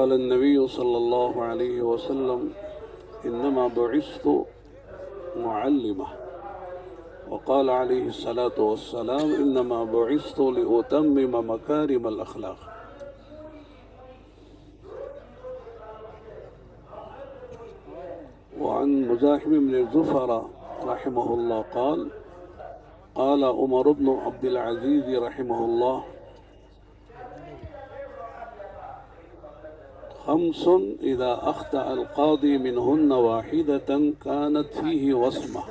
قال النبي صلى الله عليه وسلم إنما بعثت معلمة، وقال عليه الصلاة والسلام إنما بعثت لأتمم مكارم الأخلاق. وعن مزاحم بن زفر رحمه الله قال قال عمر بن عبد العزيز رحمه الله: خمس إذا أخطأ القاضي منهن واحدة كانت فيه وصمة.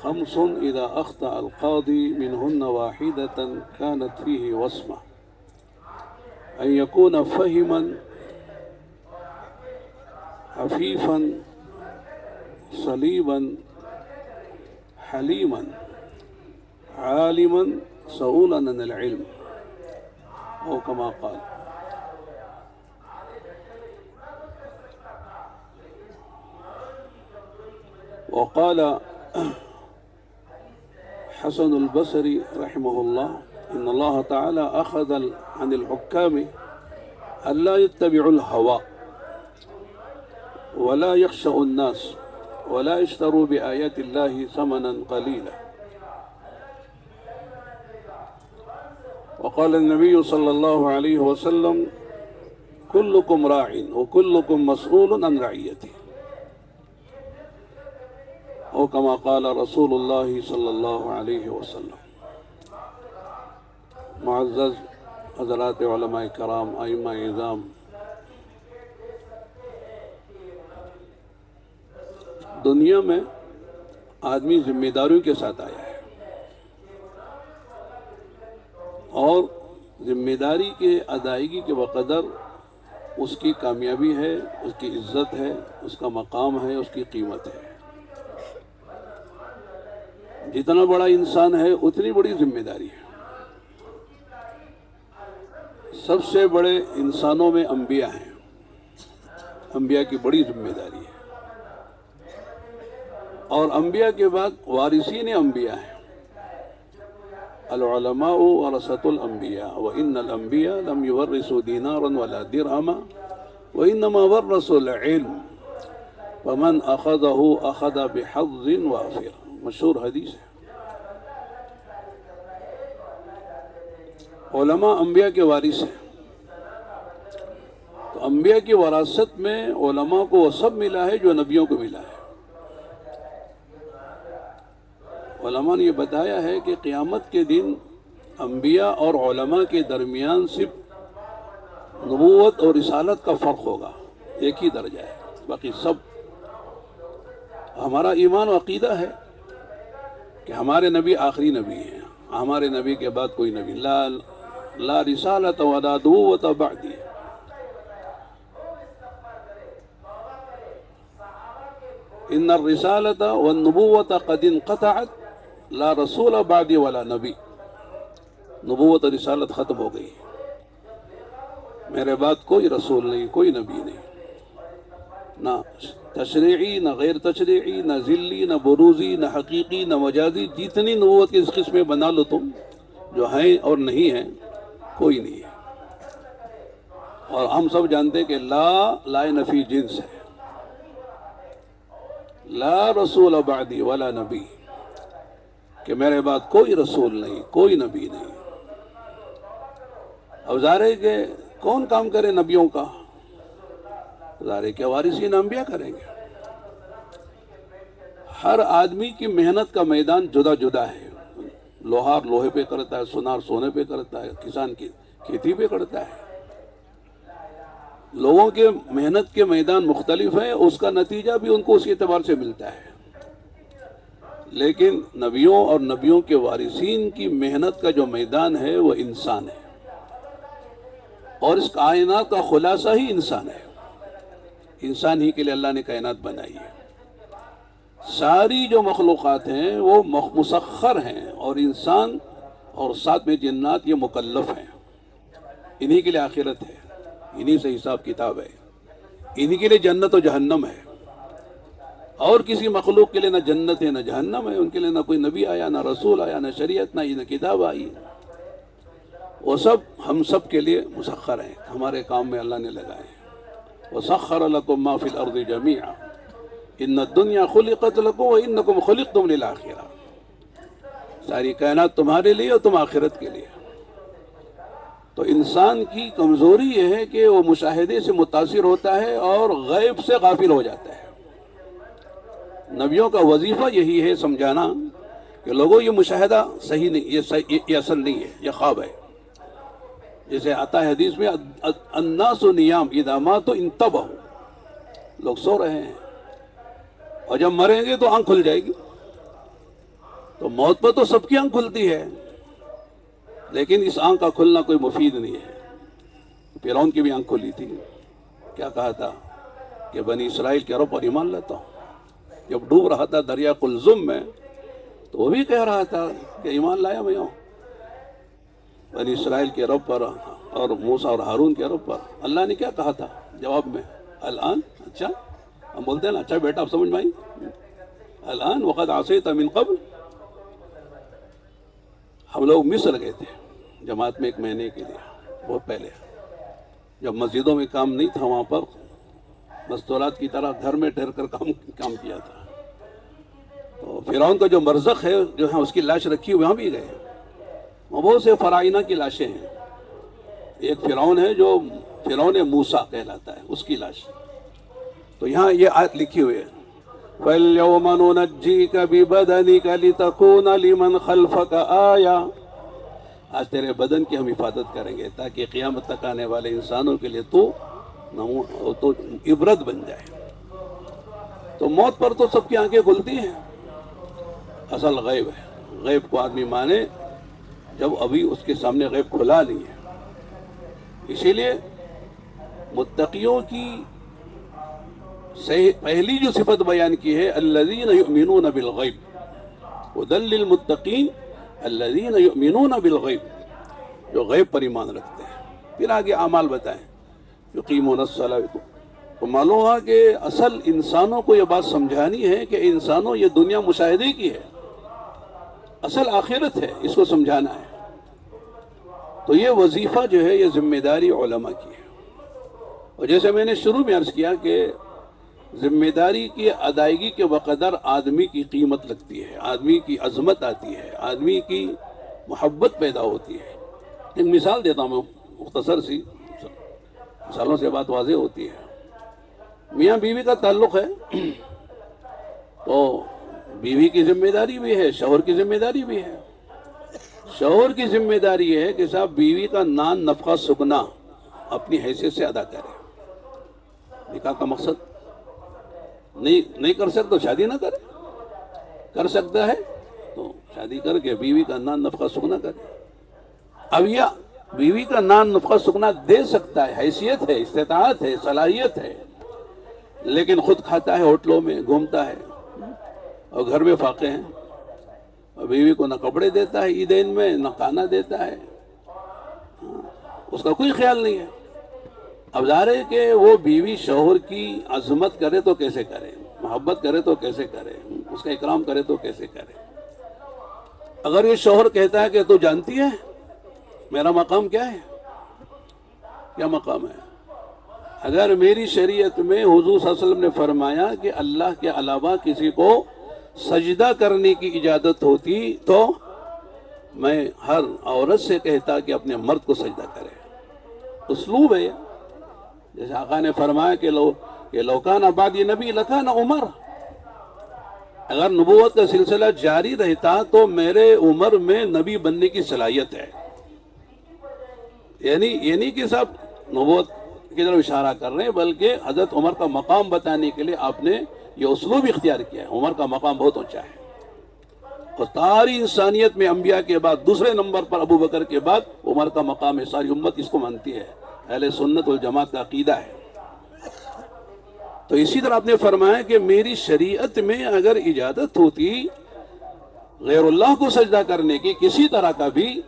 خمس إذا أخطأ القاضي منهن واحدة كانت فيه وصمة: أن يكون فهما عفيفا صليبا حليما عالما سؤولا عن العلم، أو كما قال. وقال حسن البصري رحمه الله: إن الله تعالى أخذ عن الحكام ألا يتبعوا الهوى ولا يخشوا الناس ولا يشتروا بآيات الله ثمنا قليلا. وقال النبي صلى الله عليه وسلم: كلكم راع وكلكم مسؤول عن رعيته، او كما قال رسول الله صلی اللہ علیہ وسلم. معزز حضرات علماء کرام، ائمہ اعظام، دنیا میں آدمی ذمہ داریوں کے ساتھ آیا ہے، اور ذمہ داری کے ادائیگی کے بقدر اس کی کامیابی ہے، اس کی عزت ہے، اس کا مقام ہے، اس کی قیمت ہے. جتنا بڑا انسان ہے اتنی بڑی ذمہ داری ہے. سب سے بڑے انسانوں میں انبیاء ہیں، انبیاء کی بڑی ذمہ داری ہے. اور انبیاء کے بعد وارثین انبیاء ہیں. العلماء ورثۃ الانبیاء وان الانبیاء لم يورثوا دینارا ولا درہما وانما ورثوا العلم فمن اخذه اخذ بحظ وافر. مشہور حدیث ہے. علماء انبیاء کے وارث ہیں، تو انبیاء کی وراثت میں علماء کو وہ سب ملا ہے جو نبیوں کو ملا ہے. علماء نے یہ بتایا ہے کہ قیامت کے دن انبیاء اور علماء کے درمیان صرف نبوت اور رسالت کا فرق ہوگا، ایک ہی درجہ ہے. باقی سب ہمارا ایمان و عقیدہ ہے کہ ہمارے نبی آخری نبی ہیں، ہمارے نبی کے بعد کوئی نبی لا رسالت ولا نبوت بعدی. ان الرسالت والنبوت قد انقطعت لا رسول بعدی ولا نبی. نبوت اور رسالت ختم ہو گئی، میرے بعد کوئی رسول نہیں، کوئی نبی نہیں، نہ تشریعی نہ غیر تشریعی، نہ ذلی نہ بروزی نہ حقیقی نہ مجازی. جتنی نبوت کی اس قسمیں بنا لو تم، جو ہیں اور نہیں ہیں، کوئی نہیں ہے. اور ہم سب جانتے ہیں کہ لا نفی جنس ہے. لا رسول بعدی ولا نبی، کہ میرے بعد کوئی رسول نہیں، کوئی نبی نہیں. اب ظاہر ہے کہ کون کام کرے نبیوں کا؟ ظاہر ہے کہ وارثین انبیاء کریں گے. ہر آدمی کی محنت کا میدان جدا جدا ہے. لوہار لوہے پہ کرتا ہے، سونار سونے پہ کرتا ہے، کسان کی کھیتی پہ کرتا ہے. لوگوں کے محنت کے میدان مختلف ہیں، اس کا نتیجہ بھی ان کو اسی اعتبار سے ملتا ہے. لیکن نبیوں اور نبیوں کے وارثین کی محنت کا جو میدان ہے وہ انسان ہے، اور اس کائنات کا خلاصہ ہی انسان ہے. انسان ہی کے لیے اللہ نے کائنات بنائی ہے. ساری جو مخلوقات ہیں وہ مسخر ہیں، اور انسان اور ساتھ میں جنات یہ مکلف ہیں. انہی کے لیے آخرت ہے، انہی سے حساب کتاب ہے، انہی کے لیے جنت و جہنم ہے. اور کسی مخلوق کے لیے نہ جنت ہے نہ جہنم ہے. ان کے لیے نہ کوئی نبی آیا، نہ رسول آیا، نہ شریعت، نہ کتاب آئی. وہ سب ہم سب کے لیے مسخر ہیں، ہمارے کام میں اللہ نے لگائے ہیں۔ وَسَخَّرَ لَكُم مَّا فِي الْأَرْضِ جَمِيعًا إِنَّ الدُّنْيَا خُلِقَتْ لَكُم وَإِنَّكُمْ خُلِقْتُمْ لِلْآخِرَةِ، ساری کائنات تمہارے لیے اور تم آخرت کے لیے۔ تو انسان کی کمزوری یہ ہے کہ وہ مشاہدے سے متاثر ہوتا ہے اور غیب سے غافل ہو جاتا ہے۔ نبیوں کا وظیفہ یہی ہے سمجھانا کہ لوگوں یہ مشاہدہ صحیح نہیں، یہ اصل نہیں ہے، یہ خواب ہے۔ جیسے آتا ہے حدیث میں الناس نیام اذا ماتوا انتبہوا، لوگ سو رہے ہیں اور جب مریں گے تو آنکھ کھل جائے گی۔ تو موت پر تو سب کی آنکھ کھلتی ہے، لیکن اس آنکھ کا کھلنا کوئی مفید نہیں ہے۔ فرعون کی بھی آنکھ کھلی تھی، کیا کہا تھا کہ بنی اسرائیل کے رب پر ایمان لیتا ہوں۔ جب ڈوب رہا تھا دریا قلزم میں تو وہ بھی کہہ رہا تھا کہ ایمان لایا میں ہوں بنی اسرائیل کے رب پر اور موسیٰ اور ہارون کے رب پر۔ اللہ نے کیا کہا تھا جواب میں؟ الان، اچھا ہم بولتے ہیں نا اچھا بیٹا اب سمجھ میں آئی، الان وقد عصیت من قبل۔ ہم لوگ مصر گئے تھے جماعت میں 1 مہینے کے لیے، بہت پہلے، جب مسجدوں میں کام نہیں تھا، وہاں پر مستورات کی طرح گھر میں ٹھہر کر کام کیا تھا۔ تو فرعون کا جو مرزق ہے جو ہے اس کی لاش رکھی وہاں بھی گئے، وہ بہت سے فرعونہ کی لاشیں ہیں۔ ایک فرعون ہے جو فرعون موسیٰ کہلاتا ہے، اس کی لاش۔ تو یہاں یہ آیت لکھی ہوئی ہے فَالْيَوْمَ نُنَجِّيكَ بِبَدَنِكَ لِتَكُونَ لِمَنْ خَلْفَكَ آیَةً، آج تیرے بدن کی ہم حفاظت کریں گے تاکہ قیامت تک آنے والے انسانوں کے لیے تو عبرت بن جائے۔ تو موت پر تو سب کی آنکھیں کھلتی ہیں، اصل غیب ہے۔ غیب کو آدمی مانے جب ابھی اس کے سامنے غیب کھلا نہیں ہے۔ اسی لیے متقیوں کی پہلی جو صفت بیان کی ہے الذین یؤمنون بالغیب، ھدی للمتقین الذین یؤمنون بالغیب، جو غیب پر ایمان رکھتے ہیں۔ پھر آگے اعمال بتائیں، یقیمون الصلاۃ۔ تو معلوم ہوا کہ اصل انسانوں کو یہ بات سمجھانی ہے کہ انسانوں یہ دنیا مشاہدے کی ہے، اصل آخرت ہے، اس کو سمجھانا ہے۔ تو یہ وظیفہ جو ہے یہ ذمہ داری علماء کی ہے۔ اور جیسے میں نے شروع میں عرض کیا کہ ذمہ داری کی ادائیگی کے بقدر آدمی کی قیمت لگتی ہے، آدمی کی عظمت آتی ہے، آدمی کی محبت پیدا ہوتی ہے۔ ایک مثال دیتا ہوں میں مختصر سی، مثالوں سے بات واضح ہوتی ہے۔ میاں بیوی کا تعلق ہے تو بیوی کی ذمہ داری بھی ہے، شوہر کی ذمہ داری بھی ہے۔ شوہر کی ذمہ داری یہ ہے کہ صاحب بیوی کا نان نفقہ سکنا اپنی حیثیت سے ادا کرے۔ نکاح کا مقصد نہیں کر سکتا تو شادی نہ کرے، کر سکتا ہے تو شادی کر کے بیوی کا نان نفقہ سکنا کرے۔ اب یہ بیوی کا نان نفقہ سکنا دے سکتا ہے، حیثیت ہے، استطاعت ہے، صلاحیت ہے، لیکن خود کھاتا ہے، ہوٹلوں میں گھومتا ہے اور گھر میں فاقے ہیں، اور بیوی کو نہ کپڑے دیتا ہے عیدین میں، نہ کھانا دیتا ہے، اس کا کوئی خیال نہیں ہے۔ اب ظاہر ہے کہ وہ بیوی شوہر کی عظمت کرے تو کیسے کرے، محبت کرے تو کیسے کرے، اس کا اکرام کرے تو کیسے کرے۔ اگر یہ شوہر کہتا ہے کہ تو جانتی ہے میرا مقام کیا ہے، کیا مقام ہے؟ اگر میری شریعت میں حضور صلی اللہ علیہ وسلم نے فرمایا کہ اللہ کے علاوہ کسی کو سجدہ کرنے کی اجازت ہوتی تو میں ہر عورت سے کہتا کہ اپنے مرد کو سجدہ کرے۔ اسلوب ہے، جیسے آقا نے فرمایا کہ لو کان بعدی نبی لکان عمر، اگر نبوت کا سلسلہ جاری رہتا تو میرے عمر میں نبی بننے کی صلاحیت ہے۔ یعنی یہ نہیں کہ صاحب نبوت کی طرف اشارہ کر رہے ہیں، بلکہ حضرت عمر کا مقام بتانے کے لیے آپ نے یہ اسلوب اختیار کیا ہے۔ عمر کا مقام بہت اونچا ہے، اور ساری انسانیت میں انبیاء کے بعد دوسرے نمبر پر ابو بکر کے بعد عمر کا مقام ہے۔ ساری امت اس کو مانتی ہے، اہل سنت والجماعت کا عقیدہ ہے۔ تو اسی طرح آپ نے فرمایا کہ میری شریعت میں اگر اجازت ہوتی غیر اللہ کو سجدہ کرنے کی کسی طرح کا بھی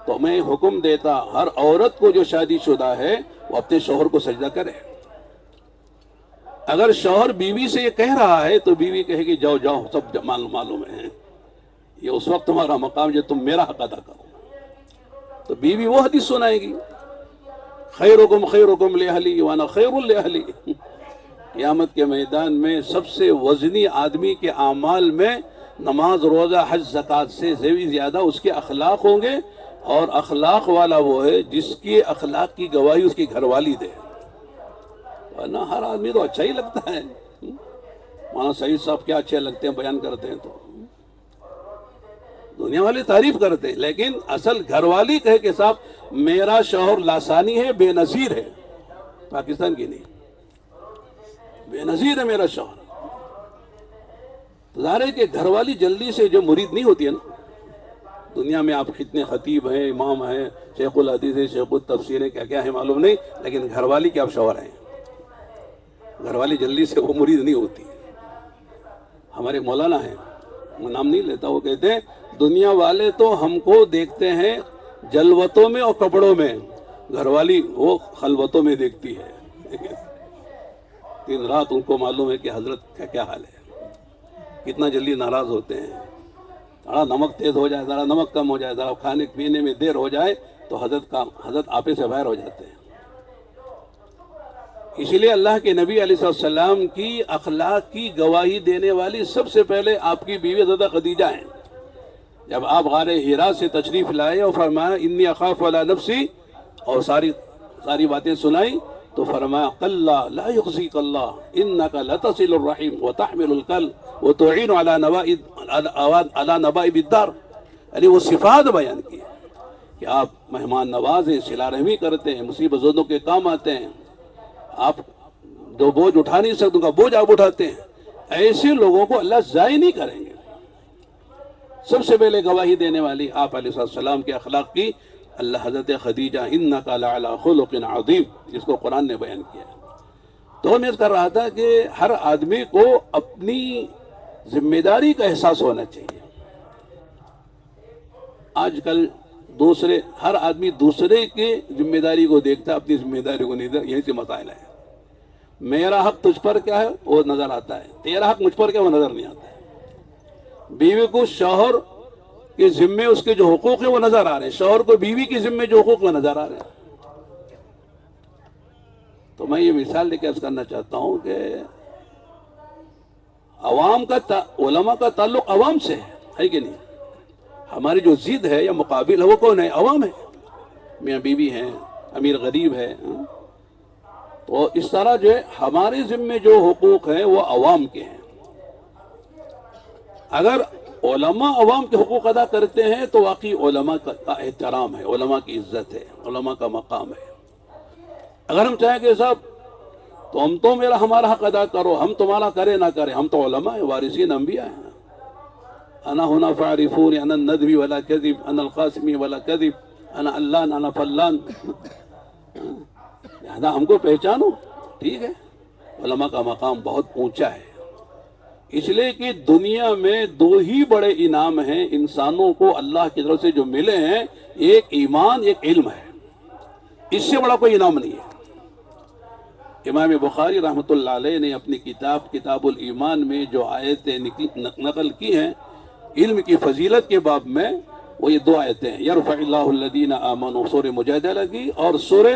تو میں حکم دیتا ہر عورت کو جو شادی شدہ ہے وہ اپنے شوہر کو سجدہ کرے۔ اگر شوہر بیوی سے یہ کہہ رہا ہے تو بیوی کہے گی جاؤ جاؤ، سب معلوم ہے، یہ اس وقت تمہارا مقام جو تم میرا حق ادا کرو۔ تو بیوی وہ حدیث سنائے گی، خیرکم خیرکم لأہلی وانا خیر لأہلی۔ قیامت کے میدان میں سب سے وزنی آدمی کے اعمال میں نماز، روزہ، حج، زکوٰۃ سے زیادہ اس کے اخلاق ہوں گے، اور اخلاق والا وہ ہے جس کے اخلاق کی گواہی اس کی گھر والی دے۔ ورنہ ہر آدمی تو اچھا ہی لگتا ہے، مولانا سعید صاحب کیا اچھے لگتے ہیں بیان کرتے ہیں، تو دنیا والے تعریف کرتے ہیں، لیکن اصل گھر والی کہے کہ صاحب میرا شوہر لاسانی ہے، بے نظیر ہے، پاکستان کی نہیں، بے نظیر ہے میرا شوہر۔ ظاہر ہے کہ گھر والی جلدی سے جو مرید نہیں ہوتی ہے نا، دنیا میں آپ کتنے خطیب ہیں، امام ہیں، شیخ الحدیث ہے، شیخ التفسیر ہے، کیا کیا ہے معلوم نہیں، لیکن گھر والی کے آپ شوہر ہیں، گھر والی جلدی سے وہ مرید نہیں ہوتی۔ ہمارے مولانا ہیں، وہ نام نہیں لیتا، وہ کہتے ہیں دنیا والے تو ہم کو دیکھتے ہیں جلوتوں میں اور کپڑوں میں، گھر والی وہ خلوتوں میں دیکھتی ہے۔ دن رات ان کو معلوم ہے کہ حضرت کا کیا حال ہے، کتنا جلدی ناراض ہوتے ہیں، ذرا نمک تیز ہو جائے، ذرا نمک کم ہو جائے، ذرا کھانے پینے میں دیر ہو جائے تو حضرت آپے سے باہر ہو جاتے ہیں۔ اسی لیے اللہ کے نبی علیہ السلام کی اخلاق کی گواہی دینے والی سب سے پہلے آپ کی بیوی حضرت خدیجہ ہیں۔ جب آپ غار حرا سے تشریف لائے اور فرمایا انی اخاف علی نفسی، اور ساری باتیں سنائی، تو فرمایا کلا لا یخزیک اللہ انک لتصل الرحیم وتحمل الکلب وتعین علی نوائب الدار، یعنی وہ صفات بیان کی کہ آپ مہمان نواز ہیں، صلہ رحمی کرتے ہیں، مصیبت زدوں کے کام آتے ہیں، آپ جو بوجھ اٹھا نہیں سکتے ان کا بوجھ آپ اٹھاتے ہیں۔ ایسے لوگوں کو اللہ ضائع نہیں کریں گے۔ سب سے پہلے گواہی دینے والی آپ علیہ السلام کے اخلاق کی اللہ حضرت خدیجہ انک لعلی خلق عظیم، جس کو قرآن نے بیان کیا۔ تو میں کر رہا تھا کہ ہر آدمی کو اپنی ذمہ داری کا احساس ہونا چاہیے۔ آج کل ہر آدمی دوسرے کی ذمہ داری کو دیکھتا ہے، اپنی ذمہ داری کو نہیں دیکھتا۔ یہی سے مسائل ہے، میرا حق تجھ پر کیا ہے وہ نظر آتا ہے، تیرا حق مجھ پر کیا وہ نظر نہیں آتا ہے۔ بیوی کو شوہر کے ذمے اس کے جو حقوق ہیں وہ نظر آ رہے ہیں، شوہر کو بیوی کے ذمے جو حقوق وہ نظر آ رہے ہیں۔ تو میں یہ مثال لے کے عرض کرنا چاہتا ہوں کہ علماء کا تعلق عوام سے ہے کہ نہیں؟ ہماری جو ضد ہے یا مقابل ہے وہ کون ہے؟ عوام ہے، میاں بیوی ہیں، امیر غریب ہے۔ تو اس طرح جو ہے ہمارے ذمے جو حقوق ہیں وہ عوام کے ہیں۔ اگر علماء عوام کے حقوق ادا کرتے ہیں تو واقعی علماء کا احترام ہے، علماء کی عزت ہے، علماء کا مقام ہے۔ اگر ہم چاہیں کہ صاحب تو ہمارا حق ادا کرو، ہم تمہارا کرے نہ کرے، ہم تو علماء ہیں، وارثین انبیاء ہیں۔ انا ہونا فعرفون انا الندوی ولا کذب انا القاسمی ولا کذب انا علان انا فلان، لہذا ہم کو پہچانو، ٹھیک ہے۔ علماء کا مقام بہت اونچا ہے، اس لیے کہ دنیا میں دو ہی بڑے انعام ہیں انسانوں کو اللہ کی طرف سے جو ملے ہیں، ایک ایمان، ایک علم ہے۔ اس سے بڑا کوئی انعام نہیں ہے۔ امام بخاری رحمۃ اللہ علیہ نے اپنی کتاب الایمان میں جو آیتیں نقل کی ہیں علم کی فضیلت کے باب میں، وہ یہ دو آیتیں ہیں، یرفع اللہ الذین آمنوا، سورہ مجادلہ کی، اور سورہ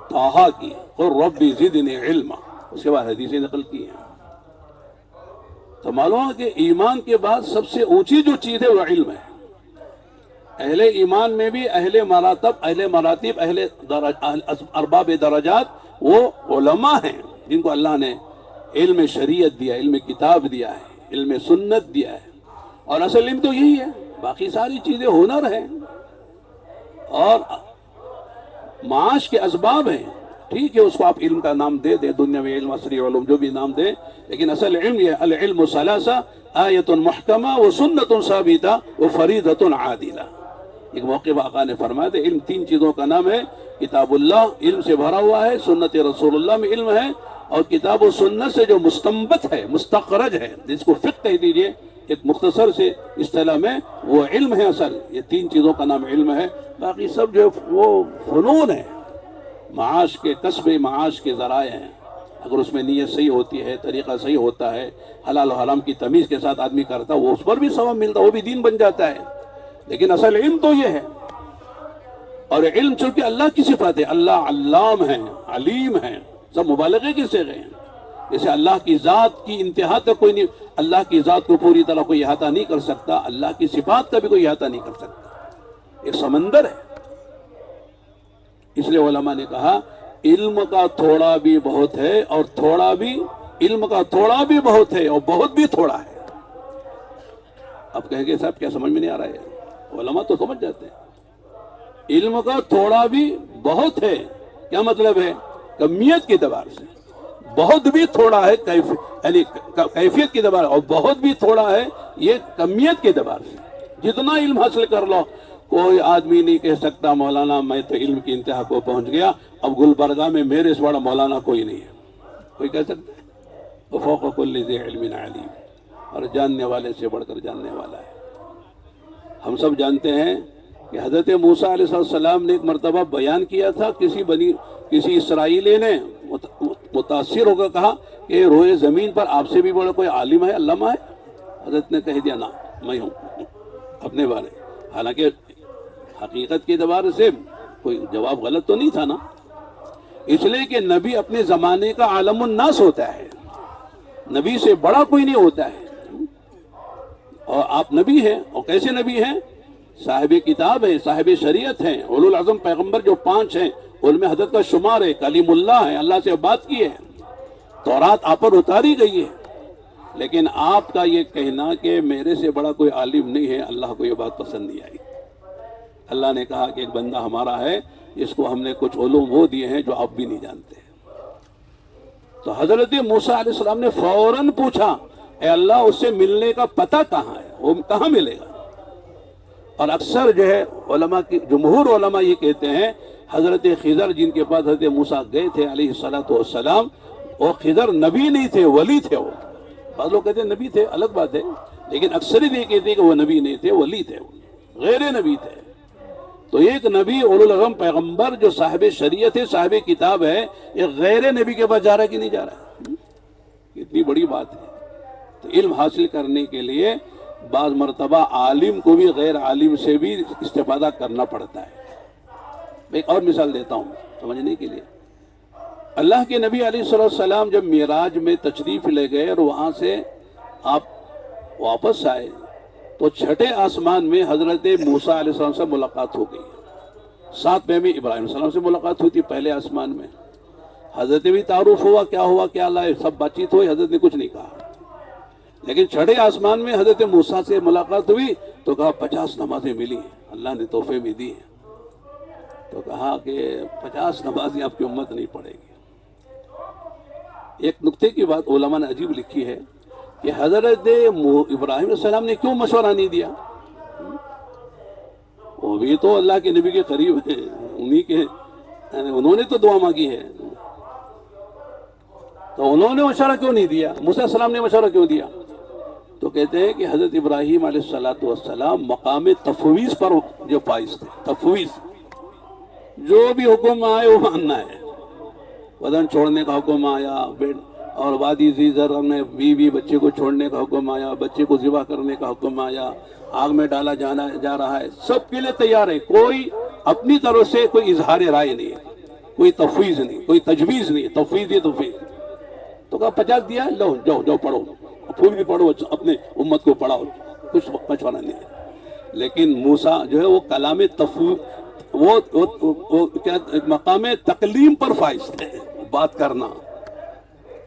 طٰہٰ کی، قل رب زدنی علما، اس کے بعد حدیثیں نقل کی ہیں۔ تو معلوم ہے کہ ایمان کے بعد سب سے اونچی جو چیز ہے وہ علم ہے۔ اہل ایمان میں بھی اہل مراتب، ارباب درجات وہ علماء ہیں جن کو اللہ نے علم شریعت دیا، علم کتاب دیا ہے، علم سنت دیا ہے۔ اور اصل علم تو یہی ہے، باقی ساری چیزیں ہنر ہیں اور معاش کے اسباب ہیں، ٹھیک ہے، اس کو آپ علم کا نام دے دیں، دنیا میں علم، عصری علوم، جو بھی نام دیں، لیکن اصل علم یہ العلم ثلاثہ آیت محکمہ و سنت ثابتہ و فریضۃ عادلہ۔ ایک موقع آقا نے فرمایا تھا علم تین چیزوں کا نام ہے، کتاب اللہ علم سے بھرا ہوا ہے، سنت رسول اللہ میں علم ہے، اور کتاب و سنت سے جو مستنبت ہے، مستخرج ہے، جس کو فقہ کہہ دیجئے ایک مختصر سے اصطلاح میں، وہ علم ہے اصل۔ یہ تین چیزوں کا نام علم ہے، باقی سب جو وہ فنون ہے، معاش کے کسب معاش کے ذرائع ہیں۔ اگر اس میں نیت صحیح ہوتی ہے، طریقہ صحیح ہوتا ہے، حلال و حرام کی تمیز کے ساتھ آدمی کرتا ہے، وہ اس پر بھی ثواب ملتا ہے، وہ بھی دین بن جاتا ہے۔ لیکن اصل علم تو یہ ہے۔ اور علم چونکہ اللہ کی صفت ہے، اللہ علام ہے، علیم ہے، سب مبالغے کے صیغے ہیں. جیسے اللہ کی ذات کی انتہا تک کوئی نہیں، اللہ کی ذات کو پوری طرح کوئی احاطہ نہیں کر سکتا، اللہ کی صفات کا بھی کوئی احاطہ نہیں کر سکتا. ایک سمندر ہے. اس لیے علماء نے کہا علم کا تھوڑا بھی بہت ہے، اور تھوڑا بھی، علم کا تھوڑا بھی بہت ہے اور بہت بھی تھوڑا ہے. اب کہیں گے صاحب کیا سمجھ میں نہیں آ رہا ہے؟ علماء تو سمجھ جاتے ہیں. علم کا تھوڑا بھی بہت ہے، کیا مطلب ہے؟ کمیت کے اعتبار سے. بہت بھی تھوڑا ہے یعنی کیفیت کے اعتبار، اور بہت بھی تھوڑا ہے یہ کمیت کے اعتبار سے. جتنا علم حاصل کر لو، کوئی آدمی نہیں کہہ سکتا مولانا میں تو علم کی انتہا کو پہنچ گیا، اب گلبرگہ میں میرے سے بڑا مولانا کوئی نہیں ہے. کوئی کہہ سکتا ہے؟ وفوق کل ذی علم علیم، اور جاننے والے سے بڑھ کر جاننے والا ہے. ہم سب جانتے ہیں کہ حضرت موسیٰ علیہ السلام نے ایک مرتبہ بیان کیا تھا، کسی اسرائیلی نے متاثر ہو کر کہا کہ روئے زمین پر آپ سے بھی بڑا کوئی عالم ہے، علامہ ہے؟ حضرت نے کہہ دیا نا میں ہوں اپنے بارے. حالانکہ حقیقت کے اعتبار سے کوئی جواب غلط تو نہیں تھا نا، اس لیے کہ نبی اپنے زمانے کا عالم الناس ہوتا ہے، نبی سے بڑا کوئی نہیں ہوتا ہے. اور آپ نبی ہیں، اور کیسے نبی ہیں؟ صاحب کتاب ہیں، صاحب شریعت ہیں، اولو العزم پیغمبر جو 5 ہیں ان میں حضرت کا شمار ہے، کلیم اللہ ہے، اللہ سے بات کی ہے، تورات آپ پر اتاری گئی ہے. لیکن آپ کا یہ کہنا کہ میرے سے بڑا کوئی عالم نہیں ہے، اللہ کو یہ بات پسند نہیں آئی. اللہ نے کہا کہ ایک بندہ ہمارا ہے جس کو ہم نے کچھ علوم وہ دیے ہیں جو آپ بھی نہیں جانتے. تو حضرت موسیٰ علیہ السلام نے فوراً پوچھا اے اللہ اس سے ملنے کا پتہ کہاں ہے، وہ کہاں ملے گا؟ اور اکثر جو ہے علماء کی جمہور علماء یہ کہتے ہیں حضرت خضر جن کے پاس حضرت موسیٰ گئے تھے علیہ السلام، وہ خضر نبی نہیں تھے، ولی تھے. وہ بعض لوگ کہتے ہیں نبی تھے، الگ بات ہے، لیکن اکثر یہ کہتے ہیں کہ وہ نبی نہیں تھے، ولی تھے، غیر نبی تھے. تو ایک نبی اولو العزم پیغمبر جو صاحب شریعت ہے، صاحب کتاب ہے، ایک غیر نبی کے پاس جا رہا ہے کہ نہیں جا رہا ہے؟ اتنی بڑی بات ہے. تو علم حاصل کرنے کے لیے بعض مرتبہ عالم کو بھی غیر عالم سے بھی استفادہ کرنا پڑتا ہے. ایک اور مثال دیتا ہوں سمجھنے کے لیے. اللہ کے نبی علیہ السلام جب معراج میں تشریف لے گئے اور وہاں سے آپ واپس آئے تو چھٹے آسمان میں حضرت موسیٰ علیہ السلام سے ملاقات ہو گئی. 7ویں میں ابراہیم علیہ السلام سے ملاقات ہوئی تھی پہلے آسمان میں. حضرت بھی تعارف ہوا کیا لائے، سب بات چیت ہوئی، حضرت نے کچھ نہیں کہا. لیکن چھٹے آسمان میں حضرت موسیٰ سے ملاقات ہوئی تو کہا 50 نمازیں ملی ہیں، اللہ نے تحفے میں دی ہیں. تو کہا کہ 50 نمازیں آپ کی امت نہیں پڑھے گی. ایک نکتے کی بات علماء نے عجیب لکھی ہے کہ حضرت ابراہیم علیہ السلام نے کیوں مشورہ نہیں دیا؟ وہ بھی تو اللہ کے نبی کے قریب ہیں، انہوں نے تو دعا مانگی ہے، تو انہوں نے مشورہ کیوں نہیں دیا؟ موسیٰ علیہ السلام نے مشورہ کیوں دیا؟ تو کہتے ہیں کہ حضرت ابراہیم علیہ السلام مقام تفویض پر جو فائز تھے. تفویض، جو بھی حکم آئے وہ ماننا ہے. وطن چھوڑنے کا حکم آیا، اور وادی ذی زرع میں بیوی بچے کو چھوڑنے کا حکم آیا، بچے کو ذبح کرنے کا حکم آیا، آگ میں ڈالا جا رہا ہے، سب کے لیے تیار ہے. کوئی اپنی طرف سے کوئی اظہار رائے نہیں ہے، کوئی تفویض نہیں، کوئی تجویز نہیں. تفویض تو کہا 50 دیا، لو جاؤ پڑھو، پھول بھی پڑھو، اپنے امت کو پڑھاؤ، کچھ مشورہ نہیں ہے. لیکن موسیٰ جو ہے وہ کلام وہ کیا مقام تکلیم پر فائز تھے، بات کرنا.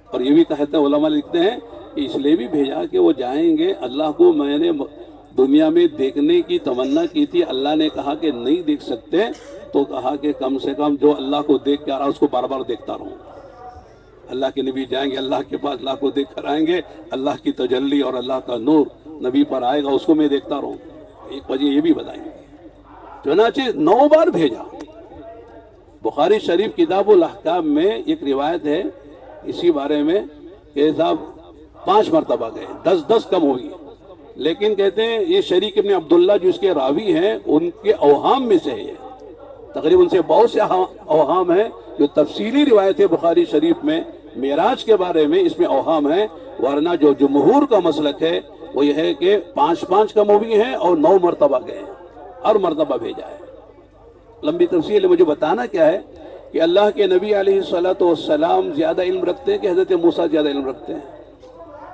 اور یہ بھی کہتے ہیں علماء لکھتے ہیں کہ اس لیے بھی بھیجا کہ وہ جائیں گے. اللہ کو میں نے دنیا میں دیکھنے کی تمنا کی تھی، اللہ نے کہا کہ نہیں دیکھ سکتے، تو کہا کہ کم سے کم جو اللہ کو دیکھ کے آ رہا اس کو بار بار دیکھتا رہوں. اللہ کے نبی جائیں گے اللہ کے پاس، اللہ کو دیکھ کر آئیں گے، اللہ کی تجلی اور اللہ کا نور نبی پر آئے گا، اس کو میں دیکھتا رہوں. ایک وجہ یہ بھی بتائیں گے. چنانچہ 9 بار بھیجا. بخاری شریف کتاب الاحکام میں ایک روایت ہے اسی بارے میں کہ صاحب 5 مرتبہ گئے، 10 کم ہوئی. لیکن کہتے ہیں یہ شریک ابن عبداللہ جو اس کے راوی ہیں ان کے اوہام میں سے ہے. تقریباً سے بہت سے اوہام ہیں جو تفصیلی روایت ہے بخاری شریف میں معراج کے بارے میں، اس میں اوہام ہیں. ورنہ جو جمہور کا مسلک ہے وہ یہ ہے کہ 5 کم ہوئی ہیں اور 9 مرتبہ گئے ہیں، ہر مرتبہ بھیجا ہے. لمبی تفصیل ہے، مجھے بتانا کیا ہے کہ اللہ کے نبی علیہ الصلوۃ والسلام زیادہ علم رکھتے ہیں کہ حضرت موسیٰ زیادہ علم رکھتے ہیں؟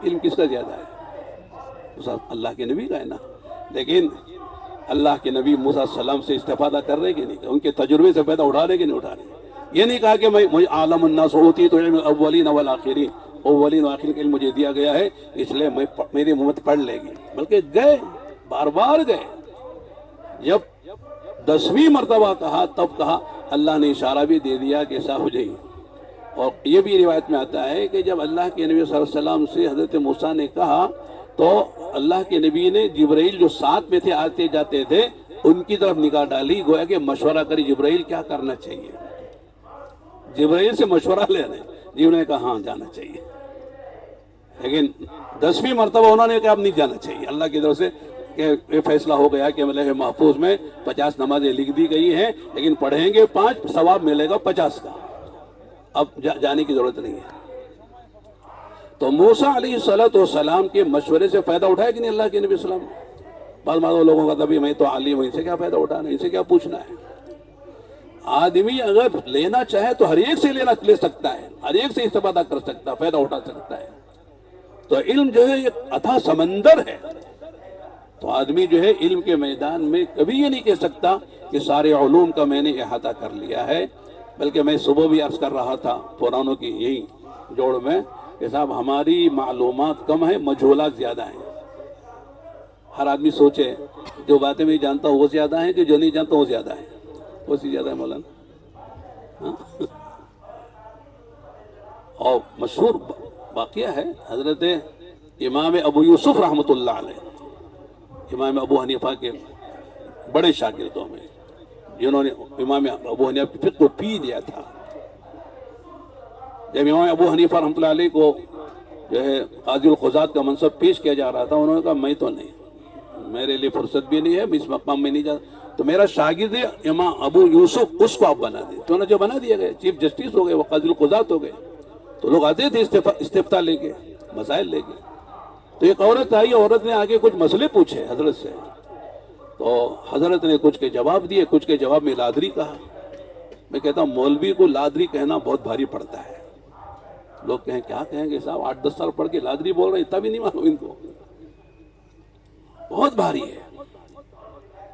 علم کس کا زیادہ ہے؟ اللہ کے نبی کا ہے نا. لیکن اللہ کے نبی موسیٰ علیہ السلام سے استفادہ کر رہے کہ نہیں، ان کے تجربے سے فائدہ اٹھا رہے کہ نہیں اٹھا رہے؟ یہ نہیں کہا کہ میں عالم الناس اوتیت علم الاولین والآخرین، اولین و آخرین کا علم مجھے دیا گیا ہے اس لیے میری امت پڑھ لے گی، بلکہ گئے، بار بار گئے. جب 10ویں مرتبہ کہا تب کہا، اللہ نے اشارہ بھی دے دیا کہ ایسا ہو جائے. اور یہ بھی روایت میں آتا ہے کہ جب اللہ کے نبی صلی اللہ علیہ وسلم سے حضرت موسیٰ نے کہا تو اللہ کے نبی نے جبرائیل جو ساتھ میں تھے آتے جاتے تھے ان کی طرف نگاہ ڈالی، گویا کہ مشورہ کری جبرائیل کیا کرنا چاہیے. جبرائیل سے مشورہ لینے، جبرائیل نے کہا ہاں جانا چاہیے. لیکن 10ویں مرتبہ انہوں نے کہا اب نہیں جانا چاہیے. اللہ کی طرف سے کہ یہ فیصلہ ہو گیا کہ لوح محفوظ میں 50 نمازیں لکھ دی گئی ہیں، لیکن پڑھیں گے 5، ثواب ملے گا 50 کا. اب جانے کی ضرورت نہیں ہے. تو موسیٰ علیہ السلام کے مشورے سے فائدہ اٹھایا کہ نہیں اللہ کے نبی صلی اللہ علیہ وسلم؟ بعض مانو لوگوں کا تبھی میں تو عالم ہوں، ان سے کیا فائدہ اٹھانا ہے، ان سے کیا پوچھنا ہے. آدمی اگر لینا چاہے تو ہر ایک سے لے سکتا ہے، ہر ایک سے استفادہ کر سکتا ہے، فائدہ اٹھا سکتا ہے. تو علم جو ہے ایک اتھا سمندر ہے. تو آدمی جو ہے علم کے میدان میں کبھی یہ نہیں کہہ سکتا کہ سارے علوم کا میں نے احاطہ کر لیا ہے. بلکہ میں صبح بھی عرض کر رہا تھا پرانوں کی یہی جوڑ میں کہ صاحب ہماری معلومات کم ہیں، مجہولات زیادہ ہیں. ہر آدمی سوچے جو باتیں میں جانتا ہوں وہ زیادہ ہیں کہ جو نہیں جانتا وہ زیادہ ہیں. کون سی زیادہ ہے مولانا؟ اور مشہور واقعہ ہے حضرت امام ابو یوسف رحمۃ اللہ علیہ، امام ابو حنیفہ کے بڑے شاگردوں میں، جنہوں نے امام ابو حنیفہ کی فقہ کو پی لیا تھا. جب امام ابو حنیفہ رحمۃ اللہ علیہ کو جو ہے قاضی القضات کا منصب پیش کیا جا رہا تھا، انہوں نے کہا میں تو نہیں، میرے لیے فرصت بھی نہیں ہے، میں اس مقام میں نہیں جاتا، تو میرا شاگرد ہے امام ابو یوسف، اس کو آپ بنا دیں. تو انہوں نے جو بنا دیا گئے، چیف جسٹس ہو گئے، وہ قاضی القضات ہو گئے. تو لوگ آتے تھے استفتاء لے کے، مسائل لے کے. تو ایک عورت آئی، عورت نے آگے کچھ مسئلے پوچھے حضرت سے، تو حضرت نے کچھ کے جواب دیے، کچھ کے جواب میں لادری کہا. میں کہتا ہوں مولوی کو لادری کہنا بہت بھاری پڑتا ہے. لوگ کہیں کیا کہیں گے صاحب 8-10 سال پڑھ کے لادری بول رہے ہیں، اتنا بھی نہیں معلوم ان کو، بہت بھاری ہے.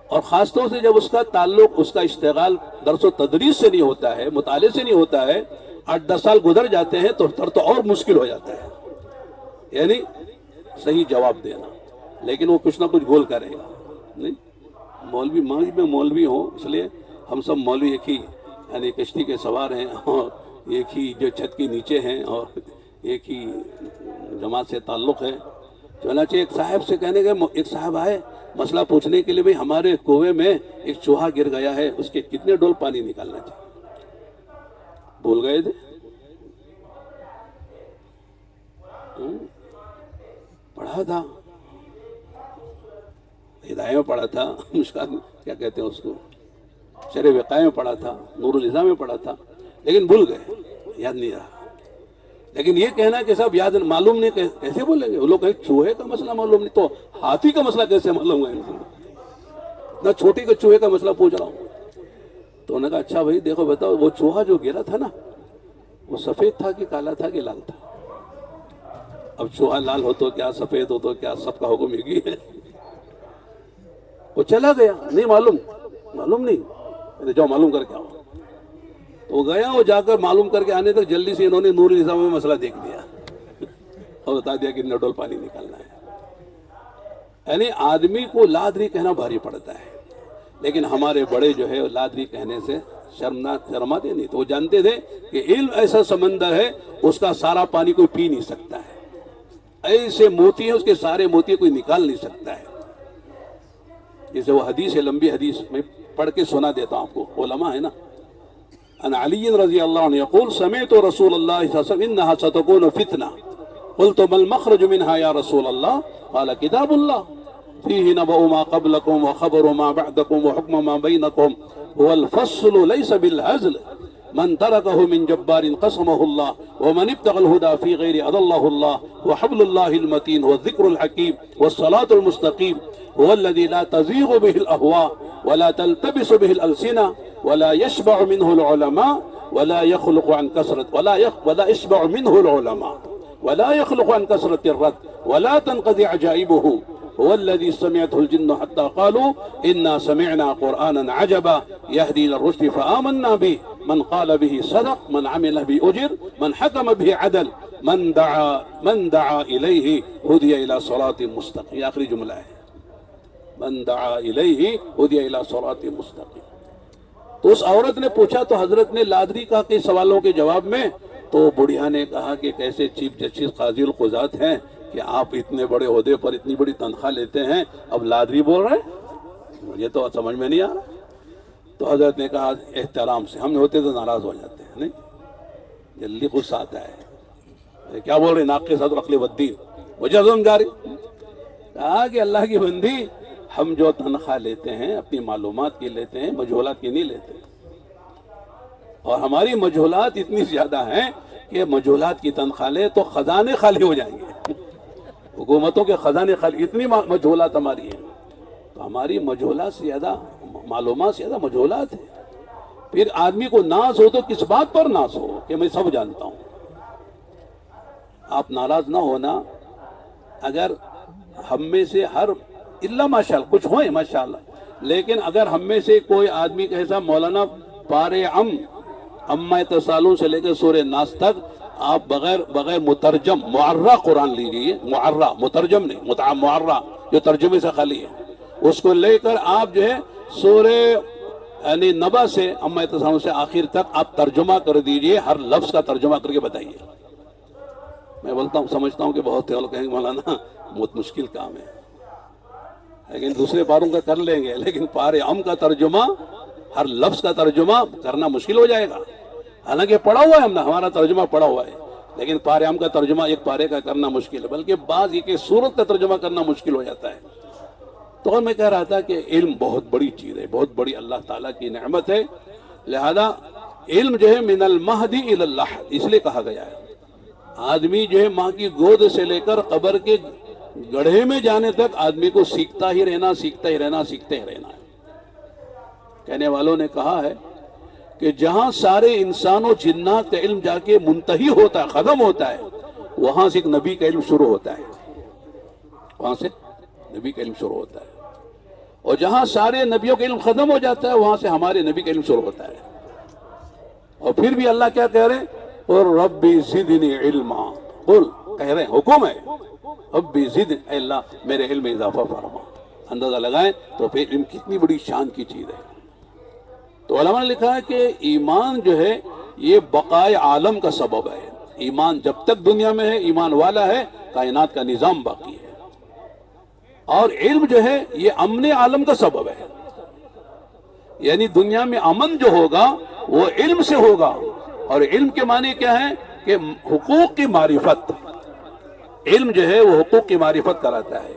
اور خاص طور سے جب اس کا تعلق، اس کا اشتغال درس و تدریس سے نہیں ہوتا ہے، مطالعے سے نہیں ہوتا ہے، 8-10 سال گزر جاتے ہیں تو اور مشکل ہو جاتا ہے، یعنی صحیح جواب دینا. لیکن وہ کچھ نہ کچھ گول کرے گا. نہیں مولوی میں مولوی ہوں، اس لیے ہم سب مولوی ایک ہی یعنی کشتی کے سوار ہیں، اور ایک ہی جو چھت کے نیچے ہیں، اور ایک ہی جماعت سے تعلق ہے. چنانچہ ایک صاحب سے کہنے گئے، ایک صاحب آئے مسئلہ پوچھنے کے لیے، بھئی ہمارے کنویں میں ایک چوہا گر گیا ہے، اس کے کتنے ڈول پانی نکالنا چاہیے؟ بھول گئے تھے؟ پڑھا تھا، ہدایہ میں پڑھا تھا، مشکات کیا کہتے ہیں اس کو، شرح وقایہ میں پڑھا تھا، نور الہدایہ میں پڑھا تھا، لیکن بھول گئے، یاد نہیں رہا. لیکن یہ کہنا کہ صاحب یاد معلوم نہیں، کیسے بولیں گے؟ وہ لوگ کہیں چوہے کا مسئلہ معلوم نہیں تو ہاتھی کا مسئلہ کیسے معلوم ہے؟ اتنا چھوٹی کا چوہے کا مسئلہ پوچھ رہا ہوں. تو انہوں نے کہا اچھا بھائی دیکھو بتاؤ، وہ چوہا جو گرا تھا نا، وہ سفید تھا کہ کالا تھا کہ لال تھا؟ اب چوہا لال ہو تو کیا، سفید ہو تو کیا، سب کا حکم ایک ہی ہے. وہ چلا گیا، نہیں معلوم نہیں، جاؤ معلوم کر کے آؤ. تو گیا، وہ جا کر معلوم کر کے آنے تک جلدی سے انہوں نے نور الہدایہ میں مسئلہ دیکھ لیا اور بتا دیا کہ اتنا ڈول پانی نکالنا ہے. یعنی آدمی کو لادری کہنا بھاری پڑتا ہے، لیکن ہمارے بڑے جو ہے لادری کہنے سے شرماتے نہیں. تو وہ جانتے تھے کہ علم ایسا سمندر ہے، اس کا سارا پانی کوئی پی نہیں سکتا ہے. ایسے موتی ہیں، اس کے سارے موتی کوئی نکال نہیں سکتا ہے. جیسے وہ حدیث ہے، لمبی حدیث میں پڑھ کے سنا دیتا ہوں آپ کو، علماء ہے نا. ان علی رضی اللہ عنہ یقول سمعت رسول اللہ صلی اللہ علیہ وسلم انہا ستکون فتنہ قلت ما المخرج منها یا رسول اللہ قال کتاب اللہ فیہ نبأ ما قبلکم وخبر ما بعدکم وحکم ما بینکم هو الفصل ليس بالهزل من تركه من جبار قسمه الله ومن ابتغى الهدى في غير أضله الله وحبل الله المتين والذكر الحكيم والصلاة المستقيم هو الذي لا تزيغ به الأهواء ولا تلتبس به الألسنة ولا يشبع منه العلماء ولا يخلق عن كثرة ولا يشبع منه العلماء ولا يخلق عن كثرة الرد ولا تنقضي عجائبه هو الذي سمعته الجن حتى قالوا إنا سمعنا قرآنا عجبا يهدي إلى الرشد فآمنا به من قال به صدق من عمل به أجر من حكم به عدل من دعا إليه هدي إلى صراط مستقيم. آخری جملہ ہے من دعا إليه هدي إلى صراط مستقيم. تو اس عورت نے پوچھا تو حضرت نے لادری کہا کہ سوالوں کے جواب میں تو بڑھیا نے کہا کہ کیسے چیف جسٹس قاضی القضات ہیں کہ آپ اتنے بڑے عہدے پر اتنی بڑی تنخواہ لیتے ہیں، اب لادری بول رہے ہیں؟ مجھے تو سمجھ میں نہیں آ رہا. تو حضرت نے کہا احترام سے، ہم نے ہوتے تو ناراض ہو جاتے ہیں، نہیں جلدی غصہ آتا ہے، کیا بول رہے ناقص العقل والدین مجھے سمجھا رہی. کہا کہ اللہ کی بندی ہم جو تنخواہ لیتے ہیں اپنی معلومات کی لیتے ہیں، مجہولات کی نہیں لیتے، اور ہماری مجہولات اتنی زیادہ ہیں کہ مجہولات کی تنخواہ لے تو خزانے خالی ہو جائیں گے، حکومتوں کے خزانے خالی، اتنی مجہولات ہماری ہیں. تو ہماری مجہولات سے زیادہ معلومات سے زیادہ مجہولات ہے. پھر آدمی کو ناز ہو تو کس بات پر ناز ہو کہ میں سب جانتا ہوں. آپ ناراض نہ ہونا اگر ہم میں سے ہر اللہ ماشاءاللہ کچھ ہوئے ماشاءاللہ، لیکن اگر ہم میں سے کوئی آدمی کیسا مولانا پارے اما تسالون سے لے کے سورہ ناس تک آپ بغیر مترجم معرہ قرآن لیجیے، معرہ مترجم نہیں، معرہ جو ترجمے سے خالی ہے، اس کو لے کر آپ جو ہے سورہ یعنی نبا سے اما تسالون سے آخر تک آپ ترجمہ کر دیجئے، ہر لفظ کا ترجمہ کر کے بتائیے. میں بولتا ہوں سمجھتا ہوں کہ بہت لوگ کہیں گے مولانا بہت مشکل کام ہے، لیکن دوسرے پاروں کا کر لیں گے، لیکن پارے کا ترجمہ ہر لفظ کا ترجمہ کرنا مشکل ہو جائے گا. حالانکہ پڑھا ہوا ہے ہم نے، ہمارا ترجمہ پڑھا ہوا ہے، لیکن پارے کا ترجمہ ایک پارے کا کرنا مشکل ہے، بلکہ بعض ایک سورت کا ترجمہ کرنا مشکل ہو جاتا ہے. تو میں کہہ رہا تھا کہ علم بہت بڑی چیز ہے، بہت بڑی اللہ تعالیٰ کی نعمت ہے. لہذا علم جو ہے من المہدی الی اللحد اس لیے کہا گیا ہے. آدمی جو ہے ماں کی گود سے لے کر قبر کے گڑھے میں جانے تک آدمی کو سیکھتا ہی رہنا ہے. کہنے والوں نے کہا ہے کہ جہاں سارے انسان و جنات کا علم جا کے منتہی ہوتا ہے، ختم ہوتا ہے، وہاں سے ایک نبی کا علم شروع ہوتا ہے، وہاں سے نبی کا علم شروع ہوتا ہے. اور جہاں سارے نبیوں کا علم ختم ہو جاتا ہے وہاں سے ہمارے نبی کا علم شروع ہوتا ہے. اور پھر بھی اللہ کیا کہہ رہے ہیں؟ اور ربی زدنی علما، قل کہہ رہے ہیں حکم ہے ربی زد، اے اللہ میرے علم میں اضافہ فرما. اندازہ لگائیں تو پھر علم کتنی بڑی شان کی چیز ہے. تو علماء نے لکھا ہے کہ ایمان جو ہے یہ بقائے عالم کا سبب ہے. ایمان جب تک دنیا میں ہے ایمان والا ہے، کائنات کا نظام باقی ہے. اور علم جو ہے یہ امن عالم کا سبب ہے، یعنی دنیا میں امن جو ہوگا وہ علم سے ہوگا. اور علم کے معنی کیا ہے کہ حقوق کی معرفت. علم جو ہے وہ حقوق کی معرفت کراتا ہے.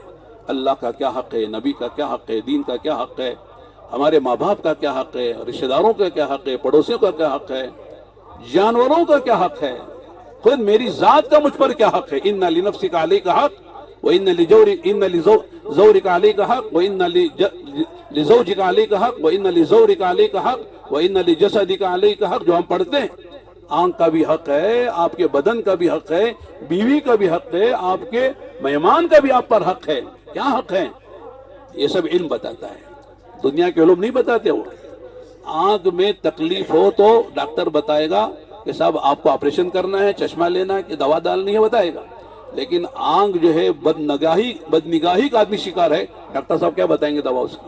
اللہ کا کیا حق ہے، نبی کا کیا حق ہے، دین کا کیا حق ہے، ہمارے ماں باپ کا کیا حق ہے، رشتہ داروں کا کیا حق ہے، پڑوسیوں کا کیا حق ہے، جانوروں کا کیا حق ہے، خود میری ذات کا مجھ پر کیا حق ہے. ان لنفسک علیک حق وان لزوجک علیک حق وان لزوجک علیک حق وان لزورک علیک حق وان لجسدک علیک حق. جو ہم پڑھتے ہیں آنکھ کا بھی حق ہے، آپ کے بدن کا بھی حق ہے، بیوی کا بھی حق ہے، آپ کے مہمان کا بھی آپ پر حق ہے. کیا حق ہے؟ یہ سب علم بتاتا ہے، دنیا کے علوم نہیں بتاتے. وہ آنکھ میں تکلیف ہو تو ڈاکٹر بتائے گا کہ صاحب آپ کو آپریشن کرنا ہے، چشمہ لینا ہے کہ دوا ڈالنی ہے، بتائے گا. لیکن آنکھ جو ہے بد نگاہی کا آدمی شکار ہے، ڈاکٹر صاحب کیا بتائیں گے دوا اس کی؟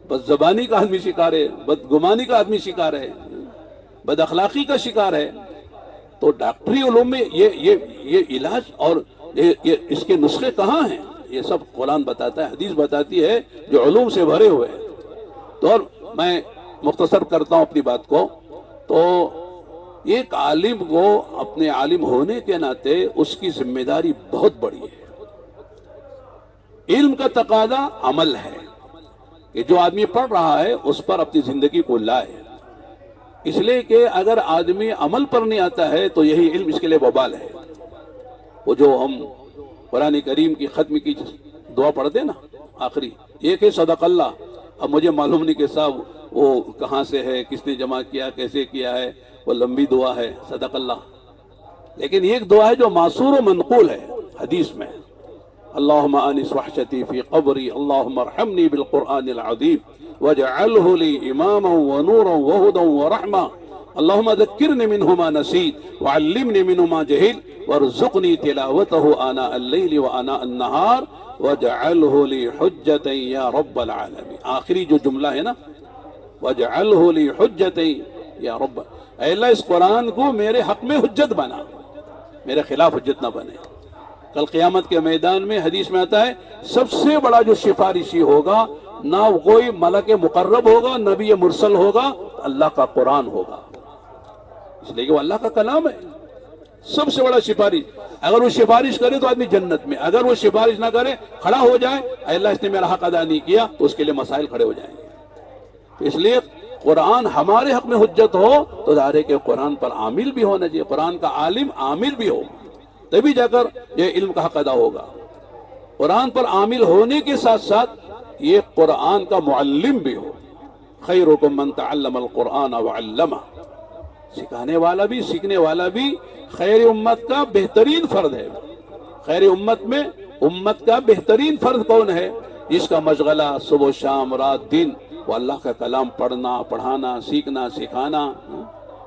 بد زبانی کا آدمی شکار ہے، بد گمانی کا آدمی شکار ہے، بد اخلاقی کا شکار ہے. تو ڈاکٹری علوم میں یہ علاج اور یہ اس کے نسخے کہاں ہیں؟ یہ سب قرآن بتاتا ہے، حدیث بتاتی ہے، جو علوم سے بھرے ہوئے ہیں. تو اور میں مختصر کرتا ہوں اپنی بات کو. تو ایک عالم کو اپنے عالم ہونے کے ناطے اس کی ذمہ داری بہت بڑی ہے. علم کا تقاضا عمل ہے کہ جو آدمی پڑھ رہا ہے اس پر اپنی زندگی کو لائے. اس لیے کہ اگر آدمی عمل پر نہیں آتا ہے تو یہی علم اس کے لیے وبال ہے. وہ جو ہم قرآن کریم کی ختم کی دعا پڑھتے نا آخری، ایک ہے صدق اللہ. اب مجھے معلوم نہیں کہ صاحب وہ کہاں سے ہے، کس نے جمع کیا، کیسے کیا ہے، وہ لمبی دعا ہے، صدق اللہ. لیکن ایک دعا ہے جو معصور و منقول ہے حدیث میں، اللہم آنس وحشتی فی قبری، اللہم ارحمنی بالقرآن العظیم واجعلہ لی اماما ونورا وہدا ورحمہ، اللہم ذکرنی منہ ما نسیت وعلمنی منہ ما جہل وارزقنی تلاوتہ آناء اللیل وآناء النہار واجعلہ لی حجتا یا رب العالمین. آخری جو جملہ ہے نا، واجعلہ لی حجتا یا رب، اے اللہ اس قرآن کو میرے حق میں حجت بنا، میرے خلاف حجت نہ بنے. کل قیامت کے میدان میں حدیث میں آتا ہے سب سے بڑا جو سفارشی ہوگا نہ کوئی ملک مقرب ہوگا، نبی مرسل ہوگا، اللہ کا قرآن ہوگا، اس لیے کہ وہ اللہ کا کلام ہے. سب سے بڑا سفارش، اگر وہ سفارش کرے تو آدمی جنت میں، اگر وہ سفارش نہ کرے، کھڑا ہو جائے، اے اللہ اس نے میرا حق ادا نہیں کیا، تو اس کے لیے مسائل کھڑے ہو جائیں گے. اس لیے قرآن ہمارے حق میں حجت ہو تو ظاہر ہے کہ قرآن پر عامل بھی ہونا چاہیے، قرآن کا عالم عامل بھی ہو، تبھی جا کر یہ علم کا حق ادا ہوگا. قرآن پر عامل ہونے کے ساتھ ساتھ یہ قرآن کا معلم بھی ہو. خیرکم من تعلم القرآن وعلمہ، سکھانے والا بھی، سیکھنے والا بھی خیر امت کا بہترین فرد ہے. خیر امت میں امت کا بہترین فرد کون ہے؟ جس کا مشغلہ صبح و شام رات دن وہ اللہ کا کلام پڑھنا، پڑھانا، سیکھنا، سکھانا،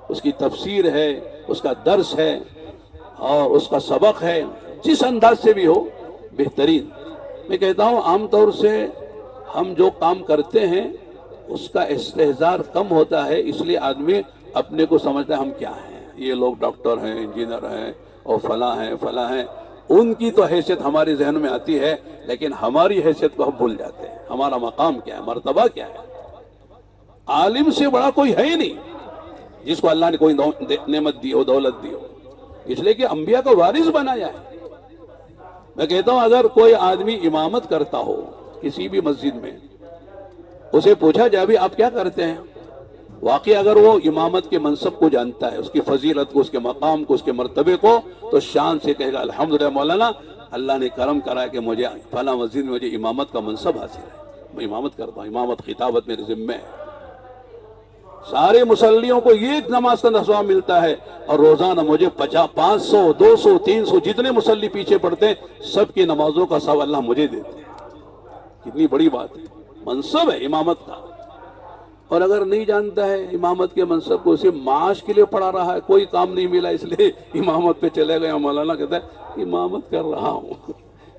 اس کی تفسیر ہے، اس کا درس ہے اور اس کا سبق ہے، جس انداز سے بھی ہو بہترین. میں کہتا ہوں عام طور سے ہم جو کام کرتے ہیں اس کا استحضار کم ہوتا ہے، اس لیے آدمی اپنے کو سمجھتا ہے ہم کیا ہیں، یہ لوگ ڈاکٹر ہیں، انجینئر ہیں اور فلاں ہیں فلاں ہیں. ان کی تو حیثیت ہمارے ذہن میں آتی ہے، لیکن ہماری حیثیت کو ہم بھول جاتے ہیں. ہمارا مقام کیا ہے، مرتبہ کیا ہے. عالم سے بڑا کوئی ہے ہی نہیں جس کو اللہ نے کوئی نعمت دی ہو، دولت دی ہو، اس لیے کہ انبیاء کا وارث بنایا ہے. میں کہتا ہوں اگر کوئی آدمی امامت کرتا ہو کسی بھی مسجد میں، اسے پوچھا جائے بھی آپ کیا کرتے ہیں، واقعی اگر وہ امامت کے منصب کو جانتا ہے، اس کی فضیلت کو، اس کے مقام کو، اس کے مرتبے کو، تو شان سے کہے گا الحمدللہ مولانا اللہ نے کرم کرا کہ مجھے فلاں مسجد میں مجھے امامت کا منصب حاصل ہے، میں امامت کرتا ہوں، امامت خطابت میرے ذمہ ہے. سارے مسلیوں کو ایک نماز کا ثواب ملتا ہے، اور روزانہ مجھے 500 200 300 جتنے مسلی پیچھے پڑتے ہیں سب کی نمازوں کا ثواب اللہ مجھے دیتے ہیں. کتنی بڑی بات ہے، منصب ہے امامت کا. اور اگر نہیں جانتا ہے امامت کے منصب کو، اسے معاش کے لیے پڑھا رہا ہے، کوئی کام نہیں ملا اس لیے امامت پہ چلے گئے، مولانا کہتا ہے امامت کر رہا ہوں.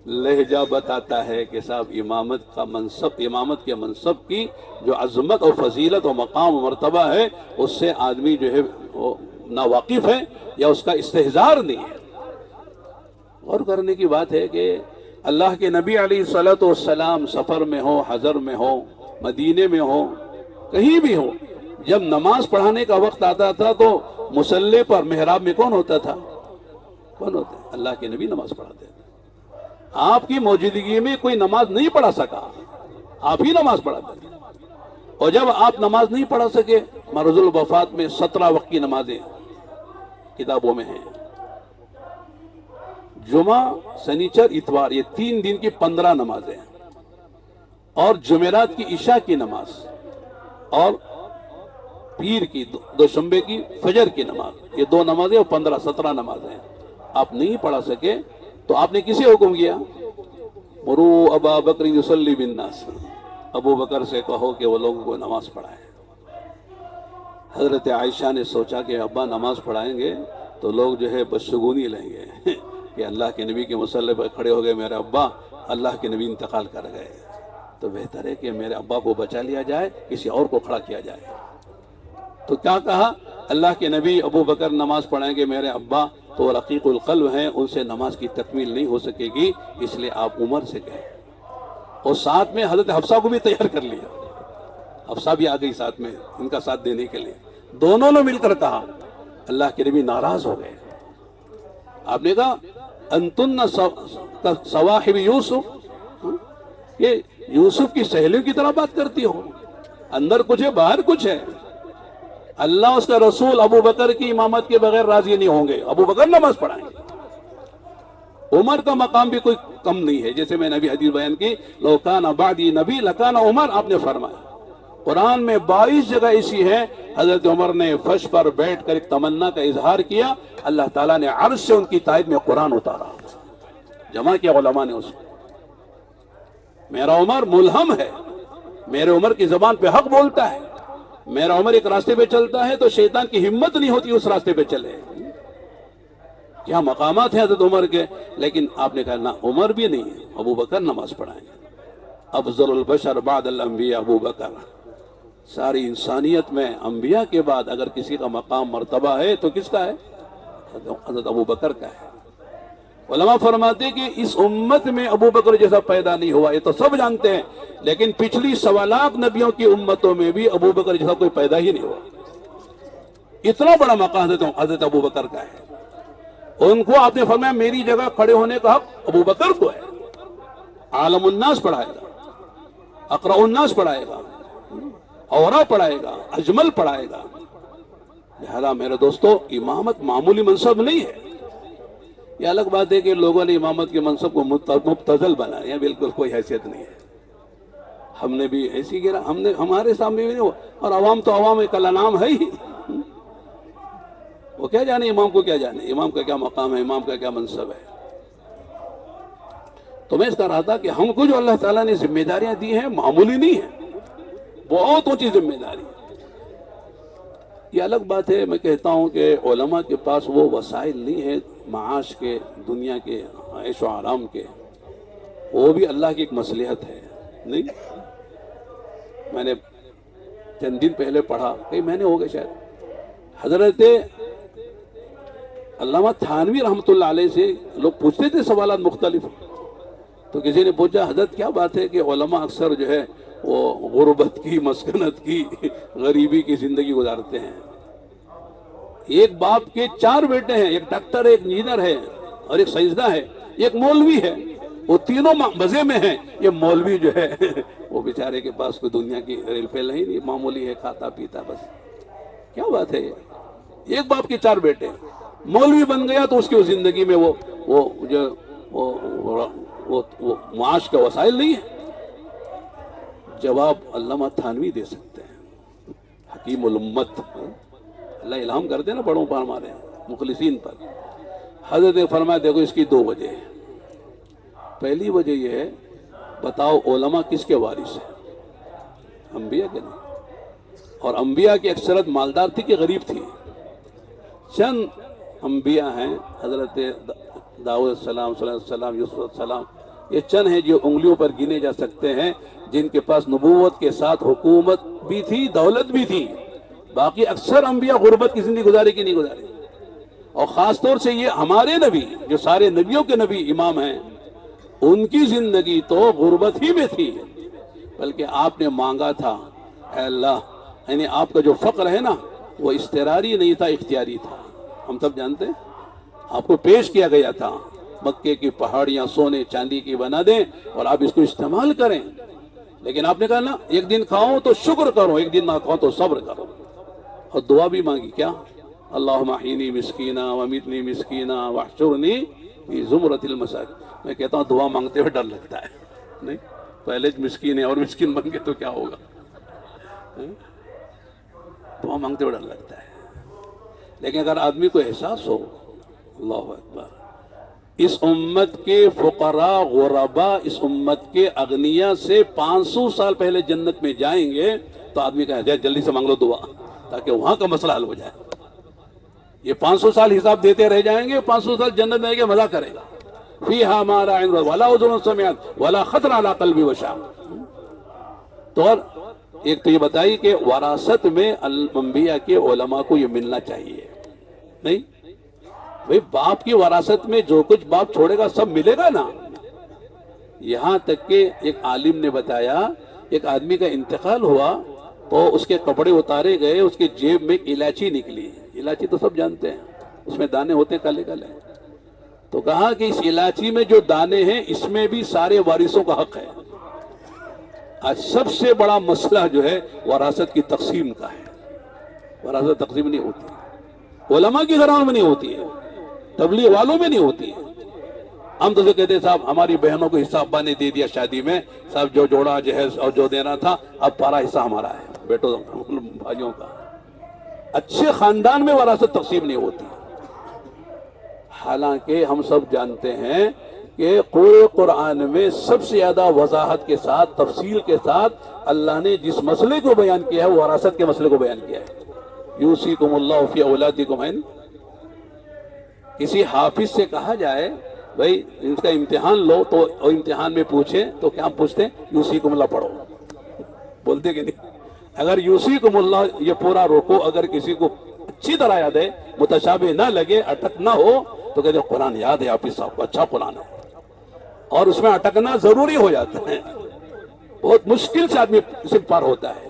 لہجہ بتاتا ہے کہ صاحب امامت کا منصب، امامت کے منصب کی جو عظمت اور فضیلت اور مقام و مرتبہ ہے اس سے آدمی جو ہے وہ نا واقف ہے یا اس کا استحضار نہیں ہے. غور کرنے کی بات ہے کہ اللہ کے نبی علیہ الصلوۃ والسلام سفر میں ہو، حضر میں ہو، مدینے میں ہو، کہیں بھی ہو، جب نماز پڑھانے کا وقت آتا تھا تو مصلی پر محراب میں کون ہوتا تھا؟ کون ہوتا ہے؟ اللہ کے نبی نماز پڑھاتے تھے. آپ کی موجودگی میں کوئی نماز نہیں پڑھا سکا، آپ ہی نماز پڑھاتے تھے. اور جب آپ نماز نہیں پڑھا سکے، مرض الوفات میں 17 وقت کی نمازیں کتابوں میں ہیں. جمعہ، سنیچر، اتوار، یہ 3 دن کی 15 نمازیں ہیں، اور جمعرات کی عشاء کی نماز، اور پیر کی دوشنبے کی فجر کی نماز، یہ 2 نمازیں اور 17 نمازیں ہیں. آپ نہیں پڑھا سکے تو آپ نے کسے حکم کیا؟ مرو ابا بکر یصلی بالناس، ابو بکر سے کہو کہ وہ لوگوں کو نماز پڑھائے. حضرت عائشہ نے سوچا کہ ابا نماز پڑھائیں گے تو لوگ جو ہے بدشگونی لیں گے کہ اللہ کے نبی کے مصلی پر کھڑے ہو گئے میرے ابا، اللہ کے نبی انتقال کر گئے، تو بہتر ہے کہ میرے ابا کو بچا لیا جائے، کسی اور کو کھڑا کیا جائے. تو کیا کہا؟ اللہ کے نبی ابو بکر نماز پڑھائیں گے میرے ابا تو وہ رقیق القلب ہیں، ان سے نماز کی تکمیل نہیں ہو سکے گی، اس لیے آپ عمر سے کہیں. اور ساتھ میں حضرت حفصہ کو بھی تیار کر لیا، حفصہ بھی آ گئی ساتھ میں ان کا ساتھ دینے کے لیے. دونوں نے مل کر کہا. اللہ کے نبی ناراض ہو گئے. آپ نے کہا انتن صواحب یوسف، یہ یوسف کی سہیلیوں کی طرح بات کرتی ہو، اندر کچھ ہے باہر کچھ ہے. اللہ اس کا رسول ابو بکر کی امامت کے بغیر راضی نہیں ہوں گے، ابو بکر نماز پڑھائیں گے. عمر کا مقام بھی کوئی کم نہیں ہے، جیسے میں نے ابھی حدیث بیان کی لو کان بعدی نبی لکان عمر، آپ نے فرمایا قرآن میں 22 جگہ ایسی ہیں حضرت عمر نے فرش پر بیٹھ کر ایک تمنا کا اظہار کیا، اللہ تعالیٰ نے عرش سے ان کی تائید میں قرآن اتارا، جمع کیا علماء نے اس کو۔ میرا عمر ملہم ہے، میرے عمر کی زبان پہ حق بولتا ہے، میرا عمر ایک راستے پہ چلتا ہے تو شیطان کی ہمت نہیں ہوتی اس راستے پہ چلے۔ کیا مقامات ہیں حضرت عمر کے، لیکن آپ نے کہا نہ، عمر بھی نہیں ہے، ابو بکر نماز پڑھائیں گے۔ افضل البشر بعد الانبیاء ابو بکر، ساری انسانیت میں انبیاء کے بعد اگر کسی کا مقام مرتبہ ہے تو کس کا ہے؟ حضرت ابو بکر کا ہے۔ علماء فرماتے کہ اس امت میں ابو بکر جیسا پیدا نہیں ہوا، یہ تو سب جانتے ہیں، لیکن پچھلی 1.25 لاکھ نبیوں کی امتوں میں بھی ابو بکر جیسا کوئی پیدا ہی نہیں ہوا۔ اتنا بڑا مقام حضرت ابو بکر کا ہے۔ ان کو آپ نے فرمایا میری جگہ کھڑے ہونے کا حق ابو بکر کو ہے۔ عالم الناس پڑھائے گا، اقرأ الناس پڑھائے گا، اورا پڑھائے گا، اجمل پڑھائے گا۔ لہذا میرے دوستو، امامت معمولی منصب نہیں ہے۔ یہ الگ بات ہے کہ لوگوں نے امامت کے منصب کو مبتذل بنایا، یہ بالکل کوئی حیثیت نہیں ہے۔ ہم نے بھی ایسی گرا، ہمارے سامنے بھی نہیں ہوا، اور عوام تو عوام ایک نام ہے ہی، وہ کیا جانے امام کو، کیا جانے امام کا کیا مقام ہے، امام کا کیا منصب ہے۔ تو میں اس کہہ رہا تھا کہ ہم کو جو اللہ تعالیٰ نے ذمہ داریاں دی ہیں معمولی نہیں ہیں، بہت اونچی ذمہ داری۔ یہ الگ بات ہے، میں کہتا ہوں کہ علماء کے پاس وہ وسائل نہیں ہے معاش کے، دنیا کے، عیش و آرام کے، وہ بھی اللہ کی ایک مصلحت ہے۔ نہیں، میں نے چند دن پہلے پڑھا، کئی مہینے ہو گئے شاید، حضرت علامہ تھانوی رحمۃ اللہ علیہ سے لوگ پوچھتے تھے سوالات مختلف، تو کسی نے پوچھا حضرت کیا بات ہے کہ علماء اکثر جو ہے وہ غربت کی، مسکنت کی، غریبی کی زندگی گزارتے ہیں؟ ایک باپ کے 4 بیٹے ہیں، ایک ڈاکٹر ہے، ایک انجینئر ہے، اور ایک سائنسداں ہے، ایک مولوی ہے، وہ تینوں مزے میں ہیں۔ یہ مولوی جو ہے وہ بیچارے کے پاس کوئی دنیا کی ریل پھیل نہیں، معمولی ہے، کھاتا پیتا بس۔ کیا بات ہے یہ؟ ایک باپ کے 4 بیٹے، مولوی بن گیا تو اس کی زندگی میں وہ معاش کا وسائل نہیں ہے۔ جواب علامہ تھانوی دے سکتے ہیں، حکیم الامت، اللہ الہام کرتے ہیں نا بڑوں پر، ہمارے مخلصین پر۔ حضرت نے فرمایا دیکھو اس کی 2 وجہ ہیں۔ پہلی وجہ یہ ہے، بتاؤ علماء کس کے وارث ہیں؟ انبیاء کے نہیں، اور انبیاء کی اکثرت مالدار تھی کہ غریب تھی؟ چند انبیاء ہیں، حضرت داؤد السلام، صلی اللہ علیہ وسلم، یوسف السلام، یہ چند ہیں جو انگلیوں پر گنے جا سکتے ہیں جن کے پاس نبوت کے ساتھ حکومت بھی تھی، دولت بھی تھی۔ باقی اکثر انبیاء غربت کی زندگی گزارے کی نہیں گزارے، اور خاص طور سے یہ ہمارے نبی جو سارے نبیوں کے نبی امام ہیں، ان کی زندگی تو غربت ہی میں تھی، بلکہ آپ نے مانگا تھا اے اللہ، یعنی آپ کا جو فقر ہے نا وہ اضطراری نہیں تھا، اختیاری تھا۔ ہم سب جانتے ہیں، آپ کو پیش کیا گیا تھا مکے کی پہاڑیاں سونے چاندی کی بنا دیں اور آپ اس کو استعمال کریں، لیکن آپ نے کہا نا ایک دن کھاؤ تو شکر کرو، ایک دن نہ کھاؤ تو صبر کرو، اور دعا بھی مانگی کیا؟ اللہم احینی مسکینا ومیتنی مسکینا واحشرنی فی زمرۃ المساکین۔ میں کہتا ہوں دعا مانگتے ہوئے ڈر لگتا ہے، نہیں پہلے مسکین ہے اور مسکین بن گئے تو کیا ہوگا؟ دعا مانگتے ہوئے ڈر لگتا ہے، لیکن اگر آدمی کو احساس ہو، اللہ اکبر، اس امت کے فقراء غرباء اس امت کے اغنیاء سے 500 سال پہلے جنت میں جائیں گے، تو آدمی کہا جائے جلدی سے مانگ لو دعا تاکہ وہاں کا مسئلہ حل ہو جائے۔ یہ 500 سال حساب دیتے رہ جائیں گے، 500 سال جنت میں آئے گے، مزہ کرے گا۔ فیہا ما لا عین ولا اذن سمعت ولا خطر علی قلب بشر۔ تو ایک تو یہ بتائی کہ وراثت میں انبیاء کے علماء کو یہ ملنا چاہیے، نہیں بھئی باپ کی وراثت میں جو کچھ باپ چھوڑے گا سب ملے گا نا۔ یہاں تک کہ ایک عالم نے بتایا، ایک آدمی کا انتقال ہوا تو اس کے کپڑے اتارے گئے، اس کے جیب میں ایک الائچی نکلی۔ الائچی تو سب جانتے ہیں، اس میں دانے ہوتے ہیں کالے کالے، تو کہا کہ اس الائچی میں جو دانے ہیں اس میں بھی سارے وارثوں کا حق ہے۔ آج سب سے بڑا مسئلہ جو ہے وراثت کی تقسیم کا ہے۔ وراثت تقسیم نہیں ہوتی، علماء کی گھرانوں میں نہیں ہوتی ہے، تبلیغ والوں میں نہیں ہوتی ہے۔ ہم تو کہتے ہیں صاحب ہماری بہنوں کو حصہ ابا نے دے دیا شادی میں، صاحب جو جوڑا جہیز اور جو دینا تھا اب پارا حصہ ہمارا ہے۔ بیٹوں بھائیوں کا، اچھے خاندان میں وراثت تقسیم نہیں ہوتی۔ حالانکہ ہم سب جانتے ہیں کہ پورے قرآن میں سب سے زیادہ وضاحت کے ساتھ، تفصیل کے ساتھ اللہ نے جس مسئلے کو بیان کیا ہے وہ وراثت کے مسئلے کو بیان کیا ہے۔ یوصیکم اللہ فی اولادکم، ہے نا؟ کسی حافظ سے کہا جائے بھائی ان کا امتحان لو، تو امتحان میں پوچھے تو کیا پوچھتے ہیں؟ یوصیکم اللہ پڑھو، بولتے کہ نہیں؟ اگر یوصیکم اللہ یہ پورا رکو اگر کسی کو اچھی طرح یاد ہے، متشابہ نہ لگے، اٹک نہ ہو، تو کہتے ہیں قرآن یاد ہے حافظ صاحب کو، اچھا قرآن ہے، اور اس میں اٹکنا ضروری ہو جاتا ہے، بہت مشکل سے آدمی اسے پار ہوتا ہے۔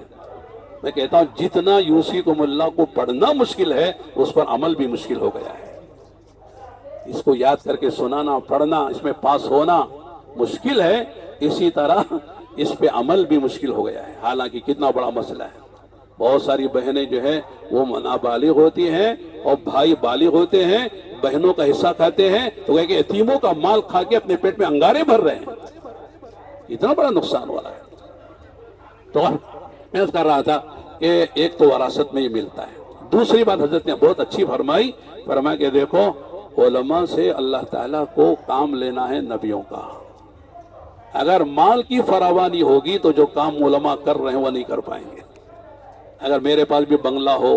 میں کہتا ہوں جتنا یوصیکم اللہ کو پڑھنا مشکل ہے، اس پر عمل بھی مشکل ہو گیا ہے۔ اس کو یاد کر کے سنانا، پڑھنا، اس میں پاس ہونا مشکل ہے، اسی طرح اس پہ عمل بھی مشکل ہو گیا ہے۔ حالانکہ کتنا بڑا مسئلہ ہے۔ بہت ساری بہنیں جو ہے وہ نابالغ ہوتی ہیں اور بھائی بالغ ہوتے ہیں، بہنوں کا حصہ کھاتے ہیں تو کہ یتیموں کا مال کھا کے اپنے پیٹ میں انگارے بھر رہے ہیں، اتنا بڑا نقصان ہو رہا ہے۔ تو میں کر رہا تھا کہ ایک تو وراثت میں یہ ملتا ہے، دوسری بات حضرت نے بہت اچھی فرمایا کہ دیکھو علماء سے اللہ تعالیٰ کو کام لینا ہے نبیوں کا۔ اگر مال کی فراوانی ہوگی تو جو کام علماء کر رہے ہیں وہ نہیں کر پائیں گے۔ اگر میرے پاس بھی بنگلہ ہو،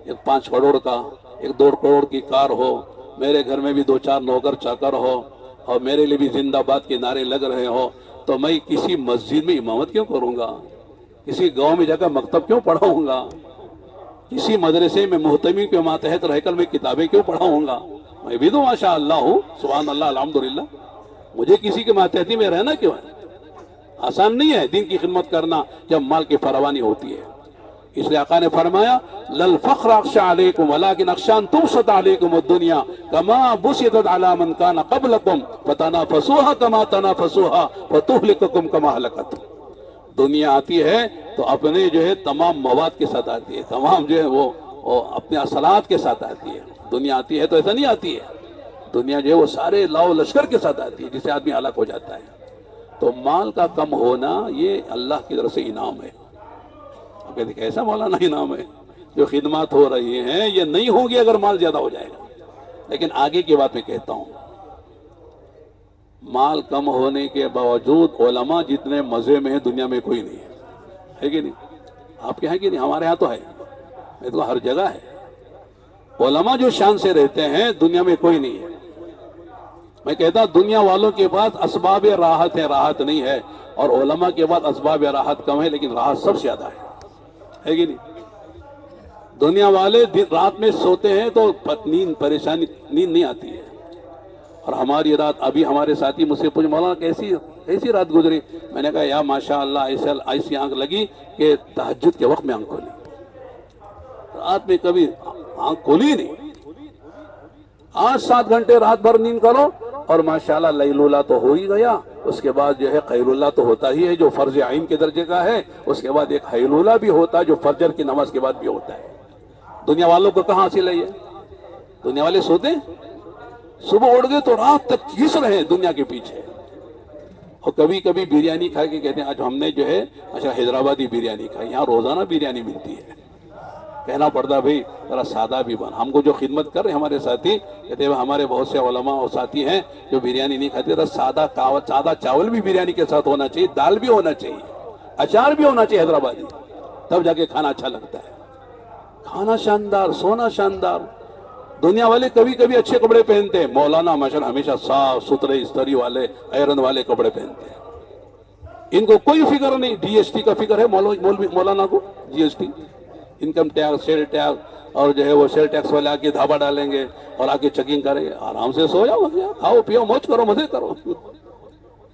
ایک 5 کروڑ کا، ایک 2 کروڑ کی کار ہو، میرے گھر میں بھی 2-4 نوکر چاکر ہو، اور میرے لیے بھی زندہ باد کے نعرے لگ رہے ہو، تو میں کسی مسجد میں امامت کیوں کروں گا؟ کسی گاؤں میں جا کر مکتب کیوں پڑھاؤں گا؟ کسی مدرسے میں محتمی کے ماتحت رہ کر میں کتابیں کیوں پڑھاؤں گا؟ میں بھی تو ماشاء اللہ ہوں، سبحان اللہ، الحمدللہ، مجھے کسی کے ماتحتی میں رہنا کیوں ہے؟ آسان نہیں ہے دین کی خدمت کرنا جب مال کی فراوانی ہوتی ہے۔ اس لیے آقا نے فرمایا لل فخر اخشى علیکم ولکن اخشى ان تبسط علیکم الدنیا کما بسطت علی من کان قبلکم فتنافسوها کما تنافسوها فتهلککم کما ہلکت۔ دنیا آتی ہے تو اپنے جو ہے تمام مواد کے ساتھ آتی ہے، تمام جو ہے وہ اپنے اصلاحات کے ساتھ آتی ہے۔ دنیا آتی ہے تو ایسا نہیں آتی ہے، دنیا جو ہے وہ سارے لاؤ لشکر کے ساتھ آتی ہے، جس سے آدمی ہلاک ہو جاتا ہے۔ تو مال کا کم ہونا یہ اللہ کی طرف سے انعام ہے۔ کہتے کیسا مولانا انعام ہے؟ جو خدمات ہو رہی ہیں یہ نہیں ہوگی اگر مال زیادہ ہو جائے گا۔ لیکن آگے کی بات میں کہتا ہوں، مال کم ہونے کے باوجود علماء جتنے مزے میں ہیں دنیا میں کوئی نہیں ہے کہ نہیں؟ آپ کے ہیں کہ نہیں؟ ہمارے ہاں تو ہے، میں تو ہر جگہ ہے۔ علماء جو شان سے رہتے ہیں دنیا میں کوئی نہیں ہے۔ میں کہتا دنیا والوں کے پاس اسباب راحت ہے، راحت نہیں ہے، اور علماء کے پاس اسباب راحت کم ہے لیکن راحت سب سے زیادہ ہے کہ نہیں؟ دنیا والے رات میں سوتے ہیں تو نیند پریشانی، نیند نہیں آتی ہے، اور ہماری رات، ابھی ہمارے ساتھی مجھ سے پوچھ مولانا کیسی رات گزری؟ میں نے کہا یا ماشاءاللہ ایسی آنکھ لگی کہ تہجد کے وقت میں آنکھ کھولی، رات میں کبھی آنکھ کھولی نہیں۔ 8-7 گھنٹے رات بھر نیند کرو اور ماشاءاللہ لیلولہ تو ہو ہی گیا، اس کے بعد جو ہے خیراللہ تو ہوتا ہی ہے جو فرض عین کے درجے کا ہے، اس کے بعد ایک خیراللہ بھی ہوتا ہے جو فجر کی نماز کے بعد بھی ہوتا ہے۔ دنیا والوں کو کہاں حاصل ہے یہ؟ دنیا والے سوتے ہیں، صبح اٹھ گئے تو رات تک گھس رہے ہیں دنیا کے پیچھے، اور کبھی کبھی بریانی کھا کے کہتے ہیں آج ہم نے جو ہے اچھا حیدرآبادی بریانی کھائی، یہاں روزانہ بریانی ملتی ہے۔ کہنا پڑتا بھئی ذرا سادہ بھی بن۔ ہم کو جو خدمت کر رہے ہیں ہمارے ساتھی کہتے ہیں ہمارے بہت سے علماء اور ساتھی ہیں جو بریانی نہیں کھاتے، ذرا سادہ چاول بھی بریانی کے ساتھ ہونا چاہیے، دال بھی ہونا چاہیے، اچار بھی ہونا چاہیے حیدرآبادی، تب جا کے کھانا اچھا لگتا ہے۔ کھانا شاندار، سونا شاندار۔ دنیا والے کبھی کبھی اچھے کپڑے پہنتے ہیں، مولانا ماشاءاللہ ہمیشہ صاف ستھرے استری والے آئرن والے کپڑے پہنتے ہیں، ان کو کوئی فکر نہیں۔ ڈی ایس ٹی کا فکر ہے مولانا کو، G S T, income tax, sale tax, اور جو ہے وہ سیل ٹیکس والے آ کے دھابا ڈالیں گے اور آ کے چیکنگ کریں گے۔ آرام سے سو جاؤ، کھاؤ پیو موج کرو، مزے کرو۔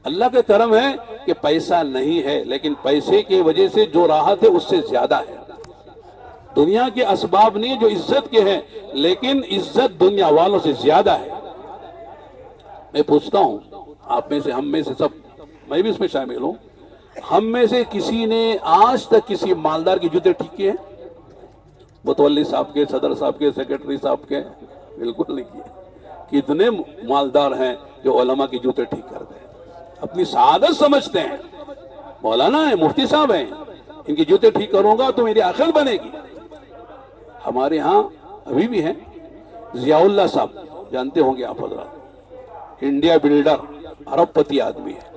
اللہ کے کرم ہے کہ پیسہ نہیں ہے، لیکن پیسے کی وجہ سے جو راحت ہے اس سے زیادہ ہے۔ دنیا کے اسباب نہیں جو عزت کے ہیں، لیکن عزت دنیا والوں سے زیادہ ہے۔ میں پوچھتا ہوں آپ میں سے، ہم میں سے سب، میں بھی اس میں شامل ہوں، ہم میں سے کسی نے آج تک کسی مالدار کی جوتے ٹھیک کیے ہیں؟ متولی صاحب کے، صدر صاحب کے، سیکرٹری صاحب کے؟ بالکل نہیں کیے۔ کتنے مالدار ہیں جو علماء کی جوتے ٹھیک کرتے ہیں، اپنی سعادت سمجھتے ہیں، مولانا ہیں، مفتی صاحب ہیں، ان کے جوتے ٹھیک کروں گا تو میری آخرت بنے گی. ہمارے ہاں ابھی بھی ہیں ضیاء اللہ صاحب، جانتے ہوں گے آپ حضرات، انڈیا بلڈر، ارب پتی آدمی ہے.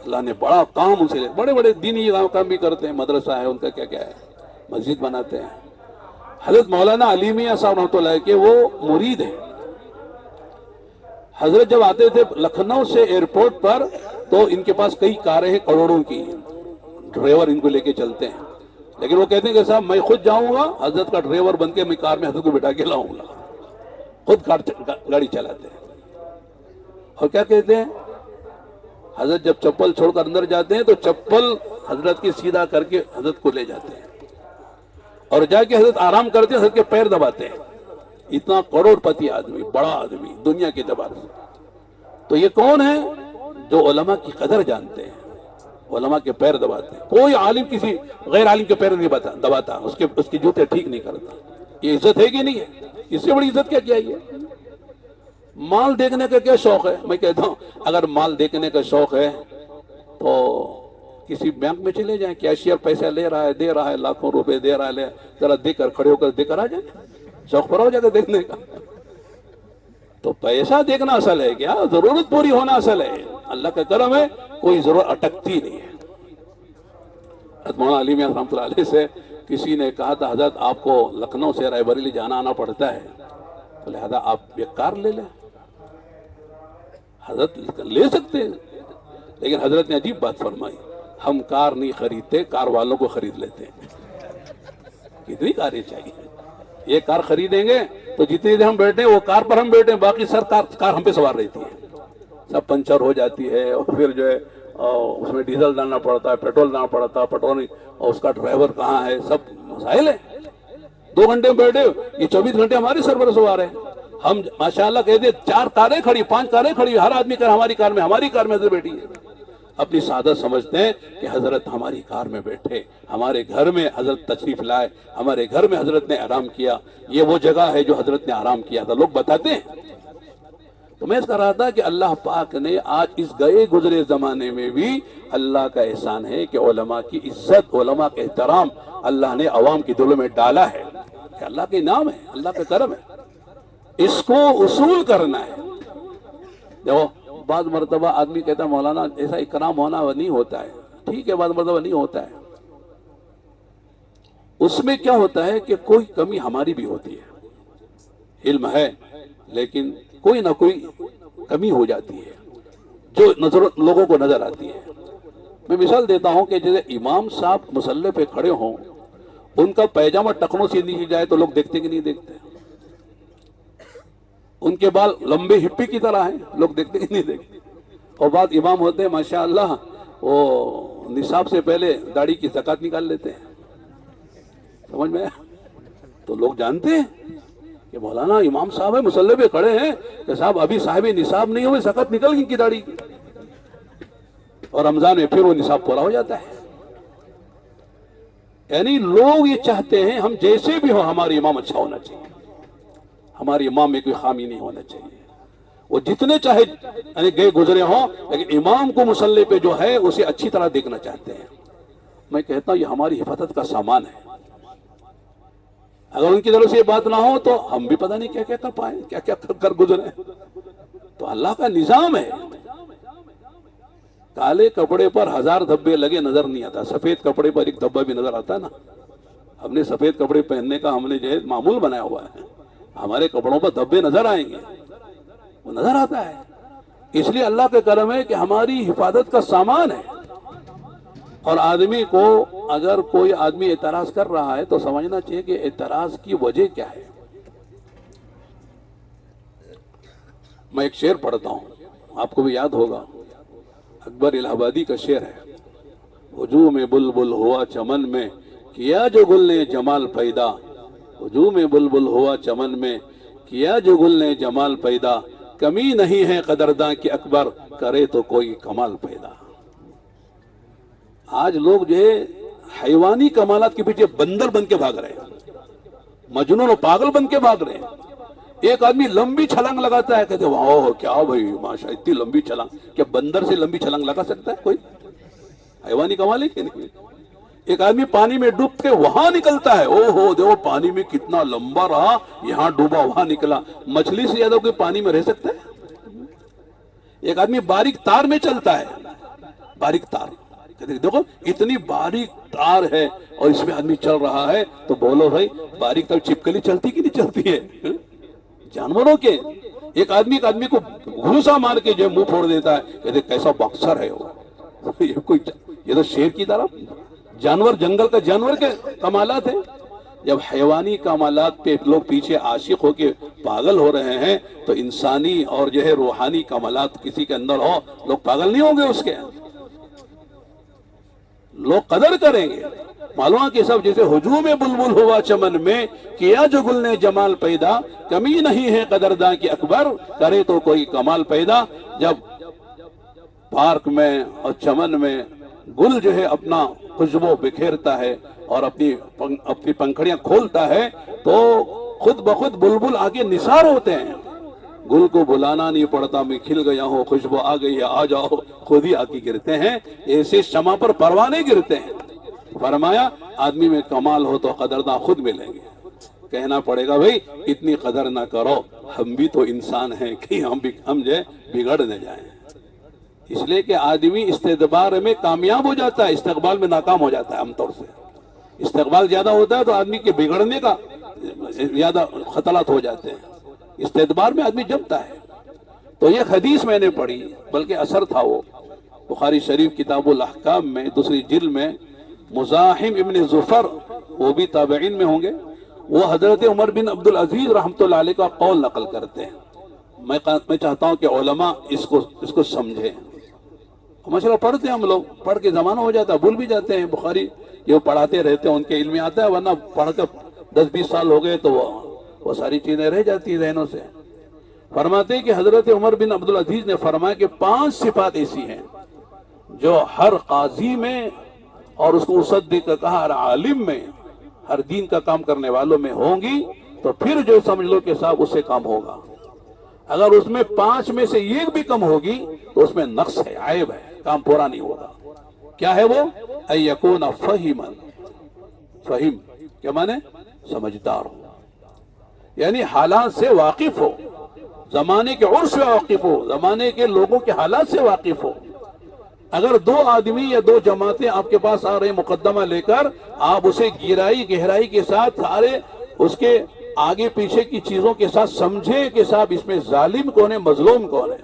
اللہ نے بڑا کام ان سے لے، بڑے بڑے دینی کام بھی کرتے ہیں، مدرسہ ہے ان کا، کیا کیا ہے، مسجد بناتے ہیں. حضرت مولانا علی میاں صاحب رحمۃ اللہ کے وہ مرید ہیں. حضرت جب آتے تھے لکھنؤ سے ایئرپورٹ پر تو ان کے پاس کئی کاریں ہیں کروڑوں کی، ڈرائیور ان کو لے کے چلتے ہیں، لیکن وہ کہتے ہیں کہ صاحب میں خود جاؤں گا حضرت کا ڈرائیور بن کے، میں کار میں حضرت کو بٹھا کے لاؤں گا. خود گاڑی چلاتے ہیں. اور کیا کہتے ہیں، حضرت جب چپل چھوڑ کر اندر جاتے ہیں تو چپل حضرت کی سیدھا کر کے حضرت کو لے جاتے ہیں، اور جا کے حضرت آرام کرتے ہیں، حضرت کے پیر دباتے ہیں. اتنا کروڑ پتی آدمی، بڑا آدمی دنیا کے اعتبار سے. تو یہ کون ہے؟ جو علماء کی قدر جانتے ہیں، علماء کے پیر دباتے ہیں. کوئی عالم کسی غیر عالم کے پیر نہیں دباتا، اس کے جوتے ٹھیک نہیں کرتا. یہ عزت ہے کہ نہیں ہے؟ اس سے بڑی عزت کیا ہے؟ مال دیکھنے کا کیا شوق ہے؟ میں کہتا ہوں اگر مال دیکھنے کا شوق ہے تو کسی بینک میں چلے جائیں، کیشیئر پیسہ لے رہا ہے، دے رہا ہے، لاکھوں روپے دے رہا ہے، ذرا دے کر کھڑے ہو کر دے کر آ جائیں، شوق پر ہو جائے گا دیکھنے کا. تو پیسہ دیکھنا اصل ہے کیا؟ ضرورت پوری ہونا اصل ہے. اللہ کا کرم ہے، کوئی ضرورت اٹکتی نہیں ہے. حضرت مولانا علی میاں رحمۃ اللہ علیہ سے کسی نے کہا تھا حضرت آپ کو لکھنؤ سے رائے بریلی جانا آنا پڑتا ہے، تو لہذا آپ ایک کار لے لیں. حضرت لے سکتے ہیں، لیکن حضرت نے عجیب بات فرمائی، ہم کار نہیں خریدتے، کار والوں کو خرید لیتے ہیں. کتنی کاریں چاہیے؟ یہ کار خریدیں گے تو جتنی دیر ہم بیٹھے وہ کار پر ہم بیٹھے، باقی سر کار ہم پہ سوار رہتی ہے. سب پنچر ہو جاتی ہے، اور پھر جو ہے اس میں ڈیزل ڈالنا پڑتا ہے، پیٹرول ڈالنا پڑتا ہے، پیٹرول، اور اس کا ڈرائیور کہاں ہے، سب مسائل ہیں. 2 گھنٹے میں بیٹھے، یہ 24 گھنٹے ہمارے سر پر سوار ہیں. ہم ماشاءاللہ کہتے 4 کاریں کھڑی، 5 کاریں کھڑی، ہر آدمی کر ہماری کار میں حضرت بیٹھی ہے. اپنی سعادت سمجھتے ہیں کہ حضرت ہماری کار میں بیٹھے، ہمارے گھر میں حضرت تشریف لائے، ہمارے گھر میں حضرت نے آرام کیا. یہ وہ جگہ ہے جو حضرت نے آرام کیا تھا، لوگ بتاتے ہیں. تو میں اس کہہ رہا تھا کہ اللہ پاک نے آج اس گئے گزرے زمانے میں بھی اللہ کا احسان ہے کہ علماء کی عزت، علماء کا احترام اللہ نے عوام کے دلوں میں ڈالا ہے. کہ اللہ کے انعام ہے، اللہ کا کرم ہے، اس کو اصول کرنا ہے. دیکھو بعض مرتبہ آدمی کہتا ہے مولانا ایسا اکرام ہونا نہیں ہوتا ہے. ٹھیک ہے، بعض مرتبہ نہیں ہوتا ہے. اس میں کیا ہوتا ہے کہ کوئی کمی ہماری بھی ہوتی ہے، علم ہے لیکن کوئی نہ کوئی کمی ہو جاتی ہے جو لوگوں کو نظر آتی ہے. میں مثال دیتا ہوں کہ جیسے امام صاحب مصلی پہ کھڑے ہوں، ان کا پیجامہ ٹکنوں سے نیچے جائے تو لوگ دیکھتے کہ نہیں دیکھتے؟ ان کے بال لمبے ہپی کی طرح ہیں، لوگ دیکھتے کہ نہیں دیکھتے؟ اور بعض امام ہوتے ہیں ماشاءاللہ وہ نصاب سے پہلے داڑھی کی زکات نکال لیتے ہیں. سمجھ میں؟ تو لوگ جانتے ہیں کہ مولانا امام صاحب ہے مصلی پہ کھڑے ہیں کہ صاحب ابھی صاحب نصاب نہیں ہوئے، زکات نکل گئی ان کی داڑھی کی، اور رمضان میں پھر وہ نصاب پورا ہو جاتا ہے. یعنی لوگ یہ چاہتے ہیں ہم جیسے بھی ہو ہمارا امام اچھا ہونا چاہیے، ہمارے امام میں کوئی خامی نہیں ہونا چاہیے. وہ جتنے چاہے یعنی گئے گزرے ہوں، لیکن امام کو مصلی پہ جو ہے اسے اچھی طرح دیکھنا چاہتے ہیں. میں کہتا ہوں یہ ہماری حفاظت کا سامان ہے. اگر ان کی طرف سے یہ بات نہ ہو تو ہم بھی پتہ نہیں کیا کیا کر پائیں، کیا کیا کر گزرے. تو اللہ کا نظام ہے. کالے کپڑے پر 1000 دھبے لگے نظر نہیں آتا، سفید کپڑے پر ایک دھبا بھی نظر آتا ہے نا. ہم نے سفید کپڑے پہننے کا ہم نے جو ہے معمول بنایا ہوا ہے. ہمارے کپڑوں پر دھبے نظر آئیں گے، وہ نظر آتا ہے. اس لیے اللہ کا کرم ہے کہ ہماری حفاظت کا سامان ہے. اور آدمی کو اگر کوئی آدمی اعتراض کر رہا ہے تو سمجھنا چاہیے کہ اعتراض کی وجہ کیا ہے. میں ایک شعر پڑھتا ہوں، آپ کو بھی یاد ہوگا، اکبر الہ آبادی کا شعر ہے. ہجوم بلبل ہوا چمن میں کیا جو گل نے جمال پیدا، ہجوم بلبل ہوا چمن میں کیا جو گل نے جمال پیدا، کمی نہیں ہے قدرداں کہ اکبر کرے تو کوئی کمال پیدا. آج لوگ جو ہے حیوانی کمالات کے پیچھے بندر بن کے بھاگ رہے ہیں، مجنون و پاگل بن کے بھاگ رہے ہیں. ایک آدمی لمبی چھلانگ لگاتا ہے، کہتے ہیں واہ کیا بھائی ماشاء اتنی لمبی چھلانگ. کیا بندر سے لمبی چھلانگ لگا سکتا ہے کوئی؟ حیوانی کمال ہے کہ نہیں؟ ایک آدمی پانی میں ڈوب کے وہاں نکلتا ہے، او ہو دیکھو پانی میں کتنا لمبا رہا، یہاں ڈوبا وہاں نکلا۔ مچھلی سے زیادہ کوئی پانی میں رہ سکتا ہے؟ ایک آدمی باریک تار میں چلتا ہے، باریک تار، دیکھو اتنی باریک تار ہے اور اس میں آدمی چل رہا ہے، تو بولو بھائی باریک تار چھپکلی چلتی کہ نہیں چلتی ہے؟ جانوروں کے ایک آدمی کو گھوسا مار کے جو منہ پھوڑ دیتا ہے، کہتے کیسا باکسر ہے وہ، یہ تو شیر کی طرح جانور، جنگل کا جانور کے کمالات ہیں۔ جب حیوانی کمالات پہ لوگ پیچھے عاشق ہو کے پاگل ہو رہے ہیں تو انسانی اور جو ہے روحانی کمالات کسی کے اندر ہو، لوگ پاگل نہیں ہوں گے، اس کے لوگ قدر کریں گے۔ معلوم کے سب جیسے ہجوم بلبل ہوا چمن میں، کیا جو گل نے جمال پیدا، کمی نہیں ہے قدرداں کی اکبر، کرے تو کوئی کمال پیدا۔ جب پارک میں اور چمن میں گل جو ہے اپنا خوشبو بکھیرتا ہے اور اپنی پنکھڑیاں کھولتا ہے تو خود بخود بلبل آگے نثار ہوتے ہیں۔ گل کو بلانا نہیں پڑتا، میں کھل گیا ہوں، خوشبو آ گئی ہے آ جاؤ، خود ہی آگے گرتے ہیں، ایسے شمع پر پروانے گرتے ہیں۔ فرمایا آدمی میں کمال ہو تو قدرداں خود ملیں گے۔ کہنا پڑے گا بھائی اتنی قدر نہ کرو، ہم بھی تو انسان ہیں، کہ ہم جو بگڑ نہ جائیں۔ اس لیے کہ آدمی استدبار میں کامیاب ہو جاتا ہے، استقبال میں ناکام ہو جاتا ہے عام طور سے۔ استقبال زیادہ ہوتا ہے تو آدمی کے بگڑنے کا زیادہ خطرات ہو جاتے ہیں، استدبار میں آدمی جمتا ہے۔ تو یہ حدیث میں نے پڑھی، بلکہ اثر تھا وہ بخاری شریف کتاب الاحکام میں دوسری جلد میں، مزاحم ابن زفر، وہ بھی تابعین میں ہوں گے، وہ حضرت عمر بن عبدالعزیز رحمۃ اللہ علیہ کا قول نقل کرتے ہیں۔ میں چاہتا ہوں کہ علماء اس کو سمجھیں۔ ماشاءاللہ پڑھتے ہیں ہم لوگ، پڑھ کے زمانہ ہو جاتا ہے، بھول بھی جاتے ہیں، بخاری جو پڑھاتے رہتے ہیں ان کے علم میں آتا ہے، ورنہ پڑھ کر 10-20 سال ہو گئے تو وہ ساری چیزیں رہ جاتی ہیں ذہنوں سے۔ فرماتے ہیں کہ حضرت عمر بن عبدالعزیز نے فرمایا کہ 5 صفات ایسی ہیں جو ہر قاضی میں اور اس کو مصدق کہا ہر عالم میں، ہر دین کا کام کرنے والوں میں ہوں گی، تو پھر جو سمجھ لو کہ صاحب اس سے کام ہوگا۔ اگر اس میں 5 میں سے ایک بھی کم ہوگی تو اس میں نقص ہے، عیب ہے، کام پورا نہیں ہوگا۔ کیا ہے وہ؟ ان یکون فہما، فہم کیا مانے؟ سمجھدار ہو، یعنی حالات سے واقف ہو، زمانے کے عرف سے واقف ہو، زمانے کے لوگوں کے حالات سے واقف ہو۔ اگر 2 آدمی یا 2 جماعتیں آپ کے پاس آ رہے مقدمہ لے کر، آپ اسے گہرائی کے ساتھ سارے اس کے آگے پیچھے کی چیزوں کے ساتھ سمجھیں کہ صاحب اس میں ظالم کون ہے، مظلوم کون ہے،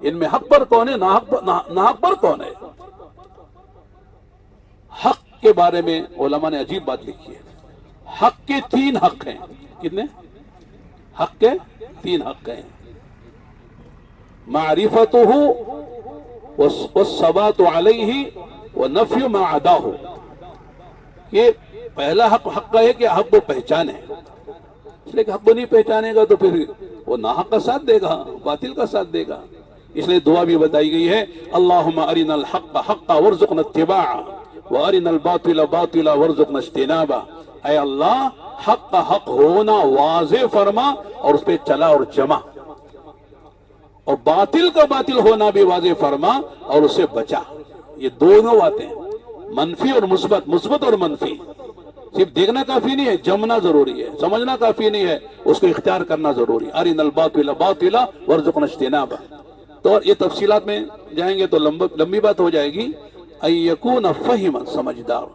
ان میں حق پر کون ہے، ناحق پر کون ہے۔ حق کے بارے میں علماء نے عجیب بات لکھی ہے۔ حق کے 3 حق ہیں۔ کتنے حق کے؟ 3 حق ہیں۔ معرفتہ والثبات علیہ ونفی ما عداہ، کہ پہلا حق کا ہے کہ حق کو پہچانے، اس لیے کہ حق کو نہیں پہچانے گا تو پھر وہ ناحق کا ساتھ دے گا، باطل کا ساتھ دے گا۔ اس لیے دعا بھی بتائی گئی ہے، اللہم ارنا الحق حقا وارزقنا اتباعا وارنا الباطل باطلا وارزقنا اجتنابا۔ اے اللہ حق کا حق ہونا واضح فرما اور اس پہ چلا اور جمع، اور باطل کا باطل ہونا بھی واضح فرما اور اسے بچا۔ یہ دونوں باتیں، منفی اور مثبت، مثبت اور منفی، صرف دیکھنا کافی نہیں ہے، جمنا ضروری ہے، سمجھنا کافی نہیں ہے، اس کو اختیار کرنا ضروری۔ ارنا الباطل باطلا وارزقنا اجتنابا۔ تو یہ تفصیلات میں جائیں گے تو لمبی بات ہو جائے گی۔ ان یکون فہما، سمجھدار،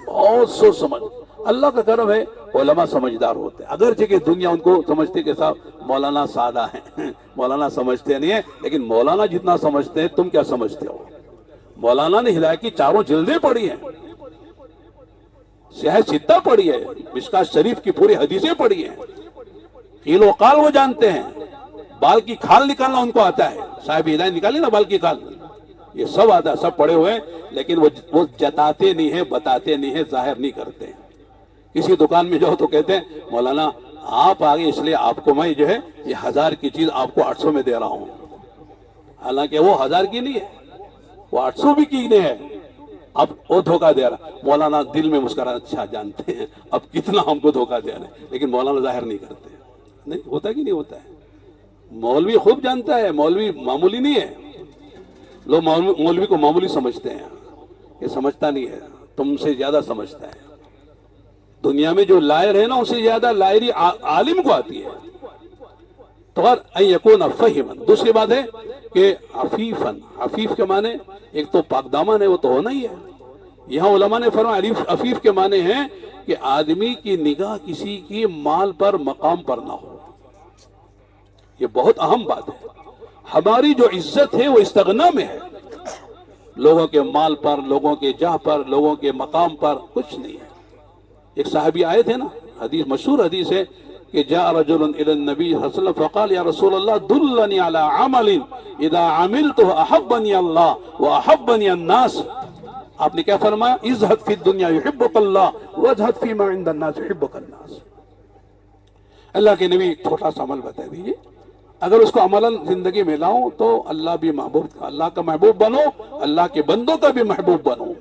بہت سوچ سمجھ۔ اللہ کا کرم ہے علماء سمجھدار ہوتے ہیں، اگرچہ کہ دنیا ان کو سمجھتے کہ صاحب مولانا سادہ ہیں، مولانا سمجھتے نہیں ہیں، لیکن مولانا جتنا سمجھتے ہیں تم کیا سمجھتے ہو؟ مولانا نے ہدایت کی 4 جلدیں پڑھی ہیں، سیاہ ستہ پڑھی ہے، مشکات شریف کی پوری حدیثیں پڑھی ہیں، قیل و قال وہ جانتے ہیں، بال کی کھال نکالنا ان کو آتا ہے، صاحب ہدایت نکالی نا بال کی کھال، یہ سب آتا ہے، سب پڑھے ہوئے ہیں، لیکن وہ جتاتے نہیں ہیں، بتاتے نہیں ہیں، ظاہر نہیں کرتے ہیں۔ کسی دکان میں جاؤ تو کہتے ہیں مولانا آپ آگے، اس لیے آپ کو میں جو ہے یہ 1000 کی چیز آپ کو 800 میں دے رہا ہوں، حالانکہ وہ 1000 کی نہیں ہے، وہ 800 بھی کی نہیں ہے، اب وہ دھوکہ دے رہا۔ مولانا دل میں مسکرا، اچھا جانتے ہیں اب کتنا ہم کو دھوکہ دے رہے ہیں، لیکن مولانا ظاہر نہیں کرتے۔ نہیں ہوتا کہ نہیں ہوتا ہے؟ مولوی خوب جانتا ہے، مولوی معمولی نہیں ہے، لوگ مولوی کو معمولی سمجھتے ہیں، یہ سمجھتا نہیں ہے۔ تم سے زیادہ سمجھتا ہے. دنیا میں جو لائر ہے نا اس سے زیادہ لائری عالم کو آتی ہے. تو ان یکون فہما. دوسری بات ہے کہ عفیفن. عفیف کے معنی ایک تو پاک دامن ہے، وہ تو ہونا ہی ہے. یہاں علماء نے فرمایا عفیف کے معنی ہیں کہ آدمی کی نگاہ کسی کی مال پر مقام پر نہ ہو. یہ بہت اہم بات ہے. ہماری جو عزت ہے وہ استغنا میں ہے. لوگوں کے مال پر، لوگوں کے جاہ پر، لوگوں کے مقام پر کچھ نہیں ہے. ایک صحابی آئے تھے نا، حدیث مشہور حدیث ہے کہ جاء رجل الى النبي صلی اللہ علیہ وسلم فقال یا رسول اللہ دلنی علی عمل اذا عملته احبنی اللہ واحبنی الناس. آپ نے کیا فرمایا؟ ازہد فی الدنیا یحبک اللہ واجہد فیما عند الناس یحبک الناس. اللہ کے نبی ایک چھوٹا سا عمل بتا دیجیے، اگر اس کو عملاً زندگی میں لاؤں تو اللہ بھی محبوب، اللہ کا محبوب بنو، اللہ کے بندوں کا بھی محبوب بنو.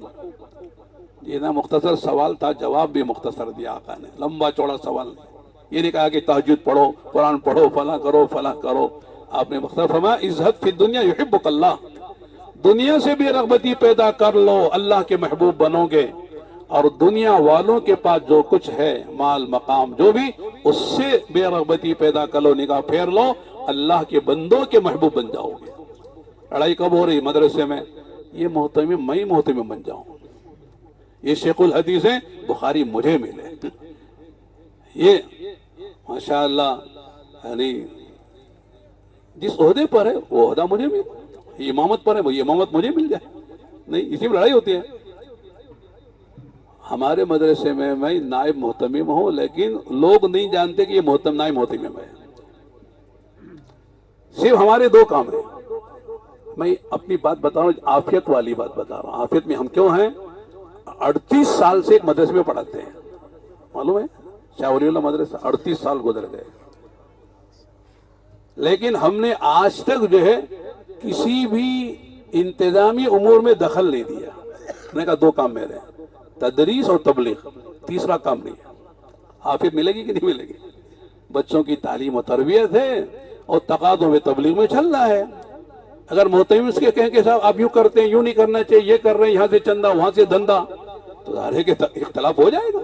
یہ نا مختصر سوال تھا، جواب بھی مختصر دیا آقا نے، لمبا چوڑا سوال نہیں. یہ نہیں کہا کہ تہجد پڑھو، قرآن پڑھو، فلاں کرو فلاں کرو. آپ نے مختصر فرمایا ازہد فی الدنیا یحبک اللہ. دنیا سے بھی رغبتی پیدا کر لو، اللہ کے محبوب بنو گے. اور دنیا والوں کے پاس جو کچھ ہے، مال مقام جو بھی، اس سے بے رغبتی پیدا کر لو، نگاہ پھیر لو، اللہ کے بندوں کے محبوب بن جاؤ گے. لڑائی کب ہو رہی مدرسے میں؟ یہ محتمم، میں محتمم بن جاؤں. یہ شیخ الحدیث ہیں، بخاری مجھے ملے. یہ ماشاءاللہ یعنی جس عہدے پر ہے وہ عہدہ مجھے ملے، امامت پر ہے وہ امامت مجھے مل جائے. نہیں، اسی میں لڑائی ہوتی ہے. ہمارے مدرسے میں میں نائب محتمم ہوں، لیکن لوگ نہیں جانتے کہ یہ نائب محتمم ہے. صرف ہمارے دو کام ہیں. میں اپنی بات بتا رہا ہوں، عافیت والی بات بتا رہا ہوں. عافیت میں ہم کیوں ہیں؟ 38 سال سے ایک مدرسے میں پڑھاتے ہیں، معلوم ہے؟ شاہ ولی اللہ مدرسہ 38 سال گزر گئے، لیکن ہم نے آج تک جو ہے کسی بھی انتظامی امور میں دخل نہیں دیا. میں نے کہا دو کام میرے ہیں، تدریس اور تبلیغ، تیسرا کام نہیں ہے. حافظ ملے گی کہ نہیں ملے گی؟ بچوں کی تعلیم و تربیت ہے اور تقاضوں میں تبلیغ میں چل رہا ہے. اگر محتمم اس کے کہیں کہ صاحب آپ یوں کرتے ہیں، یوں نہیں کرنا چاہیے، یہ کر رہے ہیں، یہاں سے چندہ وہاں سے دھندا، تو ظاہر ہے کہ اختلاف ہو جائے گا.